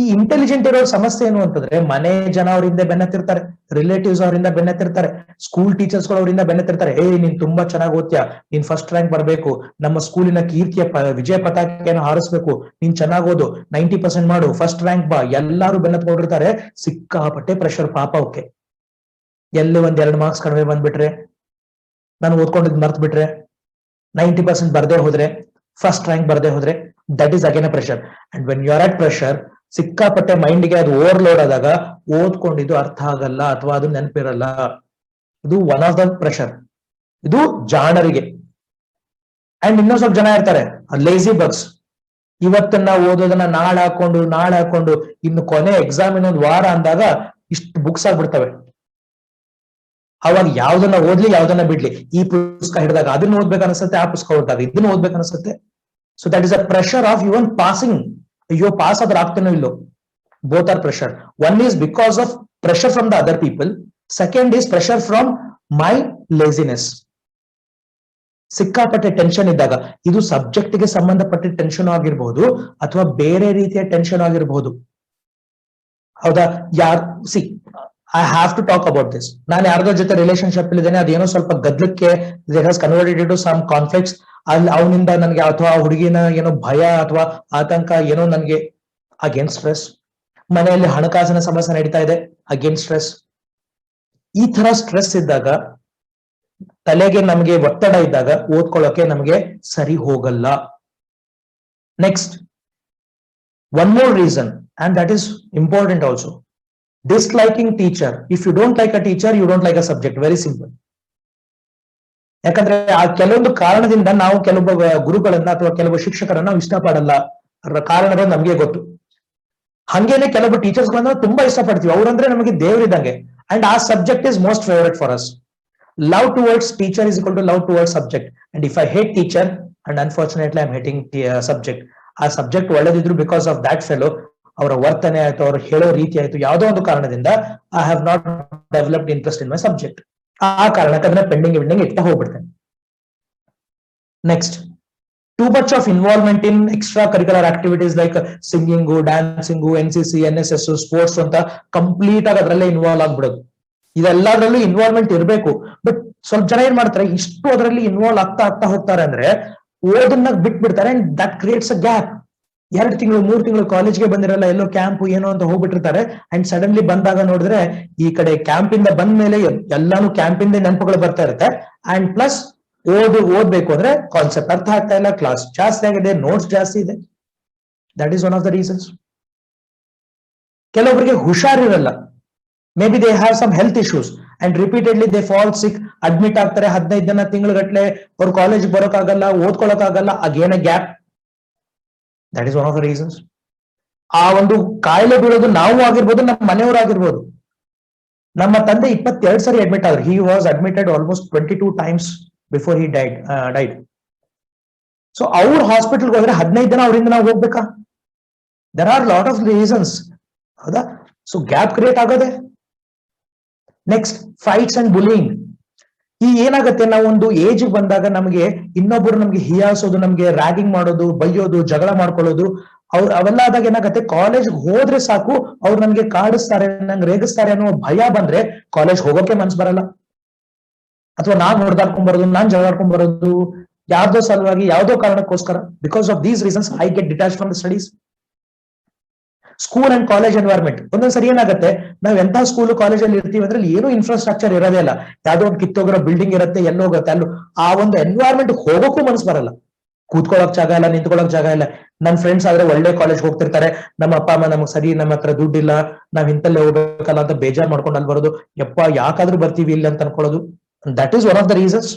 [SPEAKER 1] ಈ ಇಂಟೆಲಿಜೆಂಟ್ ಇರೋ ಸಮಸ್ಯೆ ಏನು ಅಂತಂದ್ರೆ, ಮನೆ ಜನ ಅವರಿಂದ ಬೆನ್ನತ್ತಿರ್ತಾರೆ, ರಿಲೇಟಿವ್ಸ್ ಅವರಿಂದ ಬೆನ್ನತ್ತಿರ್ತಾರೆ, ಸ್ಕೂಲ್ ಟೀಚರ್ಸ್ ಗಳು ಅವರಿಂದ ಬೆನ್ನತ್ತಿರ್ತಾರೆ. ನೀನ್ ತುಂಬಾ ಚೆನ್ನಾಗಿ ಓದ್ತೀಯ, ನೀನ್ ಫಸ್ಟ್ ರ್ಯಾಂಕ್ ಬರ್ಬೇಕು, ನಮ್ಮ ಸ್ಕೂಲಿನ ಕೀರ್ತಿಯ ವಿಜಯ ಪತಾಕೆಯನ್ನು ಹಾರಿಸ್ಬೇಕು, ನೀನ್ ಚೆನ್ನಾಗಿ ಓದು, 90% ಮಾಡು, ಫಸ್ಟ್ ರ್ಯಾಂಕ್ ಬಾ, ಎಲ್ಲಾರು ಬೆನ್ನತ್ಕೊಂಡಿರ್ತಾರೆ. ಸಿಕ್ಕಾಪಟ್ಟೆ ಪ್ರೆಷರ್ ಪಾಪ. ಓಕೆ, ಎಲ್ಲಿ 1-2 ಮಾರ್ಕ್ಸ್ ಕಡಿಮೆ ಬಂದ್ಬಿಟ್ರೆ, ನಾನು ಓದ್ಕೊಂಡಿದ್ ಮರ್ತ್ ಬಿಟ್ರೆ, 90% ಬರ್ದೇ ಹೋದ್ರೆ, ಫಸ್ಟ್ ರ್ಯಾಂಕ್ ಬರ್ದೇ ಹೋದ್ರೆ, that is again a pressure. And when you are at pressure, ಸಿಕ್ಕಾಪಟ್ಟೆ ಮೈಂಡ್ಗೆ ಅದು ಓವರ್ಲೋಡ್ ಆದಾಗ ಓದ್ಕೊಂಡಿದ್ದು ಅರ್ಥ ಆಗಲ್ಲ ಅಥವಾ ಅದು ನೆನಪಿರಲ್ಲ. ಇದು ಒನ್ ಆಫ್ ದ ಪ್ರೆಷರ್. ಇದು ಜಾಣರಿಗೆ. ಅಂಡ್ ಇನ್ನೊಂದ್ ಸ್ವಲ್ಪ ಜನ ಇರ್ತಾರೆ ಲೇಜಿ ಬಗ್ಸ್. ಇವತ್ತನ್ನ ಓದೋದನ್ನ ನಾಳೆ ಹಾಕೊಂಡು ಇನ್ನು ಕೊನೆ ಎಕ್ಸಾಮ್ ಇನ್ನೊಂದು ವಾರ ಅಂದಾಗ ಇಷ್ಟು ಬುಕ್ಸ್ ಆಗ್ಬಿಡ್ತವೆ. ಅವಾಗ ಯಾವ್ದನ್ನ ಓದ್ಲಿ ಯಾವ್ದನ್ನ ಬಿಡ್ಲಿ, ಈ ಪುಸ್ತಕ ಹಿಡಿದಾಗ ಅದನ್ನ ಓದ್ಬೇಕು ಅನ್ಸುತ್ತೆ, ಆ ಪುಸ್ತಕ ಓದಿದಾಗ ಇದನ್ನ ಓದ್ಬೇಕು ಅನ್ಸುತ್ತೆ. So that is a pressure of even passing. ಅಯ್ಯೋ ಪಾಸ್ ಆದ್ರೆ ಆಗ್ತೇನೋ ಇಲ್ಲೋ. Both are pressure. One is because of pressure from the other people, second is pressure from my laziness. ಸಿಕ್ಕಾಪಟ್ಟೆ ಟೆನ್ಷನ್ ಇದ್ದಾಗ, ಇದು ಸಬ್ಜೆಕ್ಟ್ ಗೆ ಸಂಬಂಧಪಟ್ಟ ಟೆನ್ಷನ್ ಆಗಿರ್ಬಹುದು ಅಥವಾ ಬೇರೆ ರೀತಿಯ ಟೆನ್ಷನ್ ಆಗಿರಬಹುದು. ಹೌದಾ? See I have to talk about this. ನಾನು ಯಾರ್ದೋ ಜೊತೆ ರಿಲೇಶನ್ಶಿಪ್ ಇದ್ದೇನೆ, ಅದೇನೋ ಸ್ವಲ್ಪ ಗದ್ಲಕ್ಕೆ ಕನ್ವರ್ಟೆಡ್ ಟು ಸಮ್ ಕಾನ್ಫ್ಲಿಕ್ಟ್ಸ್. ಅಲ್ಲಿ ಅವನಿಂದ ನನಗೆ ಅಥವಾ ಹುಡುಗಿನ ಏನೋ ಭಯ ಅಥವಾ ಆತಂಕ ಏನೋ ನನಗೆ ಅಗೇನ್ ಸ್ಟ್ರೆಸ್. ಮನೆಯಲ್ಲಿ ಹಣಕಾಸಿನ ಸಮಸ್ಯೆ ನಡೀತಾ ಇದೆ, ಅಗೇನ್ ಸ್ಟ್ರೆಸ್. ಈ ತರ ಸ್ಟ್ರೆಸ್ ಇದ್ದಾಗ, ತಲೆಗೆ ನಮಗೆ ಒತ್ತಡ ಇದ್ದಾಗ ಓದ್ಕೊಳ್ಳೋಕೆ ನಮಗೆ ಸರಿ ಹೋಗಲ್ಲ. Next, one more reason, and that is important also. Disliking teacher. If you don't like a teacher, you don't like a subject. Very simple. ಯಾಕಂದ್ರೆ ಆ ಕೆಲವೊಂದು ಕಾರಣದಿಂದ ನಾವು ಕೆಲವೊಬ್ಬ ಗುರುಗಳನ್ನ ಅಥವಾ ಕೆಲವು ಶಿಕ್ಷಕರನ್ನ ನಾವು ಇಷ್ಟಪಡಲ್ಲ. ಕಾರಣಗಳು ನಮಗೆ ಗೊತ್ತು. ಹಂಗೇನೆ ಕೆಲವು ಟೀಚರ್ಸ್ ಗಳನ್ನ ತುಂಬಾ ಇಷ್ಟಪಡ್ತೀವಿ. ಅವ್ರಂದ್ರೆ ನಮಗೆ ದೇವರಿದ್ದಂಗೆ. ಅಂಡ್ ಆ subject is most favourite for us. Love towards teacher is equal to love towards subject. And if I hate teacher, and unfortunately I'm hating subject, ಆ ಸಬ್ಜೆಕ್ಟ್ ಒಳ್ಳೆದಿದ್ರು ಬಿಕಾಸ್ ಆಫ್ ದಟ್ ಫೆಲೋ, ಅವರ ವರ್ತನೆ ಆಯ್ತು, ಅವ್ರು ಹೇಳೋ ರೀತಿ ಆಯ್ತು, ಯಾವುದೋ ಒಂದು ಕಾರಣದಿಂದ I have not developed interest in my subject. ಆ ಕಾರಣಕ್ಕೆ ಅದನ್ನ ಪೆಂಡಿಂಗ್ ಇಟ್ಟ ಹೋಗ್ಬಿಡ್ತೇನೆ. Next, too much of involvement in extra curricular activities like singing, dancing, NCC, NSS, sports ಅಂತ ಕಂಪ್ಲೀಟ್ ಆಗಿ ಅದರಲ್ಲೇ ಇನ್ವಾಲ್ವ್ ಆಗ್ಬಿಡೋದು. ಇದೆಲ್ಲದರಲ್ಲೂ ಇನ್ವಾಲ್ವ್ಮೆಂಟ್ ಇರಬೇಕು. ಬಟ್ ಸ್ವಲ್ಪ ಜನ ಏನ್ ಮಾಡ್ತಾರೆ, ಇಷ್ಟು ಅದರಲ್ಲಿ ಇನ್ವಾಲ್ವ್ ಆಗ್ತಾ ಹೋಗ್ತಾರೆ ಅಂದ್ರೆ ಓದನ್ನ ಬಿಟ್ಬಿಡ್ತಾರೆ. And that creates a gap. 2 ತಿಂಗಳು 3 ತಿಂಗಳು ಕಾಲೇಜ್ಗೆ ಬಂದಿರಲ್ಲ, ಎಲ್ಲೋ ಕ್ಯಾಂಪ್ ಏನೋ ಅಂತ ಹೋಗ್ಬಿಟ್ಟಿರ್ತಾರೆ. ಅಂಡ್ ಸಡನ್ಲಿ ಬಂದಾಗ ನೋಡಿದ್ರೆ ಈ ಕಡೆ ಕ್ಯಾಂಪ್ ಇಂದ ಬಂದ ಮೇಲೆ ಎಲ್ಲಾನು ಕ್ಯಾಂಪಿಂದ ನೆನಪುಗಳು ಬರ್ತಾ ಇರುತ್ತೆ. ಅಂಡ್ ಪ್ಲಸ್ ಓದ್ಬೇಕು ಅಂದ್ರೆ ಕಾನ್ಸೆಪ್ಟ್ ಅರ್ಥ ಆಗ್ತಾ ಇಲ್ಲ, ಕ್ಲಾಸ್ ಜಾಸ್ತಿ ಆಗಿದೆ, ನೋಟ್ಸ್ ಜಾಸ್ತಿ ಇದೆ. That is one of the reasons. ಕೆಲವೊಬ್ಬರಿಗೆ ಹುಷಾರಿರಲ್ಲ, maybe they have some health issues and repeatedly they fall sick, admit ಆಗ್ತಾರೆ. 15 ದಿನ, ತಿಂಗಳುಗಟ್ಲೆ ಅವ್ರು ಕಾಲೇಜ್ ಬರೋಕ್ಕಾಗಲ್ಲ, ಓದ್ಕೊಳಕ್ಕಾಗಲ್ಲ. Again a gap. That is one of the reasons. ಆ ಒಂದು ಕಾಯಿಲೆ ಬೀಳೋದು ನಾವು ಆಗಿರ್ಬೋದು, ನಮ್ಮ ಮನೆಯವರು ಆಗಿರ್ಬೋದು. ನಮ್ಮ ತಂದೆ 22 ಸರಿ ಅಡ್ಮಿಟ್ ಆದ್ರು. He was admitted almost 22 times before he died. So ಅವ್ರ ಹಾಸ್ಪಿಟಲ್ಗೆ ಹೋದ್ರೆ 15 ದಿನ ಅವರಿಂದ ನಾವು ಹೋಗ್ಬೇಕಾ? There are lot of reasons. ಹೌದಾ? ಸೊ ಗ್ಯಾಪ್ ಕ್ರಿಯೇಟ್ ಆಗೋದೆ. Next, fights and bullying. ಈ ಏನಾಗುತ್ತೆ, ನಾವು ಒಂದು ಏಜ್ ಬಂದಾಗ ನಮಗೆ ಇನ್ನೊಬ್ಬರು ನಮ್ಗೆ ಹಿಯಾಸೋದು, ನಮ್ಗೆ ರ್ಯಾಗಿಂಗ್ ಮಾಡೋದು, ಬೈಯೋದು, ಜಗಳ ಮಾಡ್ಕೊಳ್ಳೋದು, ಅವೆಲ್ಲ ಆದಾಗ ಏನಾಗುತ್ತೆ, ಕಾಲೇಜ್ ಹೋದ್ರೆ ಸಾಕು ಅವ್ರು ನನ್ಗೆ ಕಾಡಿಸ್ತಾರೆ, ನಂಗೆ ರೇಗಿಸ್ತಾರೆ ಅನ್ನೋ ಭಯ ಬಂದ್ರೆ ಕಾಲೇಜ್ ಹೋಗೋಕೆ ಮನ್ಸು ಬರಲ್ಲ. ಅಥವಾ ನಾನ್ ಹೊಡೆದಾಡ್ಕೊಂಡ್ ಬರೋದು, ನಾನ್ ಜಗಳಾಡ್ಕೊಂಡ್ ಬರೋದು, ಯಾವ್ದೋ ಸಲುವಾಗಿ, ಯಾವ್ದೋ ಕಾರಣಕ್ಕೋಸ್ಕರ. Because of these reasons I get detach from the studies. School and college environment. ಒಂದೊಂದ್ಸರಿ ಏನಾಗುತ್ತೆ, ನಾವ್ ಎಂತ ಸ್ಕೂಲ್ ಕಾಲೇಜಲ್ಲಿ ಇರ್ತೀವಿ ಅಂದ್ರೆ ಏನು ಇನ್ಫ್ರಾಸ್ಟ್ರಕ್ಚರ್ ಇರೋದೇ ಇಲ್ಲ. ಯಾವ್ದೋ ಒಂದು ಕಿತ್ತೋಗಿರೋ ಬಿಲ್ಡಿಂಗ್ ಇರುತ್ತೆ, ಎಲ್ಲೋಗುತ್ತೆ ಅಲ್ಲೂ. ಆ ಒಂದು ಎನ್ವೈರ್ಮೆಂಟ್ ಹೋಗೋಕ್ಕೂ ಮನಸ್ಸು ಬರಲ್ಲ. ಕೂತ್ಕೊಳ್ಳೋಕ್ ಜಾಗ ಇಲ್ಲ, ನಿಂತ್ಕೊಳ್ಳೋಕ್ ಜಾಗ ಇಲ್ಲ. ನನ್ ಫ್ರೆಂಡ್ಸ್ ಆದ್ರೆ ಒಳ್ಳೆ ಕಾಲೇಜ್ ಹೋಗ್ತಿರ್ತಾರೆ, ನಮ್ಮ ಅಪ್ಪ ಅಮ್ಮ ನಮಗ್ ಸರಿ, ನಮ್ಮ ಹತ್ರ ದುಡ್ಡಿಲ್ಲ, ನಾವ್ ಇಂತಲ್ಲೇ ಹೋಗ್ಬೇಕಲ್ಲ ಅಂತ ಬೇಜಾರ್ ಮಾಡ್ಕೊಂಡು ಅಲ್ಲಿ ಬರೋದು. ಯಪ್ಪ ಯಾಕಾದ್ರೂ ಬರ್ತೀವಿ ಇಲ್ಲಿ ಅಂತ ಅನ್ಕೊಳ್ಳೋದು. That is one of the reasons.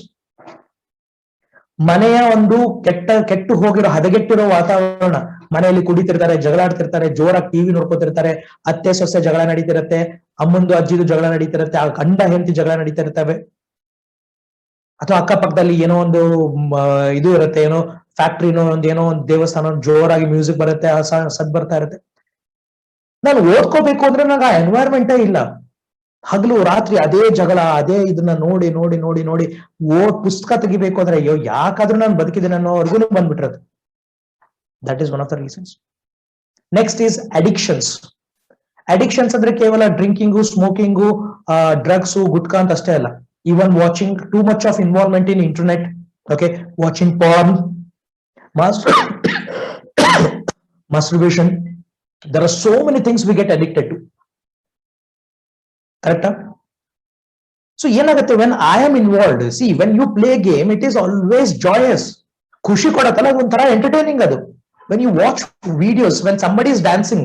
[SPEAKER 1] ಮನೆಯ ಒಂದು ಕೆಟ್ಟು ಹೋಗಿರೋ, ಹದಗೆಟ್ಟಿರೋ ವಾತಾವರಣ. ಮನೆಯಲ್ಲಿ ಕುಡಿತಿರ್ತಾರೆ, ಜಗಳಾಡ್ತಿರ್ತಾರೆ, ಜೋರಾಗಿ ಟಿವಿ ನೋಡ್ಕೊತಿರ್ತಾರೆ, ಅತ್ತೆ ಸೊಸೆ ಜಗಳ ನಡೀತಿರತ್ತೆ, ಅಮ್ಮಂದು ಅಜ್ಜಿದು ಜಗಳ ನಡೀತಿರತ್ತೆ, ಆ ಗಂಡ ಹೆಂಡತಿ ಜಗಳ ನಡೀತಿರ್ತವೆ. ಅಥವಾ ಅಕ್ಕಪಕ್ಕದಲ್ಲಿ ಏನೋ ಒಂದು ಇದು ಇರುತ್ತೆ, ಏನೋ ಫ್ಯಾಕ್ಟ್ರಿನೋ ಏನೋ ಒಂದು ದೇವಸ್ಥಾನ, ಜೋರಾಗಿ ಮ್ಯೂಸಿಕ್ ಬರುತ್ತೆ, ಸದ್ ಬರ್ತಾ ಇರುತ್ತೆ. ನಾನು ಓದ್ಕೋಬೇಕು ಅಂದ್ರೆ ನಂಗೆ ಆ ಎನ್ವೈರ್ಮೆಂಟೇ ಇಲ್ಲ. ಹಗಲು ರಾತ್ರಿ ಅದೇ ಜಗಳ, ಅದೇ ಇದನ್ನ ನೋಡಿ ನೋಡಿ ನೋಡಿ ನೋಡಿ ಪುಸ್ತಕ ತೆಗಿಬೇಕು ಅಂದ್ರೆ ಅಯ್ಯೋ ಯಾಕಾದ್ರೂ ನಾನು ಬದುಕಿದ್ದೀನಿ ಅನ್ನೋವರೆಗೂ ಬಂದ್ಬಿಟ್ಟಿರೋದು. That is one of the reasons. Next is addictions. Addictions ಅಂದ್ರೆ ಕೇವಲ ಡ್ರಿಂಕಿಂಗು, ಸ್ಮೋಕಿಂಗು, ಡ್ರಗ್ಸು, ಗುಟ್ಕಾ ಅಂತ ಅಷ್ಟೇ ಅಲ್ಲ. Even watching, too much of involvement in internet. Okay, watching porn, masturbation. There are so many things we get addicted to. Correct? So ಏನಾಗುತ್ತೆ, when I am involved, see, when you play a game, it is always joyous. ಖುಷಿ ಕೊಡತ್ತಲ್ಲ, ಒಂಥರ entertaining ಅದು. When you watch videos, when somebody is dancing,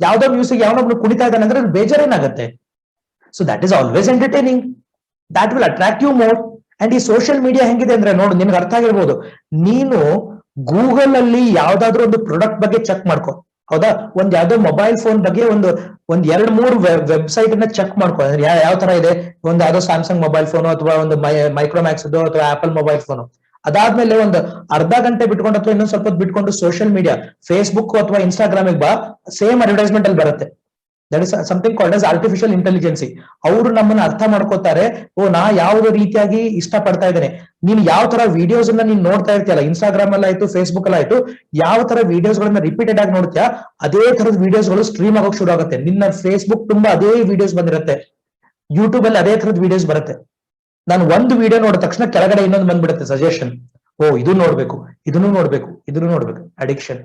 [SPEAKER 1] ಯಾವ್ದೋ music, ಯಾವನೊಬ್ರು ಕುಣಿತಾ ಇದ್ದಾನೆ ಅಂದ್ರೆ ಬೇಜಾರೇನಾಗುತ್ತೆ. So that is always entertaining. That will attract you more. And ಈ social media ಹೆಂಗಿದೆ ಅಂದ್ರೆ, ನೋಡು, ನಿನ್ಗೆ ಅರ್ಥ ಆಗಿರ್ಬೋದು. ನೀನು ಗೂಗಲ್ ಅಲ್ಲಿ ಯಾವ್ದಾದ್ರು ಒಂದು ಪ್ರಾಡಕ್ಟ್ ಬಗ್ಗೆ ಚೆಕ್ ಮಾಡ್ಕೊ, ಹೌದಾ? ಯಾವ್ದೋ ಮೊಬೈಲ್ ಫೋನ್ ಬಗ್ಗೆ ಒಂದ್ 2-3 ವೆಬ್ಸೈಟ್ ಅನ್ನ ಚೆಕ್ ಮಾಡ್ಕೊ. ಯಾವ ತರ ಇದೆ, ಒಂದು ಯಾವ್ದೋ ಸ್ಯಾಮ್ಸಂಗ್ ಮೊಬೈಲ್ ಫೋನು, ಅಥವಾ ಒಂದು ಮೈಕ್ರೋಮ್ಯಾಕ್ಸ್ ಅಥವಾ ಆಪಲ್ ಮೊಬೈಲ್ ಫೋನು. ಅದಾದ್ಮೇಲೆ ಒಂದು ಅರ್ಧ ಗಂಟೆ ಬಿಟ್ಕೊಂಡು ಅಥವಾ ಇನ್ನೊಂದ್ ಸ್ವಲ್ಪ ಬಿಟ್ಕೊಂಡು ಸೋಷಿಯಲ್ ಮೀಡಿಯಾ, ಫೇಸ್ಬುಕ್ ಅಥವಾ ಇನ್ಸ್ಟಾಗ್ರಾಮಿಗೆ ಬಾ, ಸೇಮ್ ಅಡ್ವರ್ಟೈಸ್ಮೆಂಟ್ ಅಲ್ಲಿ ಬರುತ್ತೆ. That is something called as artificial intelligence. ಅವರು ನಮ್ಮನ್ನ ಅರ್ಥ ಮಾಡ್ಕೋತಾರೆ, ನಾ ಯಾವ ರೀತಿಯಾಗಿ ಇಷ್ಟ ಪಡ್ತಾ ಇದ್ದೇನೆ. ನೀನ್ ಯಾವ ತರ ವಿಡಿಯೋಸ್ ಅನ್ನ ನೀನ್ ನೋಡ್ತಾ ಇರ್ತೀಯಲ್ಲ, ಇನ್ಸ್ಟಾಗ್ರಾಮ್ ಅಲ್ಲಿ ಆಯ್ತು, ಫೇಸ್ಬುಕ್ ಅಲ್ಲಿ ಆಯ್ತು, ಯಾವ ತರ ವಿಡಿಯೋಸ್ ಗಳನ್ನ ರಿಪೀಟೆಡ್ ಆಗಿ ನೋಡ್ತೀಯಾ, ಅದೇ ತರದ ವಿಡಿಯೋಸ್ ಗಳು ಸ್ಟ್ರೀಮ್ ಆಗೋಕ್ ಶುರು ಆಗುತ್ತೆ. ನಿನ್ನ ಫೇಸ್ಬುಕ್ ತುಂಬಾ ಅದೇ ವಿಡಿಯೋಸ್ ಬಂದಿರುತ್ತೆ, ಯೂಟ್ಯೂಬ್ ಅಲ್ಲಿ ಅದೇ ತರದ ವಿಡಿಯೋಸ್ ಬರುತ್ತೆ. ನಾನು ಒಂದು ವಿಡಿಯೋ ನೋಡಿದ ತಕ್ಷಣ ಕೆಳಗಡೆ ಇನ್ನೊಂದು ಬಂದ್ಬಿಡುತ್ತೆ ಸಜೆಷನ್. ಓ ಇದು ನೋಡ್ಬೇಕು, ಇದನ್ನು ನೋಡ್ಬೇಕು, ಇದನ್ನು ನೋಡ್ಬೇಕು, ಅಡಿಕ್ಷನ್.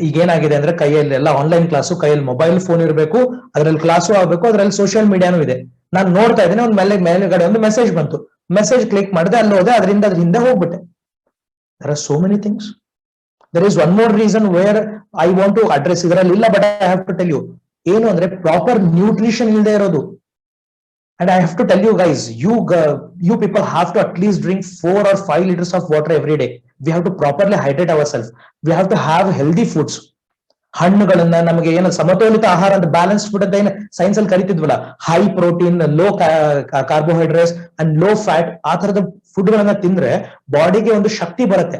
[SPEAKER 1] ಈಗ ಏನಾಗಿದೆ ಅಂದ್ರೆ ಕೈಯಲ್ಲಿ ಎಲ್ಲ ಆನ್ಲೈನ್ ಕ್ಲಾಸು, ಕೈಯಲ್ಲಿ ಮೊಬೈಲ್ ಫೋನ್ ಇರಬೇಕು, ಅದ್ರಲ್ಲಿ ಕ್ಲಾಸು ಆಗ್ಬೇಕು, ಅದ್ರಲ್ಲಿ ಸೋಷಿಯಲ್ ಮೀಡಿಯಾನು ಇದೆ. ನಾನು ನೋಡ್ತಾ ಇದ್ದೇನೆ, ಒಂದು ಮೇಲೆಗಡೆ ಒಂದು ಮೆಸೇಜ್ ಬಂತು, ಮೆಸೇಜ್ ಕ್ಲಿಕ್ ಮಾಡಿದೆ, ಅಲ್ಲಿ ಹೋದೆ, ಅದರಿಂದ ಅದ್ರ ಹಿಂದೆ ಹೋಗ್ಬಿಟ್ಟೆ. There are so many things. There is one more reason where I want to address ಇದರಲ್ಲಿ ಇಲ್ಲ, but I have to tell you ಏನು ಅಂದ್ರೆ ಪ್ರಾಪರ್ ನ್ಯೂಟ್ರಿಷನ್ ಇಲ್ಲದೆ ಇರೋದು. And I have to tell you guys, you people have to at least drink 4 or 5 liters of water every day. We have to properly hydrate ourselves. We have to have healthy foods. ಹಣ್ಣುಗಳನ್ನ ನಮಗೆ ಏನು ಸಮತೋಲಿತ ಆಹಾರ ಅಂತ balance food ಅಂತ ಏನು science ಅಲ್ಲಿ ಕರಿತಿದ್ವಲ್ಲ, high protein, low carbohydrates and low fat, ಆ ತರದ ಫುಡ್ ಗಳನ್ನ ತಿಂದ್ರೆ ಬಾಡಿಗೆ ಒಂದು ಶಕ್ತಿ ಬರುತ್ತೆ.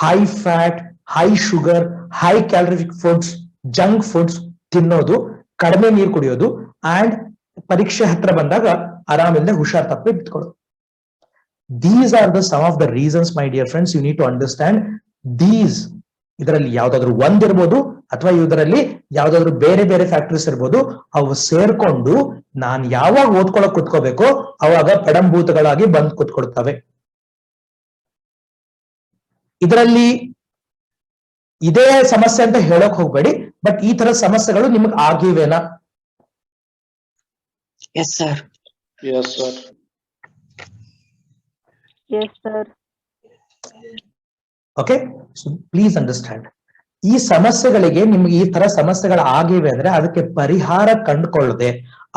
[SPEAKER 1] High fat, high sugar, high calorific foods, junk foods ತಿನ್ನೋದು, ಕಡಿಮೆ ನೀರು ಕುಡಿಯೋದು, ಅಂಡ್ ಪರೀಕ್ಷೆ ಹತ್ರ ಬಂದಾಗ ಆರಾಮಿಲ್ಲದೆ ಹುಷಾರ್ ತಪ್ಪಿ ಬಿಟ್ಕೊಳ್ಳೋದು. These are some of the reasons, my dear friends, you need to understand these. ಇದರಲ್ಲಿ ಯಾವ್ದಾದ್ರು ಒಂದಿರ್ಬೋದು ಅಥವಾ ಇದರಲ್ಲಿ ಯಾವ್ದಾದ್ರು ಬೇರೆ ಬೇರೆ ಫ್ಯಾಕ್ಟರ್ಸ್ ಇರ್ಬೋದು. ಅವು ಸೇರ್ಕೊಂಡು ನಾನು ಯಾವಾಗ ಓದ್ಕೊಳಕ್ ಕುತ್ಕೋಬೇಕೋ ಅವಾಗ ಪಡಂಭೂತಗಳಾಗಿ ಬಂದ್ ಕುತ್ಕೊಳ್ತವೆ. ಇದರಲ್ಲಿ ಇದೇ ಸಮಸ್ಯೆ ಅಂತ ಹೇಳಕ್ ಹೋಗ್ಬೇಡಿ, ಬಟ್ ಈ ತರ ಸಮಸ್ಯೆಗಳು ನಿಮ್ಗೆ ಆಗಿವೆನಾ?
[SPEAKER 2] Yes, sir.
[SPEAKER 4] Yes, sir.
[SPEAKER 3] Yes, sir.
[SPEAKER 1] Okay, so please understand. ಈ ಸಮಸ್ಯೆಗಳಿಗೆ ನಿಮ್ಗೆ ಈ ತರ ಸಮಸ್ಯೆಗಳು ಆಗಿವೆ ಅಂದ್ರೆ ಅದಕ್ಕೆ ಪರಿಹಾರ ಕಂಡುಕೊಳ್ಳದೆ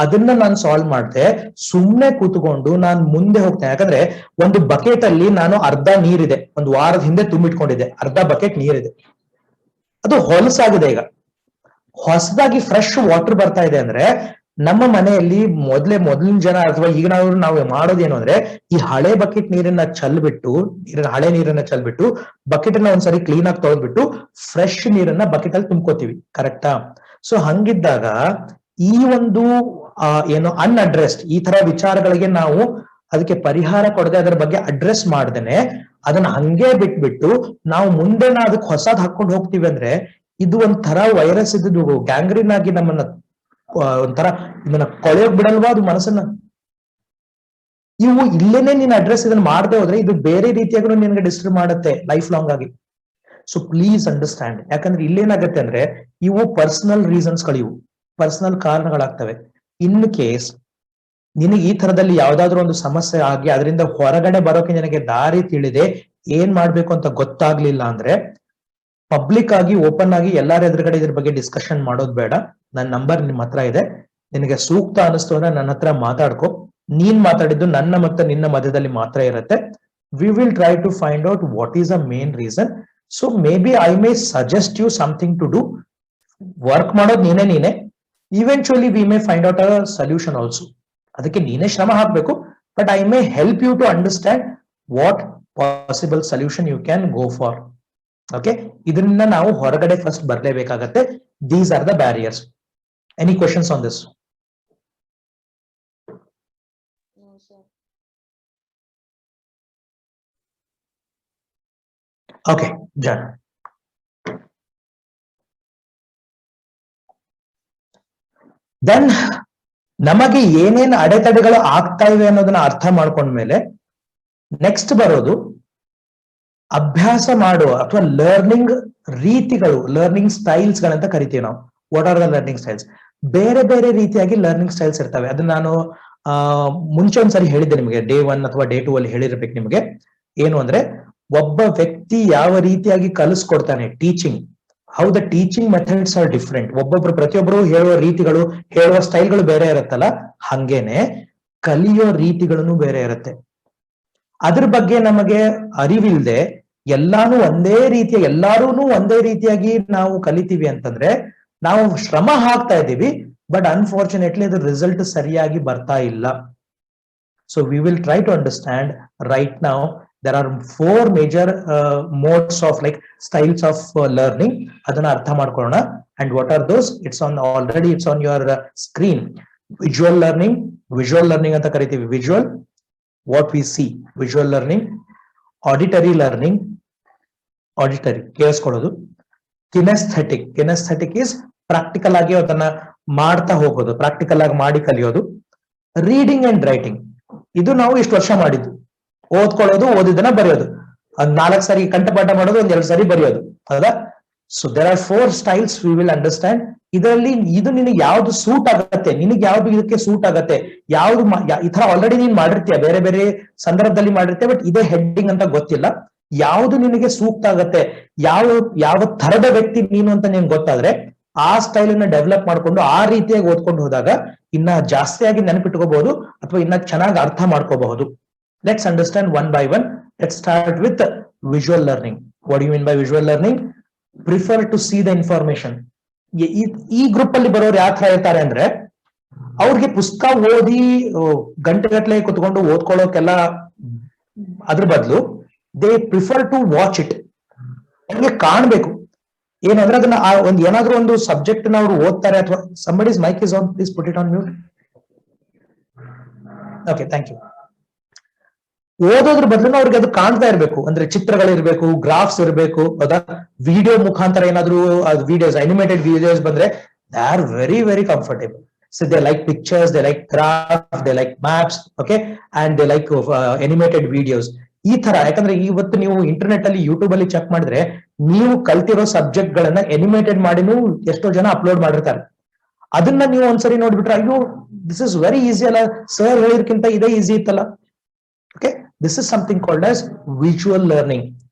[SPEAKER 1] ಅದನ್ನ ನಾನು ಸಾಲ್ವ್ ಮಾಡ್ದೆ ಸುಮ್ನೆ ಕೂತ್ಕೊಂಡು ನಾನು ಮುಂದೆ ಹೋಗ್ತೇನೆ. ಯಾಕಂದ್ರೆ ಒಂದು ಬಕೆಟ್ ಅಲ್ಲಿ ನಾನು ಅರ್ಧ ನೀರಿದೆ, ಒಂದು ವಾರದ ಹಿಂದೆ ತುಂಬಿಟ್ಕೊಂಡಿದ್ದೆ, ಅರ್ಧ ಬಕೆಟ್ ನೀರಿದೆ, ಅದು ಹೊಲಸಾಗಿದೆ. ಈಗ ಹೊಸದಾಗಿ ಫ್ರೆಶ್ ವಾಟರ್ ಬರ್ತಾ ಇದೆ ಅಂದ್ರೆ ನಮ್ಮ ಮನೆಯಲ್ಲಿ ಮೊದಲಿನ ಜನ ಅಥವಾ ಈಗ ನಾವು ಮಾಡೋದೇನು ಅಂದ್ರೆ ಈ ಹಳೆ ಬಕೆಟ್ ನೀರನ್ನ ಚೆಲ್ಬಿಟ್ಟು, ಹಳೆ ನೀರನ್ನ ಚೆಲ್ಬಿಟ್ಟು ಬಕೆಟ್ ಅನ್ನ ಒಂದ್ಸರಿ ಕ್ಲೀನ್ ಆಗಿ ತೊಳೆದ್ಬಿಟ್ಟು ಫ್ರೆಶ್ ನೀರನ್ನ ಬಕೆಟ್ ಅಲ್ಲಿ ತುಂಬ್ಕೋತೀವಿ, ಕರೆಕ್ಟಾ? ಸೊ ಹಂಗಿದ್ದಾಗ ಈ ಒಂದು ಏನು ಅನ್ಅಡ್ರೆಸ್ಡ್ ಈ ತರ ವಿಚಾರಗಳಿಗೆ ನಾವು ಅದಕ್ಕೆ ಪರಿಹಾರ ಕೊಡದೆ ಅದರ ಬಗ್ಗೆ ಅಡ್ರೆಸ್ ಮಾಡ್ದೇನೆ ಅದನ್ನ ಹಂಗೆ ಬಿಟ್ಬಿಟ್ಟು ನಾವು ಮುಂದೆ ಅದಕ್ಕೆ ಹೊಸದ್ ಹಾಕೊಂಡು ಹೋಗ್ತೀವಿ ಅಂದ್ರೆ ಇದು ಒಂಥರ ವೈರಸ್ ಇದ್ದು ಗ್ಯಾಂಗ್ರೀನ್ ಆಗಿ ನಮ್ಮನ್ನ ಒಂಥರ ಇದನ್ನ ಕೊಳೆಯೋಗ್ ಬಿಡಲ್ವಾ ಅದು ಮನಸ್ಸನ್ನ. ಇವು ಇಲ್ಲೇನೆ ನೀನ್ ಅಡ್ರೆಸ್ ಇದನ್ನ ಮಾಡದೆ ಹೋದ್ರೆ ಇದು ಬೇರೆ ರೀತಿಯಾಗಿ ನಿನ್ಗೆ ಡಿಸ್ಟರ್ಬ್ ಮಾಡುತ್ತೆ ಲೈಫ್ ಲಾಂಗ್ ಆಗಿ. So please understand. ಯಾಕಂದ್ರೆ ಇಲ್ಲೇನಾಗತ್ತೆ ಅಂದ್ರೆ ಇವು ಪರ್ಸನಲ್ ರೀಸನ್ಸ್ಗಳು, ಇವು ಪರ್ಸನಲ್ ಕಾರಣಗಳಾಗ್ತವೆ. ಇನ್ ಕೇಸ್ ನಿನಗೆ ಈ ತರದಲ್ಲಿ ಯಾವ್ದಾದ್ರು ಒಂದು ಸಮಸ್ಯೆ ಆಗಿ ಅದರಿಂದ ಹೊರಗಡೆ ಬರೋಕೆ ನಿನಗೆ ದಾರಿ ತಿಳಿದೆ ಏನ್ ಮಾಡ್ಬೇಕು ಅಂತ ಗೊತ್ತಾಗ್ಲಿಲ್ಲ ಅಂದ್ರೆ ಪಬ್ಲಿಕ್ ಆಗಿ ಓಪನ್ ಆಗಿ ಎಲ್ಲಾರ ಎದುರುಗಡೆ ಇದ್ರ ಬಗ್ಗೆ ಡಿಸ್ಕಷನ್ ಮಾಡೋದು ಬೇಡ. ನನ್ನ ನಂಬರ್ ನಿಮ್ ಹತ್ರ ಇದೆ, ನಿನಗೆ ಸೂಕ್ತ ಅನಿಸ್ತು ಅಂದ್ರೆ ನನ್ನ ಹತ್ರ ಮಾತಾಡ್ಕೊ. ನೀನ್ ಮಾತಾಡಿದ್ದು ನನ್ನ ಮತ್ತೆ ನಿನ್ನ ಮಧ್ಯದಲ್ಲಿ ಮಾತ್ರ ಇರುತ್ತೆ. We will try to find out what is a main reason. So maybe I may suggest you something to do. Work ಮಾಡೋದು ನೀನೇ. Eventually we may find out a solution also. ಅದಕ್ಕೆ ನೀನೇ ಶ್ರಮ ಹಾಕ್ಬೇಕು, but I may help you to understand what possible solution you can go for. Okay, ಇದರಿಂದ ನಾವು ಹೊರಗಡೆ first ಬರ್ಲೇಬೇಕಾಗತ್ತೆ. These are the barriers. Any questions on this? Okay, John. Then ನಮಗೆ ಏನೇನು ಅಡೆತಡೆಗಳು ಆಗ್ತಾ ಇವೆ ಅನ್ನೋದನ್ನ ಅರ್ಥ ಮಾಡ್ಕೊಂಡ್ಮೇಲೆ ನೆಕ್ಸ್ಟ್ ಬರೋದು ಅಭ್ಯಾಸ ಮಾಡುವ ಅಥವಾ ಲರ್ನಿಂಗ್ ರೀತಿಗಳು, ಲರ್ನಿಂಗ್ ಸ್ಟೈಲ್ಸ್ ಗಳಂತ ಕರಿತೀವಿ ನಾವು. What are the learning styles? ಬೇರೆ ಬೇರೆ ರೀತಿಯಾಗಿ ಲರ್ನಿಂಗ್ ಸ್ಟೈಲ್ಸ್ ಇರ್ತವೆ. ಅದನ್ನ ನಾನು ಮುಂಚೆ ಒಂದ್ಸರಿ ಹೇಳಿದ್ದೆ ನಿಮಗೆ, ಡೇ 1 ಅಥವಾ ಡೇ 2 ಅಲ್ಲಿ ಹೇಳಿರ್ಬೇಕು ನಿಮಗೆ. ಏನು ಅಂದ್ರೆ ಒಬ್ಬ ವ್ಯಕ್ತಿ ಯಾವ ರೀತಿಯಾಗಿ ಕಲಿಸ್ಕೊಡ್ತಾನೆ, teaching, how the teaching methods are different. ಪ್ರತಿಯೊಬ್ಬರು ಹೇಳುವ ರೀತಿಗಳು, ಹೇಳುವ ಸ್ಟೈಲ್ಗಳು ಬೇರೆ ಇರುತ್ತಲ್ಲ, ಹಂಗೇನೆ ಕಲಿಯೋ ರೀತಿಗಳನ್ನು ಬೇರೆ ಇರುತ್ತೆ. ಅದ್ರ ಬಗ್ಗೆ ನಮಗೆ ಅರಿವಿಲ್ದೆ ಎಲ್ಲಾರು ಒಂದೇ ರೀತಿಯಾಗಿ ನಾವು ಕಲಿತೀವಿ ಅಂತಂದ್ರೆ ನಾವು ಶ್ರಮ ಹಾಕ್ತಾ ಇದ್ದೀವಿ, ಬಟ್ ಅನ್ಫಾರ್ಚುನೇಟ್ಲಿ ಅದ್ರ ರಿಸಲ್ಟ್ ಸರಿಯಾಗಿ ಬರ್ತಾ ಇಲ್ಲ. So we will try to understand right now. There are 4 major modes of like styles of learning. ಅದನ್ನ ಅರ್ಥ ಮಾಡ್ಕೊಳ್ಳೋಣ. And what are those? It's on your screen. Visual learning ಅಂತ ಕರಿತೀವಿ. Visual, what we see, visual learning. Auditory learning, ಕೇಳಿಸ್ಕೊಳ್ಳೋದು. Kinesthetic is practical ಆಗಿ ಅದನ್ನ ಮಾಡ್ತಾ ಹೋಗೋದು, practical ಆಗಿ ಮಾಡಿ ಕಲಿಯೋದು. ರೀಡಿಂಗ್ ಅಂಡ್ ರೈಟಿಂಗ್, ಇದು ನಾವು ಇಷ್ಟು ವರ್ಷ ಮಾಡಿದ್ದು. ಓದ್ಕೊಳ್ಳೋದು, ಓದಿದ್ದನ್ನ ಬರೆಯೋದು, ಒಂದ್ 4 ಸಾರಿ ಕಂಠಪಾಠ ಮಾಡೋದು, ಒಂದ್ 2 ಸಾರಿ ಬರೆಯೋದು, ಹೌದಾ? So there are 4 styles we will understand. ಇದರಲ್ಲಿ ಇದು ನಿನಗೆ ಯಾವ್ದು ಸೂಟ್ ಆಗತ್ತೆ, ನಿನಗೆ ಯಾವ್ದು ಇದಕ್ಕೆ ಸೂಟ್ ಆಗತ್ತೆ, ಯಾವ್ದು ಈ ತರ ಆಲ್ರೆಡಿ ನೀನ್ ಮಾಡಿರ್ತೀಯ, ಬೇರೆ ಬೇರೆ ಸಂದರ್ಭದಲ್ಲಿ ಮಾಡಿರ್ತೀಯ, ಬಟ್ ಇದೇ ಹೆಡ್ಡಿಂಗ್ ಅಂತ ಗೊತ್ತಿಲ್ಲ. ಯಾವ್ದು ನಿನಗೆ ಸೂಕ್ತ ಆಗತ್ತೆ, ಯಾವ ತರದ ವ್ಯಕ್ತಿ ನೀನು ಅಂತ ನಿನ್ಗೆ ಗೊತ್ತಾದ್ರೆ ಆ ಸ್ಟೈಲ್ ಅನ್ನ ಡೆವಲಪ್ ಮಾಡ್ಕೊಂಡು ಆ ರೀತಿಯಾಗಿ ಓದ್ಕೊಂಡು ಹೋದಾಗ ಇನ್ನ ಜಾಸ್ತಿಯಾಗಿ ನೆನಪಿಟ್ಕೋಬಹುದು ಅಥವಾ ಇನ್ನ ಚೆನ್ನಾಗಿ ಅರ್ಥ ಮಾಡ್ಕೋಬಹುದು. Let's understand one by one. Let's start with visual learning. What you mean by visual learning? Prefer to see the information. ಈ ಗ್ರೂಪ್ ಅಲ್ಲಿ ಬರೋರು ಯಾವ ತರ ಇರ್ತಾರೆ ಅಂದ್ರೆ, ಅವ್ರಿಗೆ ಪುಸ್ತಕ ಓದಿ ಗಂಟೆಗಟ್ಟಲೆ ಕುತ್ಕೊಂಡು ಓದ್ಕೊಳ್ಳೋಕೆಲ್ಲ ಅದ್ರ ಬದಲು they prefer to watch it. ಅವ್ರಿಗೆ ಕಾಣ್ಬೇಕು ಏನಂದ್ರೆ ಅದನ್ನ ಒಂದ್ ಏನಾದ್ರೂ ಒಂದು ಸಬ್ಜೆಕ್ಟ್ ನ ಅವ್ರು ಓದ್ತಾರೆ, ಅಥವಾ somebody's mic is on, please put it on mute. Okay, thank you. ಓದೋದ್ರ ಬದಲು ಅವ್ರಿಗೆ ಅದು ಕಾಣ್ತಾ ಇರ್ಬೇಕು, ಅಂದ್ರೆ ಚಿತ್ರಗಳಿರ್ಬೇಕು, ಗ್ರಾಫ್ಸ್ ಇರ್ಬೇಕು, ಹೌದಾ? ವಿಡಿಯೋ ಮುಖಾಂತರ ಏನಾದ್ರು ವಿಡಿಯೋಸ್, ಅನಿಮೇಟೆಡ್ ವಿಡಿಯೋಸ್ ಬಂದ್ರೆ they are very very comfortable. So they like pictures, they like graphs, they like maps, okay, and they like animated videos. ಈ ತರ, ಯಾಕಂದ್ರೆ ಇವತ್ತು ನೀವು ಇಂಟರ್ನೆಟ್ ಅಲ್ಲಿ, ಯೂಟ್ಯೂಬ್ ಅಲ್ಲಿ ಚೆಕ್ ಮಾಡಿದ್ರೆ ನೀವು ಕಲ್ತಿರೋ ಸಬ್ಜೆಕ್ಟ್ ಗಳನ್ನ ಎನಿಮೇಟೆಡ್ ಮಾಡಿನೂ ಎಷ್ಟೋ ಜನ ಅಪ್ಲೋಡ್ ಮಾಡಿರ್ತಾರೆ. ಅದನ್ನ ನೀವು ಒಂದ್ಸರಿ ನೋಡ್ಬಿಟ್ರೆ, ಅಯ್ಯೋ ದಿಸ್ ಇಸ್ ವೆರಿ ಈಸಿ ಅಲ್ಲ, ಸರ್ ಹೇಳಿರ್ಕಿಂತ ಇದೇ ಈಸಿ ಇತ್ತಲ್ಲ. Okay, this is something called as visual learning.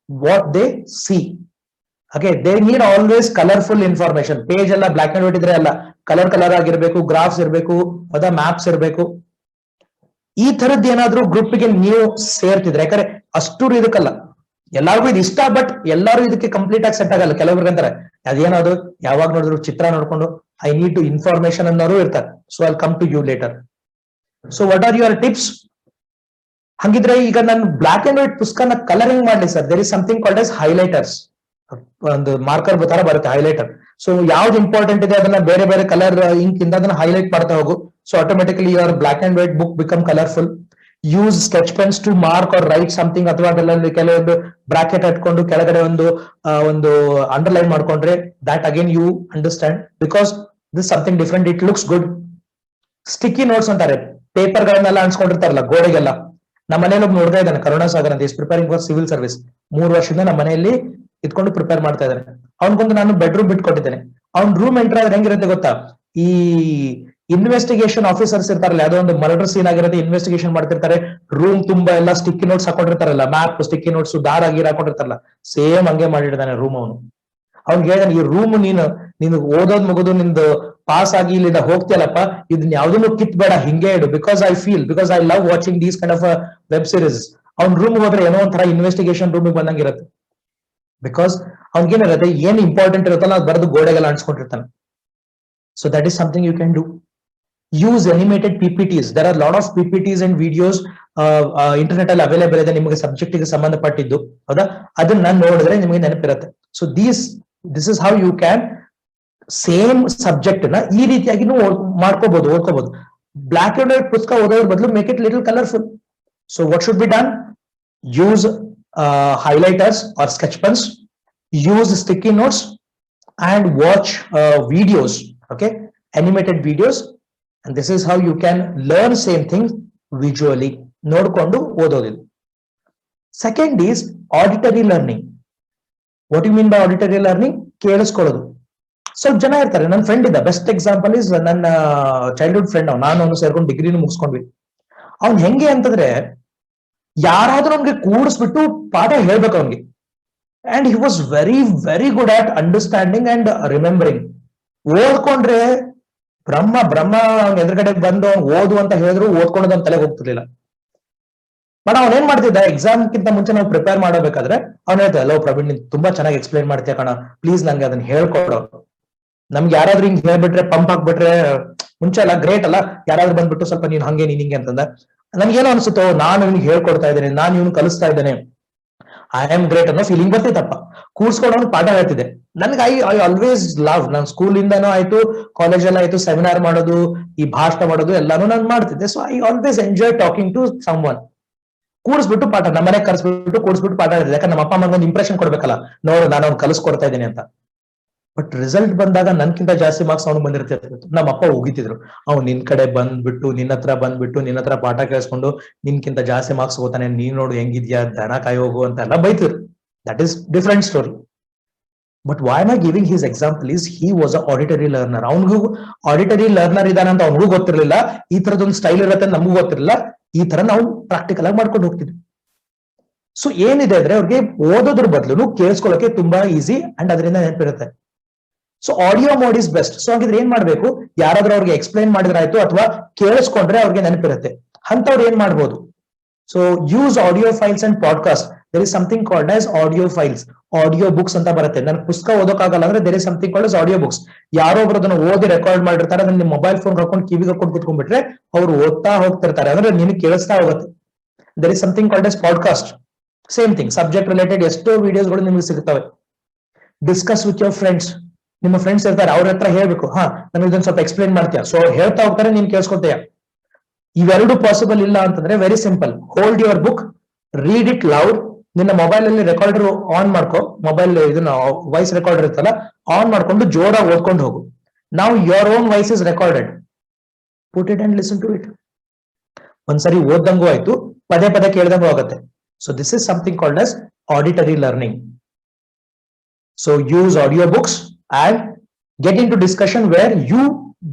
[SPEAKER 1] What they see. Okay, they need always colourful information. Page ಎಲ್ಲ ಬ್ಲಾಕ್ ಅಂಡ್ ವೈಟ್ ಇದ್ರೆ ಅಲ್ಲ, ಕಲರ್ ಆಗಿರ್ಬೇಕು, ಗ್ರಾಫ್ಸ್ ಇರ್ಬೇಕು, ಹೌದಾ, ಮ್ಯಾಪ್ಸ್ ಇರ್ಬೇಕು. ಈ ತರದ್ ಏನಾದ್ರೂ ಗ್ರೂಪ್ಗೆ ನೀವು ಸೇರ್ತಿದ್ರೆ, ಯಾಕಂದ್ರೆ ಅಷ್ಟು ಇದಕ್ಕಲ್ಲ, ಎಲ್ಲಾರ್ಗು ಇದು ಇಷ್ಟ, ಬಟ್ ಎಲ್ಲಾರು ಇದಕ್ಕೆ ಕಂಪ್ಲೀಟ್ ಆಗಿ ಸೆಟ್ ಆಗಲ್ಲ. ಕೆಲವ್ರಿಗೆ ಅಂತಾರೆ ಅದೇನದು, ಯಾವಾಗ ನೋಡಿದ್ರು ಚಿತ್ರ ನೋಡ್ಕೊಂಡು ಐ ನೀಡ್ ಟು ಇನ್ಫಾರ್ಮೇಶನ್ ಅನ್ನೋರು ಇರ್ತಾರೆ. So I'll come to you later. So what are your tips? ಹಂಗಿದ್ರೆ ಈಗ ನಾನು ಬ್ಲಾಕ್ ಅಂಡ್ ವೈಟ್ ಪುಸ್ತಕನ ಕಲರಿಂಗ್ ಮಾಡ್ಲಿ sir, there is something called as highlighters. ಒಂದು ಮಾರ್ಕರ್ ತರ ಬರುತ್ತೆ, ಹೈಲೈಟರ್. ಸೊ ಯಾವ್ದು ಇಂಪಾರ್ಟೆಂಟ್ ಇದೆ ಅದನ್ನ ಬೇರೆ ಬೇರೆ ಕಲರ್ ಇಂಕ್ ಇಂದ ಅದನ್ನ ಹೈಲೈಟ್ ಮಾಡ್ತಾ ಹೋಗು. So automatically your black and white book become colourful. Use sketch pens to mark or write something, ಅಥವಾ ಅದರಲ್ಲಿ ಕೆಲವೊಂದು ಬ್ರಾಕೆಟ್ ಇಟ್ಕೊಂಡು ಕೆಳಗಡೆ ಒಂದು ಅಂಡರ್ಲೈನ್ ಮಾಡ್ಕೊಂಡ್ರೆ that again you understand, because this something different, it looks good. Sticky notes ಅಂತಾರೆ, paper ಗಳನ್ನೆಲ್ಲ ಅನ್ಸ್ಕೊಂಡಿರ್ತಾರಲ್ಲ ಗೋಡೆಗೆಲ್ಲ. ನಮ್ಮ ಮನೇಲಿ ಒಬ್ಬ ನೋಡ್ತಾ ಇದ್ದಾನೆ, ಕರುಣಾಸಾಗರ್ ಅಂತ, is preparing for civil service. 3 ವರ್ಷದಿಂದ ನಮ್ಮ ಮನೆಯಲ್ಲಿ ಇದ್ಕೊಂಡು ಪ್ರಿಪೇರ್ ಮಾಡ್ತಾ ಇದ್ದಾನೆ. ಅವ್ನಿಗೊಂದು ನಾನು ಬೆಡ್ರೂಮ್ ಬಿಟ್ಕೊಟ್ಟಿದ್ದೇನೆ. ಅವ್ನ್ ರೂಮ್ ಎಂಟರ್ ಆದ್ರೆ ಹೆಂಗಿರುತ್ತೆ ಗೊತ್ತಾ, ಈ ಇನ್ವೆಸ್ಟಿಗೇಷನ್ ಆಫೀಸರ್ಸ್ ಇರ್ತಾರಲ್ಲ, ಯಾವ್ದೋ ಒಂದು ಮರ್ಡರ್ ಸೀನ್ ಆಗಿರುತ್ತೆ, ಇನ್ವೆಸ್ಟಿಗೇಷನ್ ಮಾಡ್ತಿರ್ತಾರೆ, ರೂಮ್ ತುಂಬಾ ಎಲ್ಲ ಸ್ಟಿಕ್ಕಿ ನೋಟ್ಸ್ ಹಾಕೊಂಡಿರ್ತಾರಲ್ಲ, ಮ್ಯಾಪ್, ಸ್ಟಿಕ್ಕಿ ನೋಟ್ಸ್, ದಾರ ಗೀರ್ ಹಾಕೊಂಡಿರ್ತಾರಲ್ಲ, ಸೇಮ್ ಹಂಗೆ ಮಾಡಿರ್ತಾನೆ ರೂಮ್ ಅವನು. ಅವ್ನಿಗೆ ಹೇಳಿದಾನೆ, ಈ ರೂಮ್ ನೀನು ಓದೋದ್ ಮುಗಿದು ನಿಂದು ಪಾಸ್ ಆಗಿ ಇಲ್ಲಿಂದ ಹೋಗ್ತಿಯಲ್ಲಪ್ಪ, ಇದನ್ನ ಯಾವ್ದನ್ನು ಕಿತ್ಬೇಡ, ಹಿಂಗೆ ಇಡು, because I love watching these kind of web series. ಅವ್ನ್ ರೂಮ್ ಹೋದ್ರೆ ಏನೋ ಒಂಥರ ಇನ್ವೆಸ್ಟಿಗೇಷನ್ ರೂಮ್ ಬಂದಂಗಿರುತ್ತೆ. ಬಿಕಾಸ್ ಅವ್ನಿಗೇನಿರುತ್ತೆ, ಏನ್ ಇಂಪಾರ್ಟೆಂಟ್ ಇರುತ್ತಲ್ಲ ಅದು ಬರೆದು ಗೋಡೆಗೆಲ್ಲ ಅನ್ಸ್ಕೊಂಡಿರ್ತಾನೆ. So that is something you can do. Use animated PPTs. There are lot of PPTs and videos internet ಅಲ್ಲಿ ಅವೈಲೇಬಲ್ ಇದೆ, ನಿಮಗೆ ಸಬ್ಜೆಕ್ಟ್ ಗೆ ಸಂಬಂಧಪಟ್ಟಿದ್ದು, ಹೌದಾ? ಅದನ್ನ ನೋಡಿದ್ರೆ ನಿಮಗೆ ನೆನಪಿರುತ್ತೆ. So this is how you can same subject ನ ಈ ರೀತಿಯಾಗಿ ಓದ್ಕೋಬಹುದು. ಬ್ಲಾಕ್ ಅಂಡ್ ವೈಟ್ ಪುಸ್ತಕ ಓದೋದ್ರ ಬದಲು make it little colourful. So what should be done? Use highlighters or sketch pens, use sticky notes, and watch videos, okay, animated videos, and this is how you can learn same thing visually. ನೋಡ್ಕೊಂಡು ಓದೋದಿಲ್ಲ. Second is auditory learning. What do you mean by auditory learning? ಕೇಳಿಸ್ಕೊಳ್ಳೋದು. ಸ್ವಲ್ಪ ಜನ ಇರ್ತಾರೆ, ನನ್ನ friend ಇದ್ದ, best example is ನನ್ನ childhood friend. ನಾನು ಅವನು ಸೇರ್ಕೊಂಡು ಡಿಗ್ರಿನೂ ಮುಗಿಸ್ಕೊಂಡ್ವಿ. ಅವ್ನ್ ಹೆಂಗೆ ಅಂತಂದ್ರೆ, ಯಾರಾದ್ರೂ ಅವ್ನಿಗೆ ಕೂಡಿಸ್ಬಿಟ್ಟು ಪಾಠ ಹೇಳ್ಬೇಕು ಅವ್ನಿಗೆ. And he was very very good at understanding and remembering. ಓದ್ಕೊಂಡ್ರೆ ಬ್ರಹ್ಮ ಅವ್ನ ಎದುರುಗಡೆ ಬಂದು ಓದು ಅಂತ ಹೇಳಿದ್ರು ಓದ್ಕೊಂಡದ್ ಅವ್ನ ತಲೆಗೆ ಹೋಗ್ತಿರ್ಲಿಲ್ಲ. ಬಟ್ ಅವ್ನ ಏನ್ ಮಾಡ್ತಿದ್ದ, ಎಕ್ಸಾಮ್ಗಿಂತ ಮುಂಚೆ ನಾವು ಪ್ರಿಪೇರ್ ಮಾಡಬೇಕಾದ್ರೆ ಅವ್ನ ಹೇಳ್ತಾ, ಹಲೋ ಪ್ರವೀಣ್, ನೀನ್ ತುಂಬಾ ಚೆನ್ನಾಗಿ ಎಕ್ಸ್ಪ್ಲೈನ್ ಮಾಡ್ತೀಯ ಕಣ, ಪ್ಲೀಸ್ ನಂಗೆ ಅದನ್ನ ಹೇಳ್ಕೊಡೋ. ನಮ್ಗೆ ಯಾರಾದ್ರೂ ಹಿಂಗ್ ಹೇಳ್ಬಿಟ್ರೆ, ಪಂಪ್ ಹಾಕ್ಬಿಟ್ರೆ, ಮುಂಚೆ ಎಲ್ಲ ಗ್ರೇಟ್ ಅಲ್ಲ, ಯಾರಾದ್ರೂ ಬಂದ್ಬಿಟ್ಟು ಸ್ವಲ್ಪ ನೀನ್ ಹಿಂಗೆ ಅಂತಂದ, ನನ್ಗೇನೋ ಅನ್ಸುತ್ತೋ, ನಾನು ಇವ್ನಿಗೆ ಹೇಳ್ಕೊಡ್ತಾ ಇದ್ದೇನೆ, ನಾನು ಇವ್ನು ಕಲಿಸ್ತಾ ಇದ್ದೇನೆ, ಐ ಆಮ್ ಗ್ರೇಟ್ ಅನ್ನೋ ಫೀಲಿಂಗ್ ಬರ್ತಿತ್ತಪ್ಪ. ಕೂರ್ಸ್ಕೊಂಡು ಅವ್ನು ಪಾಠ ಹೇಳ್ತಿದ್ದೆ. ನನ್ಗೆ ಐ ಆಲ್ವೇಸ್ ಲವ್, ನಾನು ಸ್ಕೂಲ್ ಇಂದಾನು ಆಯ್ತು, ಕಾಲೇಜ್ ಆಯ್ತು, ಸೆಮಿನಾರ್ ಮಾಡೋದು, ಈ ಭಾಷಣ ಮಾಡೋದು ಎಲ್ಲಾನು ನಾನು ಮಾಡ್ತಿದ್ದೆ. So I always enjoy talking to someone. ಕೂಡಿಸ್ಬಿಟ್ಟು ಪಾಠ, ನಮ್ಮ ಮನೆಗೆ ಕರ್ಸ್ಬಿಟ್ಟು ಕೂಡಿಸ್ಬಿಟ್ಟು ಪಾಠ ಹೇಳ್ತಿದ್ದೆ. ಯಾಕಂದ್ರೆ ನಮ್ಮ ಅಪ್ಪ ಅಮ್ಮಂಗೆ ಒಂದು ಇಂಪ್ರೆಷನ್ ಕೊಡ್ಬೇಕಲ್ಲ, ನೋಡು ನಾನು ಅವ್ನು ಕಲಿಸ್ಕೊಡ್ತಾ ಇದ್ದೀನಿ ಅಂತ. ಬಟ್ ರಿಸಲ್ಟ್ ಬಂದಾಗ ನನ್ಕಿಂತ ಜಾಸ್ತಿ ಮಾರ್ಕ್ಸ್ ಅವ್ನಿಗೆ ಬಂದಿರ್ತಿತ್ತು. ನಮ್ಮ ಅಪ್ಪ ಹೋಗಿತಿದ್ರು, ಅವ್ನು ನಿನ್ ಕಡೆ ಬಂದ್ಬಿಟ್ಟು ನಿನ್ನ ಹತ್ರ ಪಾಠ ಕೇಳಿಸ್ಕೊಂಡು ನಿನ್ಕಿಂತ ಜಾಸ್ತಿ ಮಾರ್ಕ್ಸ್ ಹೋಗ್ತಾನೆ, ನೀನ್ ನೋಡು ಹೆಂಗಿದ್ಯಾ, ದನ ಕಾಯಿ ಹೋಗು ಅಂತೆಲ್ಲ ಬೈತಿದ್ರು. That is different story. But why am I giving his example is he was a auditory learner. ಅವನಿಗೂ ಆಡಿಟರಿ ಲರ್ನರ್ ಇದಾನ ಅಂತ ಅವನಿಗೂ ಗೊತ್ತಿರಲಿಲ್ಲ, ಈ ತರದೊಂದು ಸ್ಟೈಲ್ ಇರುತ್ತೆ ನಮಗೂ ಗೊತ್ತಿರಲಿಲ್ಲ. ಈ ತರ ನಾವು ಪ್ರಾಕ್ಟಿಕಲ್ ಆಗಿ ಮಾಡ್ಕೊಂಡು ಹೋಗ್ತಿದ್ವಿ. ಸೊ ಏನಿದೆ ಅಂದ್ರೆ ಅವ್ರಿಗೆ ಓದೋದ್ರ ಬದಲು ಕೇಳಿಸ್ಕೊಳ್ಳೋಕೆ ತುಂಬಾ ಈಸಿ ಅಂಡ್ ಅದರಿಂದ ನೆನಪಿರುತ್ತೆ. So audio mode is best. So ಹಾಗಿದ್ರೆ ಏನ್ ಮಾಡ್ಬೇಕು, ಯಾರಾದ್ರೂ ಅವ್ರಿಗೆ ಎಕ್ಸ್ಪ್ಲೈನ್ ಮಾಡಿದ್ರೆ ಆಯ್ತು ಅಥವಾ ಕೇಳಿಸ್ಕೊಂಡ್ರೆ ಅವ್ರಿಗೆ ನೆನಪಿರುತ್ತೆ. ಅಂತವ್ರು ಏನ್ ಮಾಡ್ಬೋದು, so use audio files and podcast. There is something called as audio files, audio books ಅಂತ ಬರುತ್ತೆ. ನನ್ ಪುಸ್ತಕ ಓದೋಕ್ಕಾಗಲ್ಲ ಅಂದ್ರೆ there is something called as audio books. ಯಾರೋ ಒಬ್ರು ಅದನ್ನ ಓದಿ ರೆಕಾರ್ಡ್ ಮಾಡಿರ್ತಾರೆ, ಅದನ್ನ ನಿಮ್ಮ ಮೊಬೈಲ್ ಫೋನ್ ಹಾಕೊಂಡು ಕಿವಿಗೆ ಹಾಕೊಂಡು ಕುತ್ಕೊಂಡ್ಬಿಟ್ರೆ ಅವ್ರು ಓದ್ತಾ ಹೋಗ್ತಿರ್ತಾರೆ, ಅಂದ್ರೆ ನಿನಗೆ ಕೇಳಿಸ್ತಾ ಹೋಗುತ್ತೆ. There is something called as podcast. Same thing, subject related ಎಷ್ಟೋ ವಿಡಿಯೋಸ್ಗಳು ನಿಮ್ಗೆ ಸಿಗ್ತವೆ. Discuss with your friends. ನಿಮ್ಮ ಫ್ರೆಂಡ್ಸ್ ಇರ್ತಾರೆ, ಅವ್ರ ಹತ್ರ ಹೇಳ್ಬೇಕು, ನಮಗೆ ಇದನ್ನ ಸ್ವಲ್ಪ ಎಕ್ಸ್ಪ್ಲೈನ್ ಮಾಡ್ತೀಯಾ, ಸೊ ಹೇಳ್ತಾ ಹೋಗ್ತಾರೆ, ನೀನ್ ಕೇಳಿಸ್ಕೊತೀಯ. ಇವೆರಡು ಪಾಸಿಬಲ್ ಇಲ್ಲ ಅಂತಂದ್ರೆ very simple, hold your book, read it loud. ನಿನ್ನ ಮೊಬೈಲ್ ಅಲ್ಲಿ ರೆಕಾರ್ಡರ್ ಆನ್ ಮಾಡ್ಕೊ, ಮೊಬೈಲ್ ಇದನ್ನ ವಾಯ್ಸ್ ರೆಕಾರ್ಡರ್ ಇರ್ತಲ್ಲ ಆನ್ ಮಾಡ್ಕೊಂಡು ಜೋರಾಗಿ ಓದ್ಕೊಂಡು ಹೋಗು. ನಾವು your own voice is recorded, put it and listen to it. ಒಂದ್ಸರಿ ಓದ್ದಂಗೂ ಆಯ್ತು, ಪದೇ ಪದೇ ಕೇಳ್ದಂಗೂ ಆಗುತ್ತೆ. So this is something called as auditory learning. So use audio books and get into discussion where you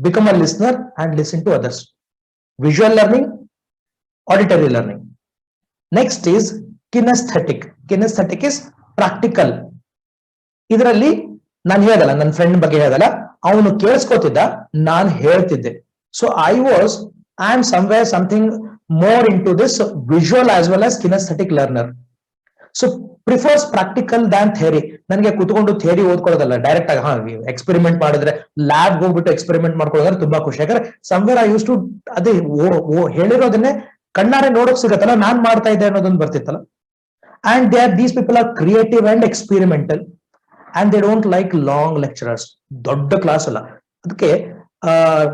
[SPEAKER 1] become a listener and listen to others. Visual learning, auditory learning. Next is kinesthetic. Kinesthetic is practical. ಇದರಲ್ಲಿ ನಾನು ಹೇಳಲ್ಲ, ನನ್ನ friend ಬಗ್ಗೆ ಹೇಳಲ್ಲ, ಅವನು ಕೇಳಿಸ್ಕೊತಿದ್ದ, ನಾನು ಹೇಳ್ತಿದ್ದೆ. So I am somewhere something more into this visual as well as kinesthetic learner. So prefers practical than theory. ನನಗೆ ಕುತ್ಕೊಂಡು ಥಿಯರಿ ಓದ್ಕೊಳ್ಳೋದಲ್ಲ, ಡೈರೆಕ್ಟ್ ಆಗಿ ಎಕ್ಸ್ಪೆರಿಮೆಂಟ್ ಮಾಡಿದ್ರೆ, ಲ್ಯಾಬ್ ಹೋಗ್ಬಿಟ್ಟು ಎಕ್ಸ್ಪೆರಿಮೆಂಟ್ ಮಾಡ್ಕೊಳ್ಳೋದ್ರೆ ತುಂಬಾ ಖುಷಿ. ಯಾಕಂದ್ರೆ ಸಮ್ವೇರ್ ಐ ಯೂಸ್ ಟು ಅದೇ ಹೇಳಿರೋದನ್ನೇ ಕಣ್ಣಾರೆ ನೋಡೋಕ್ ಸಿಗತ್ತಲ್ಲ, ನಾನ್ ಮಾಡ್ತಾ ಇದ್ದೆ ಅನ್ನೋದೊಂದು ಬರ್ತಿತ್ತಲ್ಲ. And these people are creative and experimental and they don't like long lecturers. ದೊಡ್ಡ ಕ್ಲಾಸ್ ಅಲ್ಲ, ಅದಕ್ಕೆ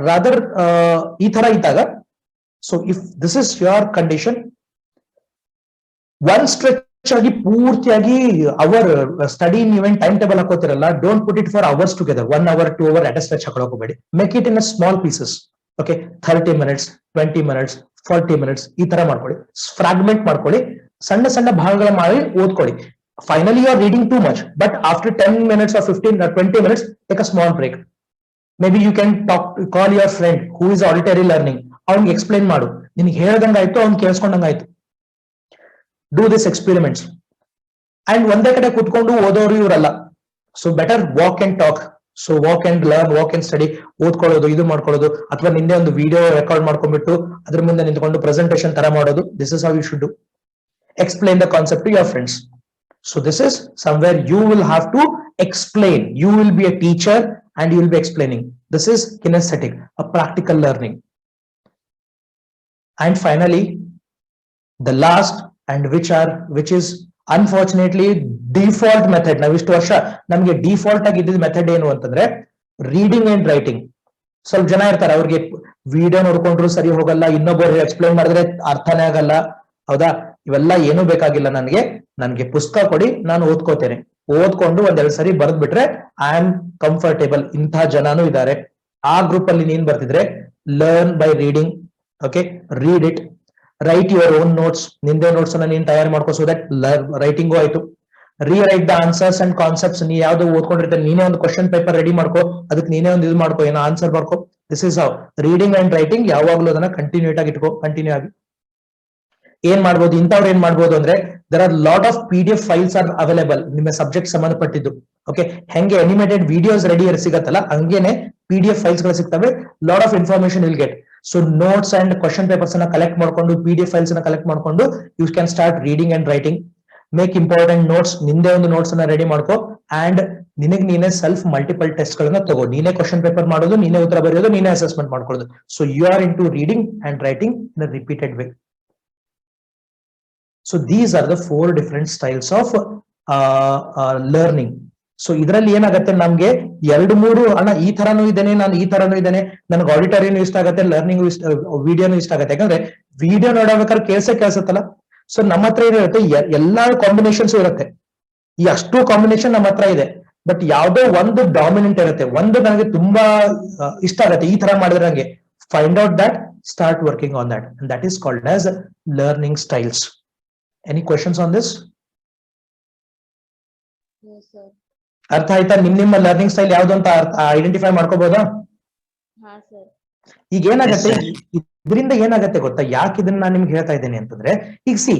[SPEAKER 1] ರಾದರ್ ಈ ತರ ಇದ್ದಾಗ, so if this is your condition, one stretch ಆಗಿ ಪೂರ್ತಿಯಾಗಿ ಅವರ್ ಸ್ಟಡಿ ನೀವೇನ್ ಟೈಮ್ ಟೇಬಲ್ ಹಾಕೋತಿರಲ್ಲ, don't put it for hours together, 1 hour 2 hour at a stretch ಹಾಕೋಬೇಡಿ. Make it in a small pieces. Okay, 30 minutes, 20 minutes, 40 minutes ಈ ತರ ಮಾಡ್ಕೊಳ್ಳಿ. Fragment ಮಾಡ್ಕೊಳ್ಳಿ, ಸಣ್ಣ ಸಣ್ಣ ಭಾಗಗಳ ಮಾಡಿ ಓದ್ಕೊಳ್ಳಿ. Finally you are reading too much, but after 10 minutes or 15 or 20 minutes take a small break. Maybe you can call your friend who is auditory learning, ಅವ್ನಿಗೆ ಎಕ್ಸ್ಪ್ಲೈನ್ ಮಾಡು, ನಿನ್ಗೆ ಹೇಳ್ದಂಗಾಯ್ತು, ಅವ್ನು ಕೇಳಿಸ್ಕೊಂಡಂಗಾಯ್ತು. Do this experiments. ಅಂಡ್ ಒಂದೇ ಕಡೆ ಕುತ್ಕೊಂಡು ಓದೋರು ಇವರಲ್ಲ, so better walk and talk. So walk and learn, walk and study, ಓದ್ಕೊಳ್ಳೋದು, ಇದು ಮಾಡ್ಕೊಳ್ಳೋದು, ಅಥವಾ ನಿನ್ನೆ ಒಂದು ವಿಡಿಯೋ ರೆಕಾರ್ಡ್ ಮಾಡ್ಕೊಂಡ್ಬಿಟ್ಟು ಅದ್ರ ಮುಂದೆ ನಿಂತ್ಕೊಂಡು ಪ್ರೆಸೆಂಟೇಶನ್ ತರ ಮಾಡೋದು. This is how you should do. Explain the concept to your friends. So this is somewhere you will have to explain. You will be a teacher and you will be explaining. This is kinesthetic, a practical learning. And finally, the last, and which is unfortunately default method. ನಾವು ಇಷ್ಟು ವರ್ಷ ನಮ್ಗೆ default ಆಗಿ ಇದ್ದಿದ್ದ method ಏನು ಅಂತಂದ್ರೆ reading and writing. ಸ್ವಲ್ಪ ಜನ ಇರ್ತಾರೆ, ಅವ್ರಿಗೆ ವಿಡಿಯೋ ನೋಡ್ಕೊಂಡ್ರು ಸರಿ ಹೋಗಲ್ಲ, ಇನ್ನೊಬ್ಬರು ಎಕ್ಸ್ಪ್ಲೈನ್ ಮಾಡಿದ್ರೆ ಅರ್ಥನೇ ಆಗಲ್ಲ. ಹೌದಾ, ಇವೆಲ್ಲ ಏನೂ ಬೇಕಾಗಿಲ್ಲ. ನನಗೆ ಪುಸ್ತಕ ಕೊಡಿ, ನಾನು ಓದ್ಕೋತೇನೆ, ಓದ್ಕೊಂಡು ಒಂದೆರಡು ಸರಿ ಬರೆದ್ ಬಿಟ್ರೆ ಐ ಆಮ್ ಕಂಫರ್ಟೇಬಲ್. ಇಂತಹ ಜನನೂ ಇದ್ದಾರೆ. ಆ ಗ್ರೂಪ್ ಅಲ್ಲಿ ನೀನ್ ಬರ್ತಿದ್ರೆ learn by reading. Okay, read it, write your own notes. ನಿಂದೇ ನೋಟ್ಸ್ ಅನ್ನ ನೀನ್ ತಯಾರು ಮಾಡ್ಕೋ, ಸೊ ದಟ್ ರೈಟಿಂಗು ಆಯ್ತು. Rewrite the answers and concepts. ನೀ ಯಾವ್ದು ಓದ್ಕೊಂಡಿರ್ತಾರೆ, ನೀನೇ ಒಂದು ಕ್ವಶನ್ ಪೇಪರ್ ರೆಡಿ ಮಾಡ್ಕೋ, ಅದಕ್ಕೆ ನೀನೇ ಒಂದು ಇದು ಮಾಡ್ಕೋ, ಏನೋ ಆನ್ಸರ್ ಮಾಡ್ಕೋ. This is how reading and writing. ಯಾವಾಗ್ಲೂ ಅದನ್ನ ಕಂಟಿನ್ಯೂ ಆಗಿ ಏನ್ ಮಾಡ್ಬೋದು, ಇಂಥವ್ರು ಏನ್ ಮಾಡ್ಬೋದು ಅಂದ್ರೆ, there are lot of PDF files are available ನಿಮ್ಮ ಸಬ್ಜೆಕ್ಟ್ ಸಂಬಂಧಪಟ್ಟಿದ್ದು. ಓಕೆ, ಹೆಂಗೆ ಅನಿಮೇಟೆಡ್ ವಿಡಿಯೋಸ್ ರೆಡಿ ಸಿಗತ್ತಲ್ಲ, ಹಂಗೇನೆ PDF ಫೈಲ್ಸ್ ಗಳು ಸಿಗ್ತವೆ. Lot of information will get. So notes and question papers ಅನ್ನ ಕಲೆಕ್ಟ್ ಮಾಡ್ಕೊಂಡು, PDF ಫೈಲ್ಸ್ ಅನ್ನ ಕಲೆಕ್ಟ್ ಮಾಡ್ಕೊಂಡು, you can start reading and writing. Make important notes. ನಿಂದೇ ಒಂದು ನೋಟ್ಸ್ ಅನ್ನ ರೆಡಿ ಮಾಡ್ಕೋ. ಅಂಡ್ ನೀನೇ ಸೆಲ್ಫ್ ಮಲ್ಟಿಪಲ್ ಟೆಸ್ಟ್ ಗಳನ್ನ ತಗೋ. ನೀನೇ ಕ್ವಶನ್ ಪೇಪರ್ ಮಾಡೋದು, ನೀನೇ ಉತ್ತರ ಬರೆಯೋದು, ನೀನೇ ಅಸೆಸ್ಮೆಂಟ್ ಮಾಡ್ಕೊಳ್ಳೋದು. So you are into reading and writing in a repeated way. So these are the 4 different styles of learning. So ಇದರಲ್ಲಿ ಏನಾಗುತ್ತೆ, ನಮ್ಗೆ 2-3 ಅಣ್ಣ ಈ ತರನೂ ಇದ್ದೇನೆ, ನಾನು ಈ ತರನೂ ಇದ್ದೇನೆ, ನನಗೆ ಆಡಿಟರಿನೂ ಇಷ್ಟ ಆಗುತ್ತೆ, ಲರ್ನಿಂಗ್ ವಿಡಿಯೋನು ಇಷ್ಟ ಆಗುತ್ತೆ. ಯಾಕಂದ್ರೆ ವಿಡಿಯೋ ನೋಡಬೇಕಾದ್ರೆ ಕೇಳಿಸತ್ತಲ್ಲ. ಸೊ ನಮ್ಮ ಹತ್ರ ಏನಿರುತ್ತೆ, ಎಲ್ಲಾ ಕಾಂಬಿನೇಷನ್ಸ್ ಇರುತ್ತೆ. ಈ ಅಷ್ಟು ಕಾಂಬಿನೇಷನ್ ನಮ್ಮ ಹತ್ರ ಇದೆ. ಬಟ್ ಯಾವ್ದೋ ಒಂದು ಡಾಮಿನೆಂಟ್ ಇರುತ್ತೆ, ಒಂದು ನನಗೆ ತುಂಬಾ ಇಷ್ಟ ಆಗುತ್ತೆ, ಈ ತರ ಮಾಡಿದ್ರೆ ನಂಗೆ find out that, start working on that, and that is called as learning styles. Any questions on this? ಅರ್ಥ ಆಯ್ತಾ? ನಿಮ್ಮ ಲರ್ನಿಂಗ್ ಸ್ಟೈಲ್ ಯಾವ್ದು ಅಂತ ಐಡೆಂಟಿಫೈ ಮಾಡ್ಕೋಬಹುದಾ? ಈಗ ಏನಾಗತ್ತೆ, ಇದರಿಂದ ಏನಾಗತ್ತೆ ಗೊತ್ತಾ, ಯಾಕೆ ಇದನ್ನ ನಾನು ನಿಮ್ಗೆ ಹೇಳ್ತಾ ಇದ್ದೇನೆ ಅಂತಂದ್ರೆ, ಈಗ ಸಿ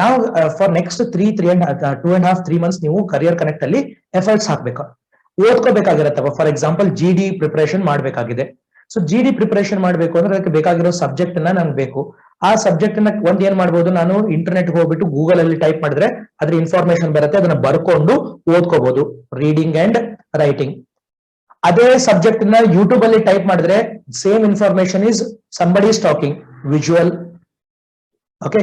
[SPEAKER 1] ನಾವು ಫಾರ್ ನೆಕ್ಸ್ಟ್ 2.5-3 months ನೀವು ಕರಿಯರ್ ಕನೆಕ್ಟ್ ಅಲ್ಲಿ ಎಫರ್ಟ್ಸ್ ಹಾಕ್ಬೇಕು, ಓದ್ಕೋಬೇಕಾಗಿರತ್ತೆ. ಫಾರ್ ಎಕ್ಸಾಂಪಲ್ GD ಪ್ರಿಪರೇಷನ್ ಮಾಡ್ಬೇಕಾಗಿದೆ. ಸೊ GD ಪ್ರಿಪರೇಷನ್ ಮಾಡ್ಬೇಕು ಅಂದ್ರೆ ಅದಕ್ಕೆ ಬೇಕಾಗಿರೋ ಸಬ್ಜೆಕ್ಟ್ ಅನ್ನ ನಮ್ಗೆ ಬೇಕು. ಆ ಸಬ್ಜೆಕ್ಟ್ ಅನ್ನ ಒಂದ್ ಏನ್ ಮಾಡ್ಬೋದು, ನಾನು ಇಂಟರ್ನೆಟ್ ಹೋಗ್ಬಿಟ್ಟು ಗೂಗಲ್ ಅಲ್ಲಿ ಟೈಪ್ ಮಾಡಿದ್ರೆ ಅದ್ರ ಇನ್ಫಾರ್ಮೇಶನ್ ಬರುತ್ತೆ, ಅದನ್ನ ಬರ್ಕೊಂಡು ಓದ್ಕೋಬಹುದು, ರೀಡಿಂಗ್ ಅಂಡ್ ರೈಟಿಂಗ್. ಅದೇ ಸಬ್ಜೆಕ್ಟ್ ನ ಯೂಟ್ಯೂಬ್ ಅಲ್ಲಿ ಟೈಪ್ ಮಾಡಿದ್ರೆ same information is somebody is talking visual. Okay,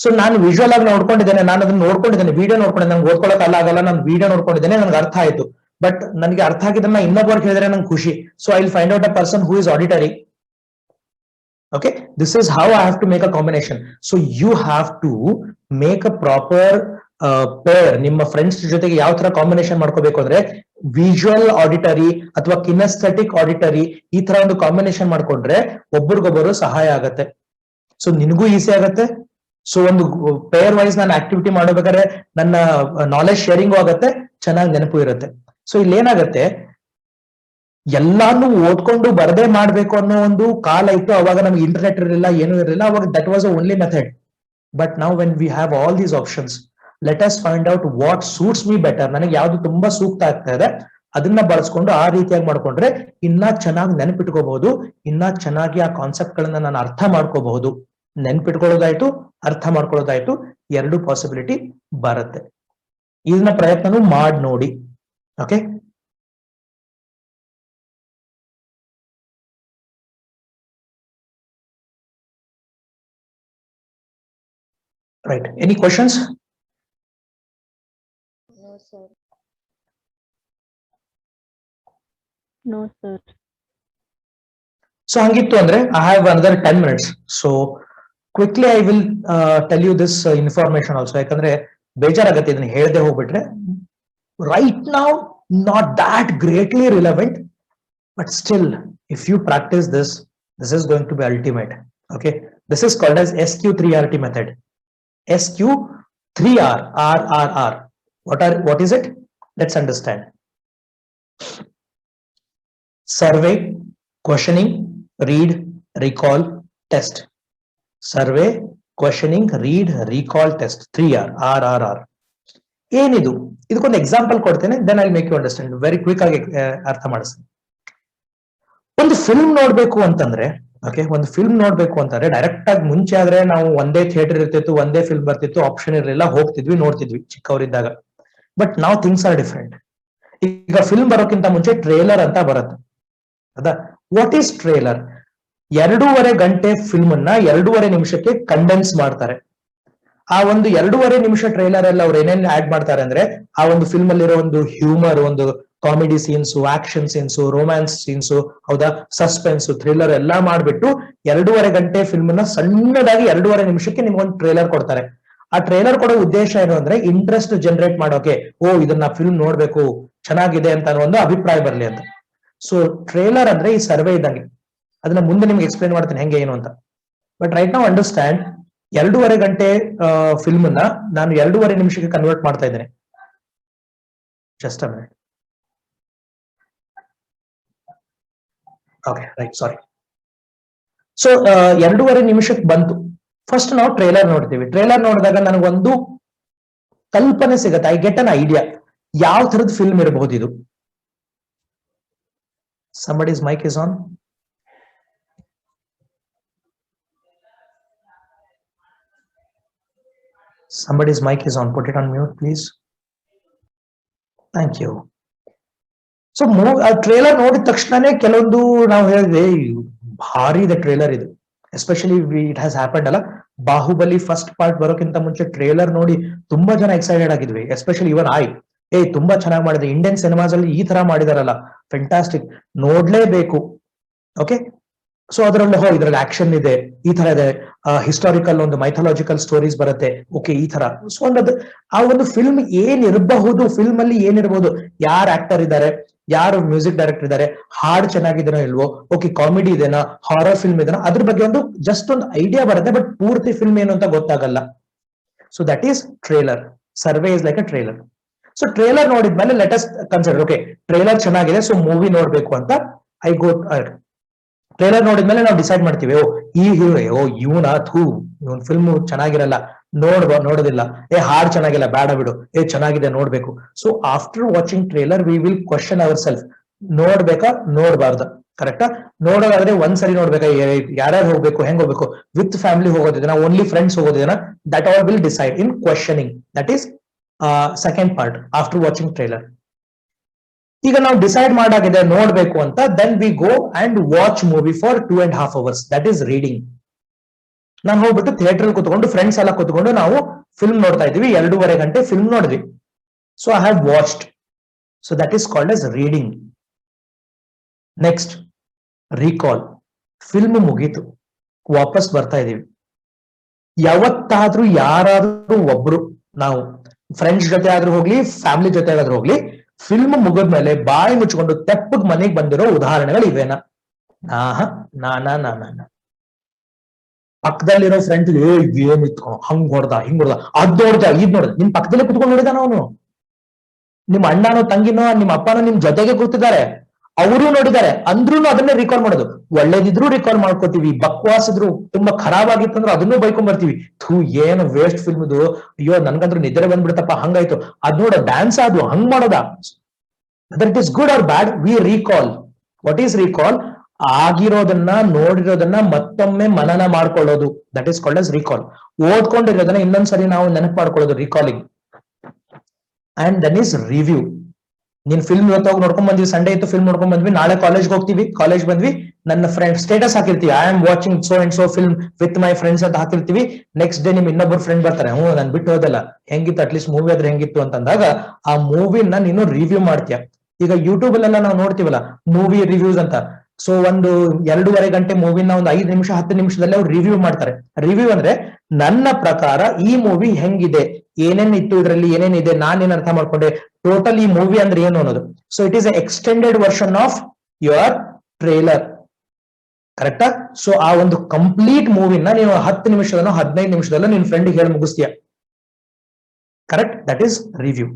[SPEAKER 1] so ನಾನು ವಿಜುವಲ್ ಆಗಿ ನೋಡ್ಕೊಂಡಿದ್ದೇನೆ, ನಾನು ಅದನ್ನ ನೋಡ್ಕೊಂಡಿದ್ದೇನೆ, ವಿಡಿಯೋ ನೋಡ್ಕೊಂಡಿದ್ದೇನೆ, ನಂಗೆ ಓದ್ಕೊಳಕ್ ಆಗಲ್ಲ, ನಾನು ವಿಡಿಯೋ ನೋಡ್ಕೊಂಡಿದ್ದೇನೆ, ನನ್ಗೆ ಅರ್ಥ ಆಯ್ತು. ಬಟ್ ನನಗೆ ಅರ್ಥ ಆಗಿದ್ದನ್ನ ಇನ್ನೊಬ್ಬರಿಗೆ ಹೇಳಿದ್ರೆ ನಂಗೆ ಖುಷಿ. So I will find out a person who is auditory. Okay, this is how I have to make a combination. So you have to make a proper pair. ನಿಮ್ಮ ಫ್ರೆಂಡ್ಸ್ ಜೊತೆಗೆ ಯಾವ ತರ ಕಾಂಬಿನೇಷನ್ ಮಾಡ್ಕೋಬೇಕು ಅಂದ್ರೆ, ವಿಜುವಲ್ ಆಡಿಟರಿ ಅಥವಾ ಕಿನೆಸ್ಥೆಟಿಕ್ auditory, ಈ ತರ ಒಂದು ಕಾಂಬಿನೇಷನ್ ಮಾಡ್ಕೊಂಡ್ರೆ ಒಬ್ರಿಗೊಬ್ಬರು ಸಹಾಯ ಆಗತ್ತೆ. ಸೊ ನಿನಗೂ ಈಸಿ ಆಗತ್ತೆ. ಸೊ ಒಂದು ಪೇರ್ ವೈಸ್ ನಾನು ಆಕ್ಟಿವಿಟಿ ಮಾಡಬೇಕಾದ್ರೆ ನನ್ನ ನಾಲೆಜ್ ಶೇರಿಂಗು ಆಗತ್ತೆ, ಚೆನ್ನಾಗಿ ನೆನಪು ಇರುತ್ತೆ. ಸೊ ಇಲ್ಲಿ ಏನಾಗತ್ತೆ, ಎಲ್ಲಾನು ಓದ್ಕೊಂಡು ಬರದೇ ಮಾಡ್ಬೇಕು ಅನ್ನೋ ಒಂದು ಕಾಲ ಇತ್ತು. ಅವಾಗ ನಮ್ಗೆ ಇಂಟರ್ನೆಟ್ ಇರಲಿಲ್ಲ, ಏನೂ ಇರಲಿಲ್ಲ. ಅವಾಗ that was a only method. But now when we have all these options, let us find out what suits me better. ನನಗೆ ಯಾವ್ದು ತುಂಬಾ ಸೂಕ್ತ ಆಗ್ತಾ ಇದೆ ಅದನ್ನ ಬಳಸ್ಕೊಂಡು ಆ ರೀತಿಯಾಗಿ ಮಾಡ್ಕೊಂಡ್ರೆ ಇನ್ನ ಚೆನ್ನಾಗಿ ನೆನಪಿಟ್ಕೋಬಹುದು, ಇನ್ನ ಚೆನ್ನಾಗಿ ಆ ಕಾನ್ಸೆಪ್ಟ್ ಗಳನ್ನ ನಾನು ಅರ್ಥ ಮಾಡ್ಕೋಬಹುದು. ನೆನ್ಪಿಟ್ಕೊಳ್ಳೋದಾಯ್ತು, ಅರ್ಥ ಮಾಡ್ಕೊಳ್ಳೋದಾಯ್ತು, ಎರಡು ಪಾಸಿಬಿಲಿಟಿ ಬರುತ್ತೆ. ಇದನ್ನ ಪ್ರಯತ್ನನೂ ಮಾಡಿ ನೋಡಿ. Okay, right, any questions?
[SPEAKER 3] No, sir.
[SPEAKER 2] No, sir.
[SPEAKER 1] So hangittu andre I have another 10 minutes. So quickly I will tell you this information also. Yakandre ಬೇಜಾರಾಗತ್ತೆ ಇದನ್ನ ಹೇಳದೆ ಹೋಗ್ಬಿಟ್ರೆ. Right now not that greatly relevant, but still if you practice this, this is going to be ultimate. Okay, this is called as SQ3RT method. SQ3R, R. What is it? Let's understand. Survey, questioning, read, recall, test. Survey, questioning, read, recall, test. 3R, R. ಏನಿದು? ಇದಕ್ಕೊಂದು example ಕೊಡ್ತೇನೆ, then I'll make you understand. Very quick ಆಗಿ ಅರ್ಥ ಮಾಡಿಸ್ತೀನಿ. ಒಂದು film ನೋಡ್ಬೇಕು ಅಂತಂದ್ರೆ, okay, ಒಂದು ಫಿಲ್ಮ್ ನೋಡ್ಬೇಕು ಅಂತಂದ್ರೆ ಡೈರೆಕ್ಟ್ ಆಗಿ ಮುಂಚೆ ಆದ್ರೆ ನಾವು ಒಂದೇ ಥಿಯೇಟರ್ ಇರ್ತಿತ್ತು, ಒಂದೇ ಫಿಲ್ಮ್ ಬರ್ತಿತ್ತು, ಆಪ್ಷನ್ ಇರಲಿಲ್ಲ, ಹೋಗ್ತಿದ್ವಿ, ನೋಡ್ತಿದ್ವಿ ಚಿಕ್ಕವರಿದ್ದಾಗ. ಬಟ್ ನಾವು ಥಿಂಗ್ಸ್ ಆರ್ ಡಿಫ್ರೆಂಟ್. ಈಗ ಫಿಲ್ಮ್ ಬರೋಕ್ಕಿಂತ ಮುಂಚೆ ಟ್ರೇಲರ್ ಅಂತ ಬರುತ್ತೆ. ಹೌದಾ? What is trailer? 2.5 ಗಂಟೆ ಫಿಲ್ಮ್ ಅನ್ನ 2.5 ನಿಮಿಷಕ್ಕೆ ಕಂಡೆನ್ಸ್ ಮಾಡ್ತಾರೆ. ಆ ಒಂದು 2.5 ನಿಮಿಷ ಟ್ರೇಲರ್ ಅಲ್ಲಿ ಅವ್ರು ಏನೇನ್ ಆಡ್ ಮಾಡ್ತಾರೆ ಅಂದ್ರೆ, ಆ ಒಂದು ಫಿಲ್ಮ್ ಅಲ್ಲಿರೋ ಒಂದು ಹ್ಯೂಮರ್, ಒಂದು comedy scenes, action scenes, romance scenes, ಹೌದಾ, ಸಸ್ಪೆನ್ಸ್, ಥ್ರಿಲ್ಲರ್ ಎಲ್ಲಾ ಮಾಡ್ಬಿಟ್ಟು 2.5 ಗಂಟೆ ಫಿಲ್ಮ್ ಅನ್ನ ಸಣ್ಣದಾಗಿ 2.5 ನಿಮಿಷಕ್ಕೆ ನಿಮ್ಗೊಂದು ಟ್ರೇಲರ್ ಕೊಡ್ತಾರೆ. ಆ ಟ್ರೇಲರ್ ಕೊಡೋ ಉದ್ದೇಶ ಏನು ಅಂದ್ರೆ, ಇಂಟ್ರೆಸ್ಟ್ ಜನರೇಟ್ ಮಾಡೋಕೆ, ಓ ಇದನ್ನ ಫಿಲ್ಮ್ ನೋಡ್ಬೇಕು, ಚೆನ್ನಾಗಿದೆ ಅಂತ ಅನ್ನೋ ಒಂದು ಅಭಿಪ್ರಾಯ ಬರ್ಲಿ ಅಂತ. ಸೊ ಟ್ರೇಲರ್ ಅಂದ್ರೆ ಈ ಸರ್ವೆ ಇದ್ದಂಗೆ. ಅದನ್ನ ಮುಂದೆ ನಿಮ್ಗೆ ಎಕ್ಸ್ಪ್ಲೈನ್ ಮಾಡ್ತೀನಿ ಹೆಂಗೆ ಏನು ಅಂತ. ಬಟ್ ರೈಟ್ ನಾವು ಅಂಡರ್ಸ್ಟ್ಯಾಂಡ್, 2.5 ಗಂಟೆ ಫಿಲ್ಮ್ ಅನ್ನ ನಾನು 2.5 ನಿಮಿಷಕ್ಕೆ ಕನ್ವರ್ಟ್ ಮಾಡ್ತಾ ಇದ್ದೇನೆ. Just a minute. Okay, right, sorry. So 2.5 ನಿಮಿಷಕ್ಕೆ ಬಂತು. ಫಸ್ಟ್ ನಾವು ಟ್ರೇಲರ್ ನೋಡ್ತೀವಿ. ಟ್ರೇಲರ್ ನೋಡಿದಾಗ ನನಗೊಂದು ಕಲ್ಪನೆ ಸಿಗತ್ತೆ, ಐ ಗೆಟ್ ಅನ್ ಐಡಿಯಾ, ಯಾವ ತರದ ಫಿಲ್ಮ್ ಇರಬಹುದು ಇದು. Somebody's mic is on. Somebody's mic is on. Put it on mute, please. Thank you. So trailer ನೋಡಿದ ತಕ್ಷಣನೇ ಕೆಲವೊಂದು ನಾವು ಹೇಳಿದ್ವಿ, ಭಾರಿ ಇದೆ ಟ್ರೇಲರ್ ಇದು. ಎಸ್ಪೆಷಲಿ ಇಟ್ ಹ್ಯಾಸ್ ಹ್ಯಾಪನ್ಡ್ ಅಲ್ಲ, ಬಾಹುಬಲಿ ಫಸ್ಟ್ ಪಾರ್ಟ್ ಬರೋಕ್ಕಿಂತ ಮುಂಚೆ ಟ್ರೇಲರ್ ನೋಡಿ ತುಂಬಾ ಜನ ಎಕ್ಸೈಟೆಡ್ ಆಗಿದ್ವಿ. ಎಸ್ಪೆಷಲಿ ಇವನ್ ತುಂಬಾ ಚೆನ್ನಾಗಿ ಮಾಡಿದೆ, ಇಂಡಿಯನ್ ಸಿನಿಮಾಸ್ ಅಲ್ಲಿ ಈ ತರ ಮಾಡಿದಾರಲ್ಲ, ಫ್ಯಾಂಟಾಸ್ಟಿಕ್, ನೋಡ್ಲೇಬೇಕು. ಓಕೆ, ಸೊ ಅದರಲ್ಲಿ ಇದ್ರಲ್ಲಿ ಆಕ್ಷನ್ ಇದೆ, ಈ ತರ ಇದೆ, ಹಿಸ್ಟಾರಿಕಲ್ ಒಂದು ಮೈಥಾಲಜಿಕಲ್ ಸ್ಟೋರೀಸ್ ಬರುತ್ತೆ, ಓಕೆ ಈ ತರ. ಸೊ ಆ ಒಂದು ಫಿಲ್ಮ್ ಏನಿರಬಹುದು, ಫಿಲ್ಮ್ ಅಲ್ಲಿ ಏನಿರಬಹುದು, ಯಾರು ಆಕ್ಟರ್ ಇದ್ದಾರೆ, ಯಾರು ಮ್ಯೂಸಿಕ್ ಡೈರೆಕ್ಟರ್ ಇದ್ದಾರೆ, ಹಾಡು ಚೆನ್ನಾಗಿದೆನೋ ಇಲ್ವೋ, ಓಕೆ ಕಾಮಿಡಿ ಇದೆನಾ, ಹಾರರ್ ಫಿಲ್ಮ್ ಇದೆನಾ, ಅದ್ರ ಬಗ್ಗೆ ಒಂದು ಜಸ್ಟ್ ಒಂದು ಐಡಿಯಾ ಬರುತ್ತೆ, ಬಟ್ ಪೂರ್ತಿ ಫಿಲ್ಮ್ ಏನು ಅಂತ ಗೊತ್ತಾಗಲ್ಲ. So that is trailer. Survey is like a trailer. So trailer ನೋಡಿದ್ಮೇಲೆ let us consider, okay trailer ಚೆನ್ನಾಗಿದೆ, ಸೊ ಮೂವಿ ನೋಡ್ಬೇಕು ಅಂತ ಐ ಗೋ. ಟ್ರೇಲರ್ ನೋಡಿದ್ಮೇಲೆ ನಾವು ಡಿಸೈಡ್ ಮಾಡ್ತೀವಿ, ಈ ಹೀರೋ ಇವನ ಇವನ್ ಫಿಲ್ಮ್ ಚೆನ್ನಾಗಿರಲ್ಲ, ನೋಡೋದಿಲ್ಲ, ಹಾಡ್ ಚೆನ್ನಾಗಿಲ್ಲ, ಬೇಡ ಬಿಡು, ಚೆನ್ನಾಗಿದೆ ನೋಡ್ಬೇಕು. So after watching trailer we will question our self, ನೋಡ್ಬೇಕಾ ನೋಡ್ಬಾರ್ದ, ಕರೆಕ್ಟಾ? ನೋಡೋದಾದ್ರೆ ಒಂದ್ಸರಿ ನೋಡ್ಬೇಕಾ, ಯಾರ್ಯಾರು ಹೋಗ್ಬೇಕು, ಹೆಂಗ್ ಹೋಗ್ಬೇಕು, ವಿತ್ ಫ್ಯಾಮಿಲಿ ಹೋಗೋದಿದೆನಾ, ಓನ್ಲಿ ಫ್ರೆಂಡ್ಸ್ ಹೋಗೋದಿದೆನಾ, that all will decide in questioning. That is second part after watching trailer. ಈಗ ನಾವು ಡಿಸೈಡ್ ಮಾಡಾಗಿದೆ ನೋಡ್ಬೇಕು ಅಂತ, then we go and watch movie for 2.5 hours. That is reading. ನಾನು ಹೋಗ್ಬಿಟ್ಟು ಥಿಯೇಟರ್ ಕೂತ್ಕೊಂಡು ಫ್ರೆಂಡ್ಸ್ ಎಲ್ಲ ಕೂತ್ಕೊಂಡು ನಾವು ಫಿಲ್ಮ್ ನೋಡ್ತಾ ಇದೀವಿ, 2.5 ಗಂಟೆ ಫಿಲ್ಮ್ ನೋಡಿದ್ವಿ. So I have watched. So that is called as reading. Next recall. Film ಮುಗೀತು, ವಾಪಸ್ ಬರ್ತಾ ಇದೀವಿ. ಯಾವತ್ತಾದ್ರೂ ಯಾರಾದ್ರೂ ಒಬ್ರು, ನಾವು ಫ್ರೆಂಡ್ಸ್ ಜೊತೆ ಆದ್ರೂ ಹೋಗ್ಲಿ, ಫ್ಯಾಮಿಲಿ ಜೊತೆ ಆದ್ರೂ ಹೋಗ್ಲಿ, ಫಿಲ್ಮ್ ಮುಗಿದ್ಮೇಲೆ ಬಾಯಿ ಮುಚ್ಕೊಂಡು ತೆಪ್ಪಗ್ ಮನೆಗೆ ಬಂದಿರೋ ಉದಾಹರಣೆಗಳು ಇವೇನಾ? ಪಕ್ಕದಲ್ಲಿರೋ ಫ್ರೆಂಡ್ ಏನಿತ್ತು, ಹಂಗ್ ಹೊಡ್ದ, ಹಿಂಗ್ ಹೊಡ್ದ, ಅದ್ ನೋಡ್ದ, ಇದ್ ನೋಡ್ದ, ನಿಮ್ ಪಕ್ಕದಲ್ಲೇ ಕುತ್ಕೊಂಡು ನೋಡಿದಾನ ಅವನು. ನಿಮ್ ಅಣ್ಣನೋ ತಂಗಿನೋ ನಿಮ್ ಅಪ್ಪನೋ ನಿಮ್ ಜೊತೆಗೆ ಕೂತಿದ್ದಾರೆ, ಅವರು ನೋಡಿದ್ದಾರೆ, ಅಂದ್ರೂ ಅದನ್ನೇ ರಿಕಾಲ್ ಮಾಡೋದು. ಒಳ್ಳೇದಿದ್ರು ರಿಕಾಲ್ ಮಾಡ್ಕೋತೀವಿ, ಬಕ್ವಾಸ್ ಇದ್ರು, ತುಂಬಾ ಖರಾಬ್ ಆಗಿತ್ತು ಅಂದ್ರೆ ಅದನ್ನೂ ಬೈಕೊಂಡ್ ಬರ್ತೀವಿ. ಏನು ವೇಸ್ಟ್ ಫಿಲ್ಮ್ ಇದು, ಅಯ್ಯೋ ನನ್ಗಂದ್ರೂ ನಿದ್ರೆ ಬಂದ್ಬಿಡತಪ್ಪ, ಹಂಗಾಯ್ತು, ಅದ್ ನೋಡ ಡ್ಯಾನ್ಸ್ ಆದ್ವು, ಹಂಗ್ ಮಾಡೋದ. Whether it is good or bad, we recall. What is recall? ಆಗಿರೋದನ್ನ, ನೋಡಿರೋದನ್ನ ಮತ್ತೊಮ್ಮೆ ಮನನ ಮಾಡ್ಕೊಳ್ಳೋದು. That is called as recall. ಓದ್ಕೊಂಡಿರೋದನ್ನ ಇನ್ನೊಂದ್ಸರಿ ನಾವು ನೆನಪು ಮಾಡ್ಕೊಳ್ಳೋದು, recalling. And then is review. ನೀನ್ ಫಿಲ್ಮ್ ಇವತ್ತು ನೋಡ್ಕೊಂಡ್ ಬಂದ್ವಿ, ಸಂಡೇ ಇತ್ತು ಫಿಲ್ಮ್ ನೋಡ್ಕೊಂಡ್ ಬಂದ್ವಿ, ನಾಳೆ ಕಾಲೇಜ್ಗೆ ಹೋಗ್ತೀವಿ, ಕಾಲೇಜ್ ಬಂದ್ವಿ, ನನ್ನ ಫ್ರೆಂಡ್ ಸ್ಟೇಟಸ್ ಹಾಕಿರ್ತೀವಿ, I am watching so and so film with my friends ಅಂತ ಹಾಕಿರ್ತೀವಿ. ನೆಕ್ಸ್ಟ್ ಡೇ ನಿಮ್ ಇನ್ನೊಬ್ಬರು ಫ್ರೆಂಡ್ ಬರ್ತಾರೆ, ನನ್ ಬಿಟ್ಟು ಹೋದಲ್ಲ, ಹೆಂಗಿತ್ತು ಅಟ್ಲೀಸ್ಟ್ ಮೂವಿ ಆದ್ರೆ ಹೆಂಗಿತ್ತು ಅಂತಂದಾಗ ಆ ಮೂವಿನ ನೀನು ರಿವ್ಯೂ ಮಾಡ್ತೀಯ. ಈಗ ಯೂಟ್ಯೂಬ್ ಅಲ್ಲೆಲ್ಲ ನಾವು ನೋಡ್ತೀವಲ್ಲ ಮೂವಿ ರಿವ್ಯೂಸ್ ಅಂತ. ಸೊ ಒಂದು 2.5 ಗಂಟೆ ಮೂವಿನ ಒಂದು 5 ನಿಮಿಷ 10 ನಿಮಿಷದಲ್ಲೇ ಅವ್ರು ರಿವ್ಯೂ ಮಾಡ್ತಾರೆ. ರಿವ್ಯೂ ಅಂದ್ರೆ ನನ್ನ ಪ್ರಕಾರ ಈ ಮೂವಿ ಹೆಂಗಿದೆ, ಏನೇನ್ ಇತ್ತು ಇದರಲ್ಲಿ, ಏನೇನಿದೆ, ನಾನೇನ್ ಅರ್ಥ ಮಾಡ್ಕೊಂಡೆ, ಟೋಟಲ್ ಈ ಮೂವಿ ಅಂದ್ರೆ ಏನು ಅನ್ನೋದು. So it is extended version of your trailer, ಕರೆಕ್ಟಾ? ಸೊ ಆ ಒಂದು ಕಂಪ್ಲೀಟ್ ಮೂವಿನ ನೀವು 10 ನಿಮಿಷದಲ್ಲೋ 15 ನಿಮಿಷದಲ್ಲೋ ನಿನ್ ಫ್ರೆಂಡ್ಗೆ ಹೇಳಿ ಮುಗಿಸ್ತೀಯ, correct? That is review.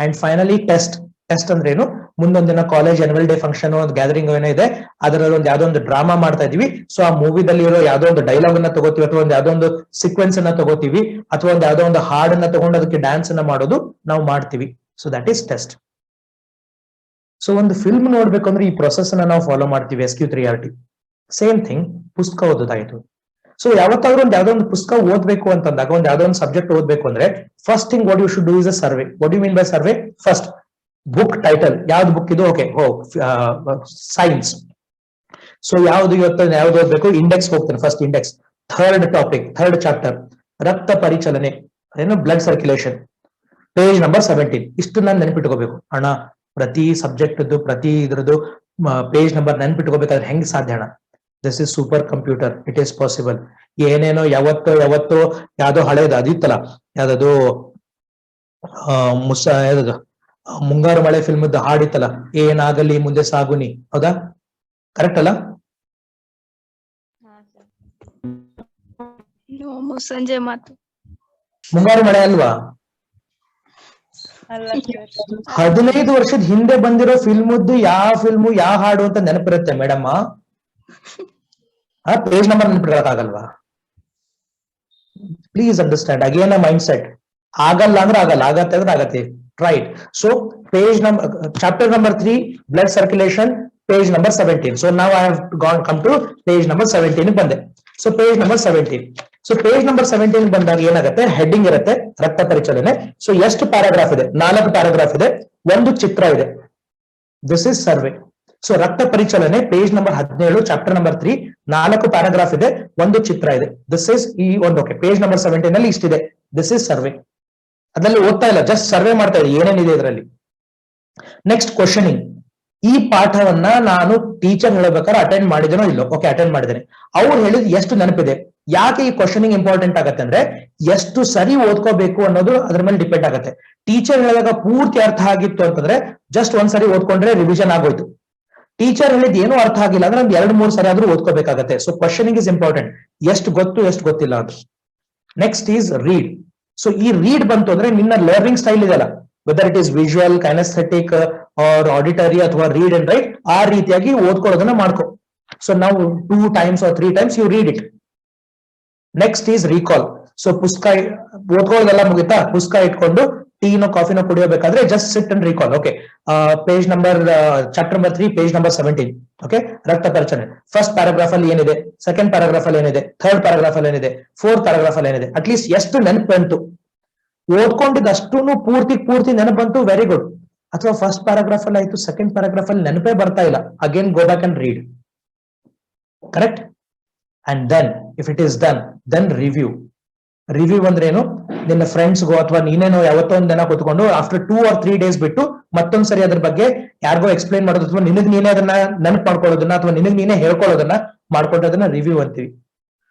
[SPEAKER 1] And finally test. Test ಅಂದ್ರೆ ಏನು? ಮುಂದೊಂದ್ ದಿನ ಕಾಲೇಜ್ ಆನ್ಯುವಲ್ ಡೇ ಫಂಕ್ಷನ್, ಒಂದು ಗ್ಯಾದರಿಂಗ್ ಏನೋ ಇದೆ, ಅದರಲ್ಲಿ ಒಂದು ಯಾವ್ದೋ ಒಂದು ಡ್ರಾಮಾ ಮಾಡ್ತಾ ಇದೀವಿ. ಸೊ ಆ ಮೂವಿದಲ್ಲಿ ಇರೋ ಯಾವ್ದೋ ಒಂದು ಡೈಲಾಗ್ ಅನ್ನ ತಗೋತೀವಿ, ಅಥವಾ ಒಂದು ಯಾವ್ದೋ ಒಂದು ಸೀಕ್ವೆನ್ಸ್ ಅನ್ನ ತಗೋತೀವಿ, ಅಥವಾ ಒಂದು ಯಾವ್ದೋ ಒಂದು ಹಾಡನ್ನ ತಗೊಂಡು ಅದಕ್ಕೆ ಡ್ಯಾನ್ಸ್ ಅನ್ನ ಮಾಡೋದು ನಾವು ಮಾಡ್ತೀವಿ. So that is test. So ಒಂದು ಫಿಲ್ಮ್ ನೋಡ್ಬೇಕು ಅಂದ್ರೆ ಈ ಪ್ರೊಸೆಸ್ ಅನ್ನ ನಾವು ಫಾಲೋ ಮಾಡ್ತೀವಿ, SQ3RT. ಸೇಮ್ ಥಿಂಗ್ ಪುಸ್ತಕ ಓದೋದಾಯ್ತು. ಸೊ ಯಾವತ್ತಾದ್ರೂ ಒಂದು ಯಾವ್ದೋ ಒಂದು ಪುಸ್ತಕ ಓದ್ಬೇಕು ಅಂತಂದಾಗ, ಒಂದು ಯಾವ್ದೋ ಒಂದು ಸಬ್ಜೆಕ್ಟ್ ಓದ್ಬೇಕು ಅಂದ್ರೆ first thing what you should do is a survey. What you mean by survey? First book title, ಯಾವ್ದು ಬುಕ್ ಇದು, ಓಕೆ ಸೈನ್ಸ್. ಸೊ ಯಾವ್ದು ಇವತ್ತು ಯಾವ್ದು ಓದ್ಬೇಕು, ಇಂಡೆಕ್ಸ್ ಹೋಗ್ತೇನೆ, first index. Third topic, third chapter, ರಕ್ತ ಪರಿಚಲನೆ, ಏನು ಬ್ಲಡ್ ಸರ್ಕ್ಯುಲೇಷನ್, ಪೇಜ್ ನಂಬರ್ 17. ಇಷ್ಟು ನಾನು ನೆನ್ಪಿಟ್ಕೋಬೇಕು. ಅಣ್ಣ ಪ್ರತಿ ಸಬ್ಜೆಕ್ಟ್ ಪ್ರತಿ ಇದ್ರದ್ದು ಪೇಜ್ ನಂಬರ್ ನೆನ್ಪಿಟ್ಕೋಬೇಕಾದ್ರೆ ಹೆಂಗ್ ಸಾಧ್ಯ ಅಣ್ಣ? This is super computer, it is possible. ಏನೇನೋ ಯಾವತ್ತೋ ಯಾವ್ದೋ ಹಳೇದು ಅದಿತ್ತಲ್ಲ, ಯಾವ್ದದು ಯಾವ್ದು ಮುಂಗಾರು ಮಳೆ ಫಿಲ್ಮ್ ಹಾಡಿತ್ತಲ್ಲ, ಏನಾಗಲಿ ಮುಂದೆ ಸಾಗುನಿ, ಹೌದಾ? ಕರೆಕ್ಟ್ ಅಲ್ಲ?
[SPEAKER 2] ಸಂಜೆ ಮಾತು
[SPEAKER 1] ಮುಂಗಾರು ಮಳೆ ಅಲ್ವಾ? 15 ವರ್ಷದ ಹಿಂದೆ ಬಂದಿರೋ ಫಿಲ್ಮದ್ದು ಯಾವ ಫಿಲ್ಮು ಯಾವ ಹಾಡು ಅಂತ ನೆನಪಿರುತ್ತೆ ಮೇಡಮ್. ಪೇಜ್ ನಂಬರ್ ನೆನಪಿಡಕ್ಕಾಗಲ್ವಾ? Please understand again a mindset. ಆಗಲ್ಲ ಅಂದ್ರೆ ಆಗಲ್ಲ, ಆಗತ್ತೆ ಅಂದ್ರೆ ಆಗತ್ತೆ. Right. So page number, chapter number 3, blood circulation, page number 17. So now I have come to page number 17 bande. So page number 17. So page number 17 ಬಂದಾಗ ಏನಾಗುತ್ತೆ, heading ಇರುತ್ತೆ, ರಕ್ತ ಪರಿಚಲನೆ. ಸೊ ಎಷ್ಟು ಪ್ಯಾರಾಗ್ರಾಫ್ ಇದೆ? 4 ಪ್ಯಾರಾಗ್ರಾಫ್ ಇದೆ, ಒಂದು ಚಿತ್ರ ಇದೆ. This is survey. ಸೊ ರಕ್ತ ಪರಿಚಲನೆ page number 17, chapter number 3, 4 paragraph ಇದೆ, ಒಂದು ಚಿತ್ರ ಇದೆ. ದಿಸ್ ಇಸ್ ಈ ಒಂದು, ಓಕೆ, ಪೇಜ್ ನಂಬರ್ 17 ಅಲ್ಲಿ ಇಷ್ಟಿದೆ. This is survey. ಅದ್ರಲ್ಲಿ ಓದ್ತಾ ಇಲ್ಲ, ಜಸ್ಟ್ ಸರ್ವೆ ಮಾಡ್ತಾ ಇದೆ ಏನೇನಿದೆ ಇದರಲ್ಲಿ. Next questioning. ಈ ಪಾಠವನ್ನ ನಾನು ಟೀಚರ್ ಹೇಳ್ಬೇಕಾದ್ರೆ ಅಟೆಂಡ್ ಮಾಡಿದನೋ ಇಲ್ಲೋ, ಓಕೆ ಅಟೆಂಡ್ ಮಾಡಿದ್ದೇನೆ, ಅವ್ರು ಹೇಳಿದ್ ಎಷ್ಟು ನೆನಪಿದೆ. ಯಾಕೆ ಈ ಕ್ವಶನಿಂಗ್ ಇಂಪಾರ್ಟೆಂಟ್ ಆಗತ್ತೆ ಅಂದ್ರೆ ಎಷ್ಟು ಸರಿ ಓದ್ಕೋಬೇಕು ಅನ್ನೋದು ಅದ್ರ ಮೇಲೆ ಡಿಪೆಂಡ್ ಆಗುತ್ತೆ. ಟೀಚರ್ ಹೇಳಿದಾಗ ಪೂರ್ತಿ ಅರ್ಥ ಆಗಿತ್ತು ಅಂತಂದ್ರೆ ಜಸ್ಟ್ ಒಂದ್ಸರಿ ಓದ್ಕೊಂಡ್ರೆ ರಿವಿಷನ್ ಆಗೋಯ್ತು. ಟೀಚರ್ ಹೇಳಿದ್ ಏನೂ ಅರ್ಥ ಆಗಿಲ್ಲ ಅಂದ್ರೆ ನಮ್ಗೆ 2-3 ಸರಿ ಆದ್ರೂ ಓದ್ಕೋಬೇಕಾಗತ್ತೆ. ಸೊ ಕ್ವಶನಿಂಗ್ ಇಸ್ ಇಂಪಾರ್ಟೆಂಟ್, ಎಷ್ಟು ಗೊತ್ತು ಎಷ್ಟು ಗೊತ್ತಿಲ್ಲ ಅಂತ. Next is read. ಸೊ ಈ ರೀಡ್ ಬಂತು ಅಂದ್ರೆ ನಿನ್ನ ಲರ್ನಿಂಗ್ ಸ್ಟೈಲ್ ಇದೆಲ್ಲ, whether it is visual, kinesthetic or auditory ಅಥವಾ ರೀಡ್ ಅಂಡ್ ರೈಟ್, ಆ ರೀತಿಯಾಗಿ ಓದ್ಕೊಳ್ಳೋದನ್ನ ಮಾಡ್ಕೊ. ಸೊ ನಾವು 2 times or 3 times you read it. Next is recall. So ಪುಸ್ತಕ ಓದ್ಕೊಳ್ಳೋದೆಲ್ಲ ಮುಗಿತಾ, ಪುಸ್ತಕ ಇಟ್ಕೊಂಡು ಟೀನೋ ಕಾಫಿನೋ ಕುಡಿಯಬೇಕಾದ್ರೆ just sit and recall. Okay, page number chapter number 3 page number 17. Okay, ರಕ್ತ ಪರಿಚಲನೆ ಫಸ್ಟ್ ಪ್ಯಾರಾಗ್ರಾಫ್ ಅಲ್ಲಿ ಏನಿದೆ, ಸೆಕೆಂಡ್ ಪ್ಯಾರಾಗ್ರಾಫ್ ಅಲ್ಲಿ ಏನಿದೆ, ಥರ್ಡ್ ಪ್ಯಾರಾಗ್ರಾಫ್ ಅಲ್ಲಿ ಏನಿದೆ, ಫೋರ್ತ್ ಪ್ಯಾರಾಗ್ರಾಫ್ ಅಲ್ಲಿ ಏನಿದೆ, ಅಟ್ಲೀಸ್ಟ್ ಎಷ್ಟು ನೆನಪು ಬಂತು, ಓದ್ಕೊಂಡಿದ್ದಷ್ಟು ಪೂರ್ತಿ ನೆನಪು ಬಂತು, ವೆರಿ ಗುಡ್. ಅಥವಾ ಫಸ್ಟ್ ಪ್ಯಾರಾಗ್ರಾಫ್ ಅಲ್ಲಿ ಆಯ್ತು, ಸೆಕೆಂಡ್ ಪ್ಯಾರಾಗ್ರಾಫ್ ಅಲ್ಲಿ ನೆನಪೇ ಬರ್ತಾ ಇಲ್ಲ, again go back and read. Correct? And then if it is done, then review. Review ಅಂದ್ರೆ ಏನು, ನಿನ್ನ ಫ್ರೆಂಡ್ಸ್ಗೋ ಅಥವಾ ನೀನೇನೋ ಯಾವತ್ತೋ ಒಂದ್ ದಿನ ಕೂತ್ಕೊಂಡು ಆಫ್ಟರ್ 2 or 3 days ಬಿಟ್ಟು ಮತ್ತೊಂದ್ಸರಿ ಅದ್ರ ಬಗ್ಗೆ ಯಾರಿಗೋ ಎಕ್ಸ್ಪ್ಲೈನ್ ಮಾಡೋದು, ಅಥವಾ ನಿನಗ್ ನೀನೇ ಅದನ್ನ ನೆನಪು ಮಾಡ್ಕೊಳ್ಳೋದನ್ನ ಅಥವಾ ನಿನಗ್ ನೀನೇ ಹೇಳ್ಕೊಳ್ಳೋದನ್ನ ಮಾಡ್ಕೊಂಡದನ್ನ ರಿವ್ಯೂ ಅಂತೀವಿ.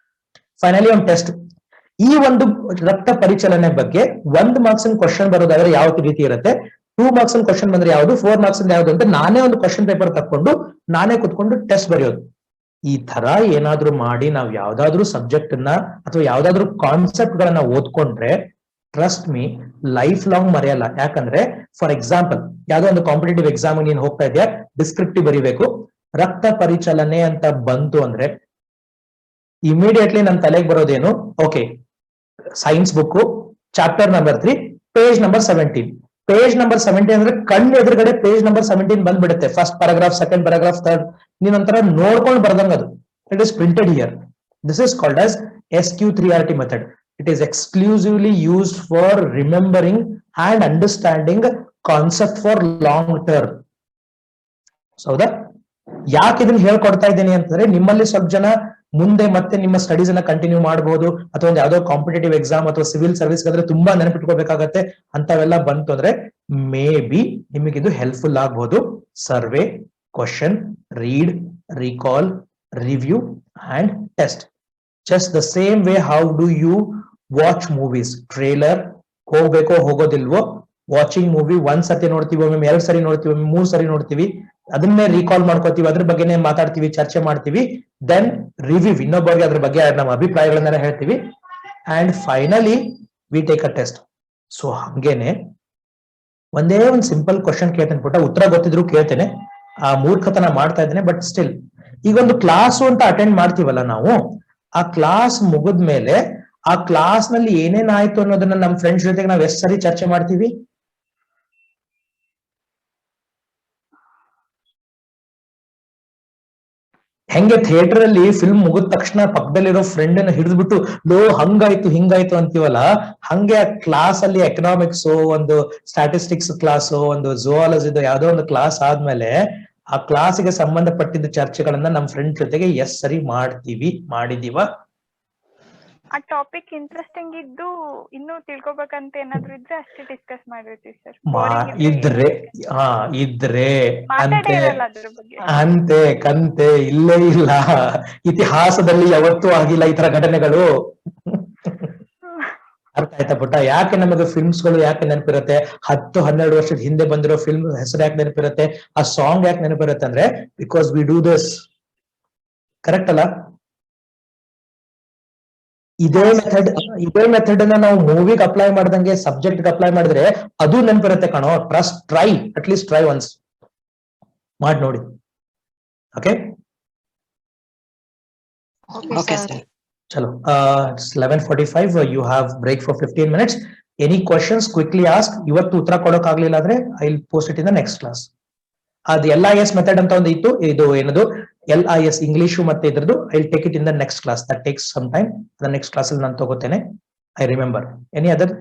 [SPEAKER 1] ಫೈನಲಿ ಒಂದು ಟೆಸ್ಟ್. ಈ ಒಂದು ರಕ್ತ ಪರಿಚಲನೆ ಬಗ್ಗೆ 1 marks ಕ್ವಶನ್ ಬರೋದಾದ್ರೆ ಯಾವ ರೀತಿ ಇರುತ್ತೆ, 2 marks ಕ್ವಶನ್ ಬಂದ್ರೆ ಯಾವುದು, 4 marks ಯಾವ್ದು ಅಂತ ನಾನೇ ಒಂದು ಕ್ವಶನ್ ಪೇಪರ್ ತಕೊಂಡು ನಾನೇ ಕುತ್ಕೊಂಡು ಟೆಸ್ಟ್ ಬರೆಯೋದು. ಈ ತರ ಏನಾದ್ರೂ ಮಾಡಿ ನಾವ್ ಯಾವ್ದಾದ್ರು ಸಬ್ಜೆಕ್ಟ್ ಅನ್ನ ಅಥವಾ ಯಾವ್ದಾದ್ರು ಕಾನ್ಸೆಪ್ಟ್ ಗಳನ್ನ ಓದ್ಕೊಂಡ್ರೆ ಟ್ರಸ್ಟ್ ಮೀ ಲೈಫ್ ಲಾಂಗ್ ಮರೆಯಲ್ಲ. ಯಾಕಂದ್ರೆ ಫಾರ್ ಎಕ್ಸಾಂಪಲ್ ಯಾವ್ದೋ ಒಂದು ಕಾಂಪಿಟೇಟಿವ್ ಎಕ್ಸಾಮ್ ನೀನ್ ಹೋಗ್ತಾ ಇದೆಯಾ, ಡಿಸ್ಕ್ರಿಪ್ಟಿವ್ ಬರಿಬೇಕು, ರಕ್ತ ಪರಿಚಲನೆ ಅಂತ ಬಂತು ಅಂದ್ರೆ ಇಮಿಡಿಯೇಟ್ಲಿ ನನ್ ತಲೆಗೆ ಬರೋದೇನು, okay science book chapter number 3 page number 17. Page number 17 ಅಂದ್ರೆ ಕಣ್ಣು ಎದುರುಗಡೆ ಪೇಜ್ ನಂಬರ್ 17 ಬಂದ್ಬಿಡುತ್ತೆ. First paragraph, second paragraph, third, ನೀನೊಂಥರ ನೋಡ್ಕೊಂಡು ಬರ್ದಂಗ ಅದು. It is printed here. This is called as SQ3RT method. It is exclusively used for remembering and understanding concept for long term. ಹೌದಾ? ಯಾಕೆ ಇದನ್ನ ಹೇಳ್ಕೊಡ್ತಾ ಇದ್ದೀನಿ ಅಂತಂದ್ರೆ ನಿಮ್ಮಲ್ಲಿ ಸ್ವಲ್ಪ ಜನ ಮುಂದೆ ಮತ್ತೆ ನಿಮ್ಮ ಸ್ಟಡೀಸ್ ಅನ್ನ ಕಂಟಿನ್ಯೂ ಮಾಡಬಹುದು, ಅಥವಾ ಒಂದು ಯಾವ್ದೋ ಕಾಂಪಿಟೇಟಿವ್ ಎಕ್ಸಾಮ್ ಅಥವಾ ಸಿವಿಲ್ ಸರ್ವಿಸ್ ಆದ್ರೆ ತುಂಬಾ ನೆನಪಿಟ್ಕೋಬೇಕಾಗತ್ತೆ. ಅಂತವೆಲ್ಲ ಬಂತು ಅಂದ್ರೆ ಮೇ ಬಿ ನಿಮಗಿದು ಹೆಲ್ಪ್ಫುಲ್ ಆಗ್ಬಹುದು. Survey, question, read, recall, review and test. Just the same way how do you watch movies. Trailer ಹೋಗ್ಬೇಕೋ ಹೋಗೋದಿಲ್ವೋ, ವಾಚಿಂಗ್ ಮೂವಿ 1 ಸತಿ ನೋಡ್ತೀವಿ, ಒಮ್ಮೆ 2 ಸರಿ ನೋಡ್ತೀವಿ, ಒಮ್ಮೆ 3 ಸರಿ ನೋಡ್ತೀವಿ, ಅದನ್ನೇ ರೀಕಾಲ್ ಮಾಡ್ಕೋತೀವಿ, ಅದ್ರ ಬಗ್ಗೆನೇ ಮಾತಾಡ್ತೀವಿ, ಚರ್ಚೆ ಮಾಡ್ತೀವಿ. ದೆನ್ ರಿವ್ಯೂ, ಇನ್ನೊಬ್ಬರಿಗೆ ಅದ್ರ ಬಗ್ಗೆ ನಮ್ಮ ಅಭಿಪ್ರಾಯಗಳನ್ನೆಲ್ಲ ಹೇಳ್ತೀವಿ. And finally we take a test. So ಹಂಗೇನೆ ಒಂದೇ ಒಂದು ಸಿಂಪಲ್ ಕ್ವಶನ್ ಕೇಳ್ತೇನೆ ಪುಟ್ಟ, ಉತ್ತರ ಗೊತ್ತಿದ್ರು ಕೇಳ್ತೇನೆ, ಆ ಮೂರ್ಖತನ ಮಾಡ್ತಾ ಇದ್ದೇನೆ, ಬಟ್ ಸ್ಟಿಲ್ ಈಗ ಒಂದು ಕ್ಲಾಸ್ ಅಂತ ಅಟೆಂಡ್ ಮಾಡ್ತೀವಲ್ಲ ನಾವು, ಆ ಕ್ಲಾಸ್ ಮುಗಿದ್ಮೇಲೆ ಆ ಕ್ಲಾಸ್ ನಲ್ಲಿ ಏನೇನಾಯ್ತು ಅನ್ನೋದನ್ನ ನಮ್ಮ ಫ್ರೆಂಡ್ಸ್ ಜೊತೆಗೆ ನಾವ್ ಎಷ್ಟು ಸರಿ ಚರ್ಚೆ ಮಾಡ್ತೀವಿ? ಹೆಂಗೆ ಥಿಯೇಟರ್ ಅಲ್ಲಿ ಫಿಲ್ಮ್ ಮುಗಿದ ತಕ್ಷಣ ಪಕ್ಕದಲ್ಲಿರೋ ಫ್ರೆಂಡ್ ಅನ್ನ ಹಿಡಿದ್ಬಿಟ್ಟು ಲೋ ಹಂಗಾಯ್ತು ಹಿಂಗಾಯ್ತು ಅಂತೀವಲ್ಲ, ಹಂಗೆ ಕ್ಲಾಸ್ ಅಲ್ಲಿ ಎಕನಾಮಿಕ್ಸ್, ಒಂದು ಸ್ಟ್ಯಾಟಿಸ್ಟಿಕ್ಸ್ ಕ್ಲಾಸ್, ಒಂದು ಝುವಾಲಜಿದು ಯಾವ್ದೋ ಒಂದು ಕ್ಲಾಸ್ ಆದ್ಮೇಲೆ ಆ ಕ್ಲಾಸಿಗೆ ಸಂಬಂಧಪಟ್ಟಿದ್ದ ಚರ್ಚೆಗಳನ್ನ ನಮ್ ಫ್ರೆಂಡ್ ಜೊತೆಗೆ ಎಷ್ಟ್ ಸರಿ ಮಾಡಿದೀವ?
[SPEAKER 3] ಆ ಟಾಪಿಕ್ ಇಂಟ್ರೆಸ್ಟಿಂಗ್ ಇದ್ದು ಇನ್ನೂ ತಿಳ್ಕೊಬೇಕಂತ ಏನಾದ್ರು ಇದ್ರೆ ಅಷ್ಟೇ ಡಿಸ್ಕಸ್ ಮಾಡಿರ್ತೀವಿ ಸರ್.
[SPEAKER 1] ಇದ್ರೆ
[SPEAKER 3] ಮಾತಾಡೇ ಇರಲ್ಲ ಅದ್ರ ಬಗ್ಗೆ.
[SPEAKER 1] ಅಂತೆ ಕಂತೆ ಇಲ್ಲೇ ಇಲ್ಲ, ಇತಿಹಾಸದಲ್ಲಿ ಯಾವತ್ತೂ ಆಗಿಲ್ಲ ಈ ತರ ಘಟನೆಗಳು. ಅರ್ಥ ಆಯ್ತಾ ಪುಟ್ಟ? ಯಾಕೆ ನಮಗೆ ಫಿಲ್ಮ್ಸ್ ಗಳು ಯಾಕೆ ನೆನಪಿರುತ್ತೆ? 10-12 ವರ್ಷದ ಹಿಂದೆ ಬಂದಿರೋ ಫಿಲ್ಮ್ ಹೆಸರು ಯಾಕೆ ನೆನಪಿರುತ್ತೆ? ಆ ಸಾಂಗ್ ಯಾಕೆ ನೆನಪಿರುತ್ತೆ ಅಂದ್ರೆ because we do this. Correct ಅಲ್ಲ? ಇದೇ ಮೆಥಡ್ ಅನ್ನ ನಾವು ಮೂವಿಗೆ ಅಪ್ಲೈ ಮಾಡ್ದಂಗೆ ಸಬ್ಜೆಕ್ಟ್ ಅಪ್ಲೈ ಮಾಡಿದ್ರೆ ಅದು ನೆನಪಿರುತ್ತೆ ಕಣೋ. ಟ್ರೈ ಅಟ್ಲೀಸ್ಟ್ ಟ್ರೈ ಒನ್ಸ್ ಮಾಡಿ ನೋಡಿ. ಓಕೆ ಚಲೋ. 11:45 you have break for 15 minutes. Any questions quickly ask. ಇವತ್ತು ಉತ್ತರ ಕೊಡೋಕ್ ಆಗ್ಲಿಲ್ಲ ಅಂದ್ರೆ I will post it in the next class. ಅದು LIS ಮೆಥಡ್ ಅಂತ ಒಂದು ಇತ್ತು, ಇದು ಏನದು LIS ಇಂಗ್ಲಿಷು ಮತ್ತೆ ಇದ್ರದ್ದು I will take it in the next class. That takes some time. The next class ಅಲ್ಲಿ ನಾನು ತಗೋತೇನೆ. I remember. Any other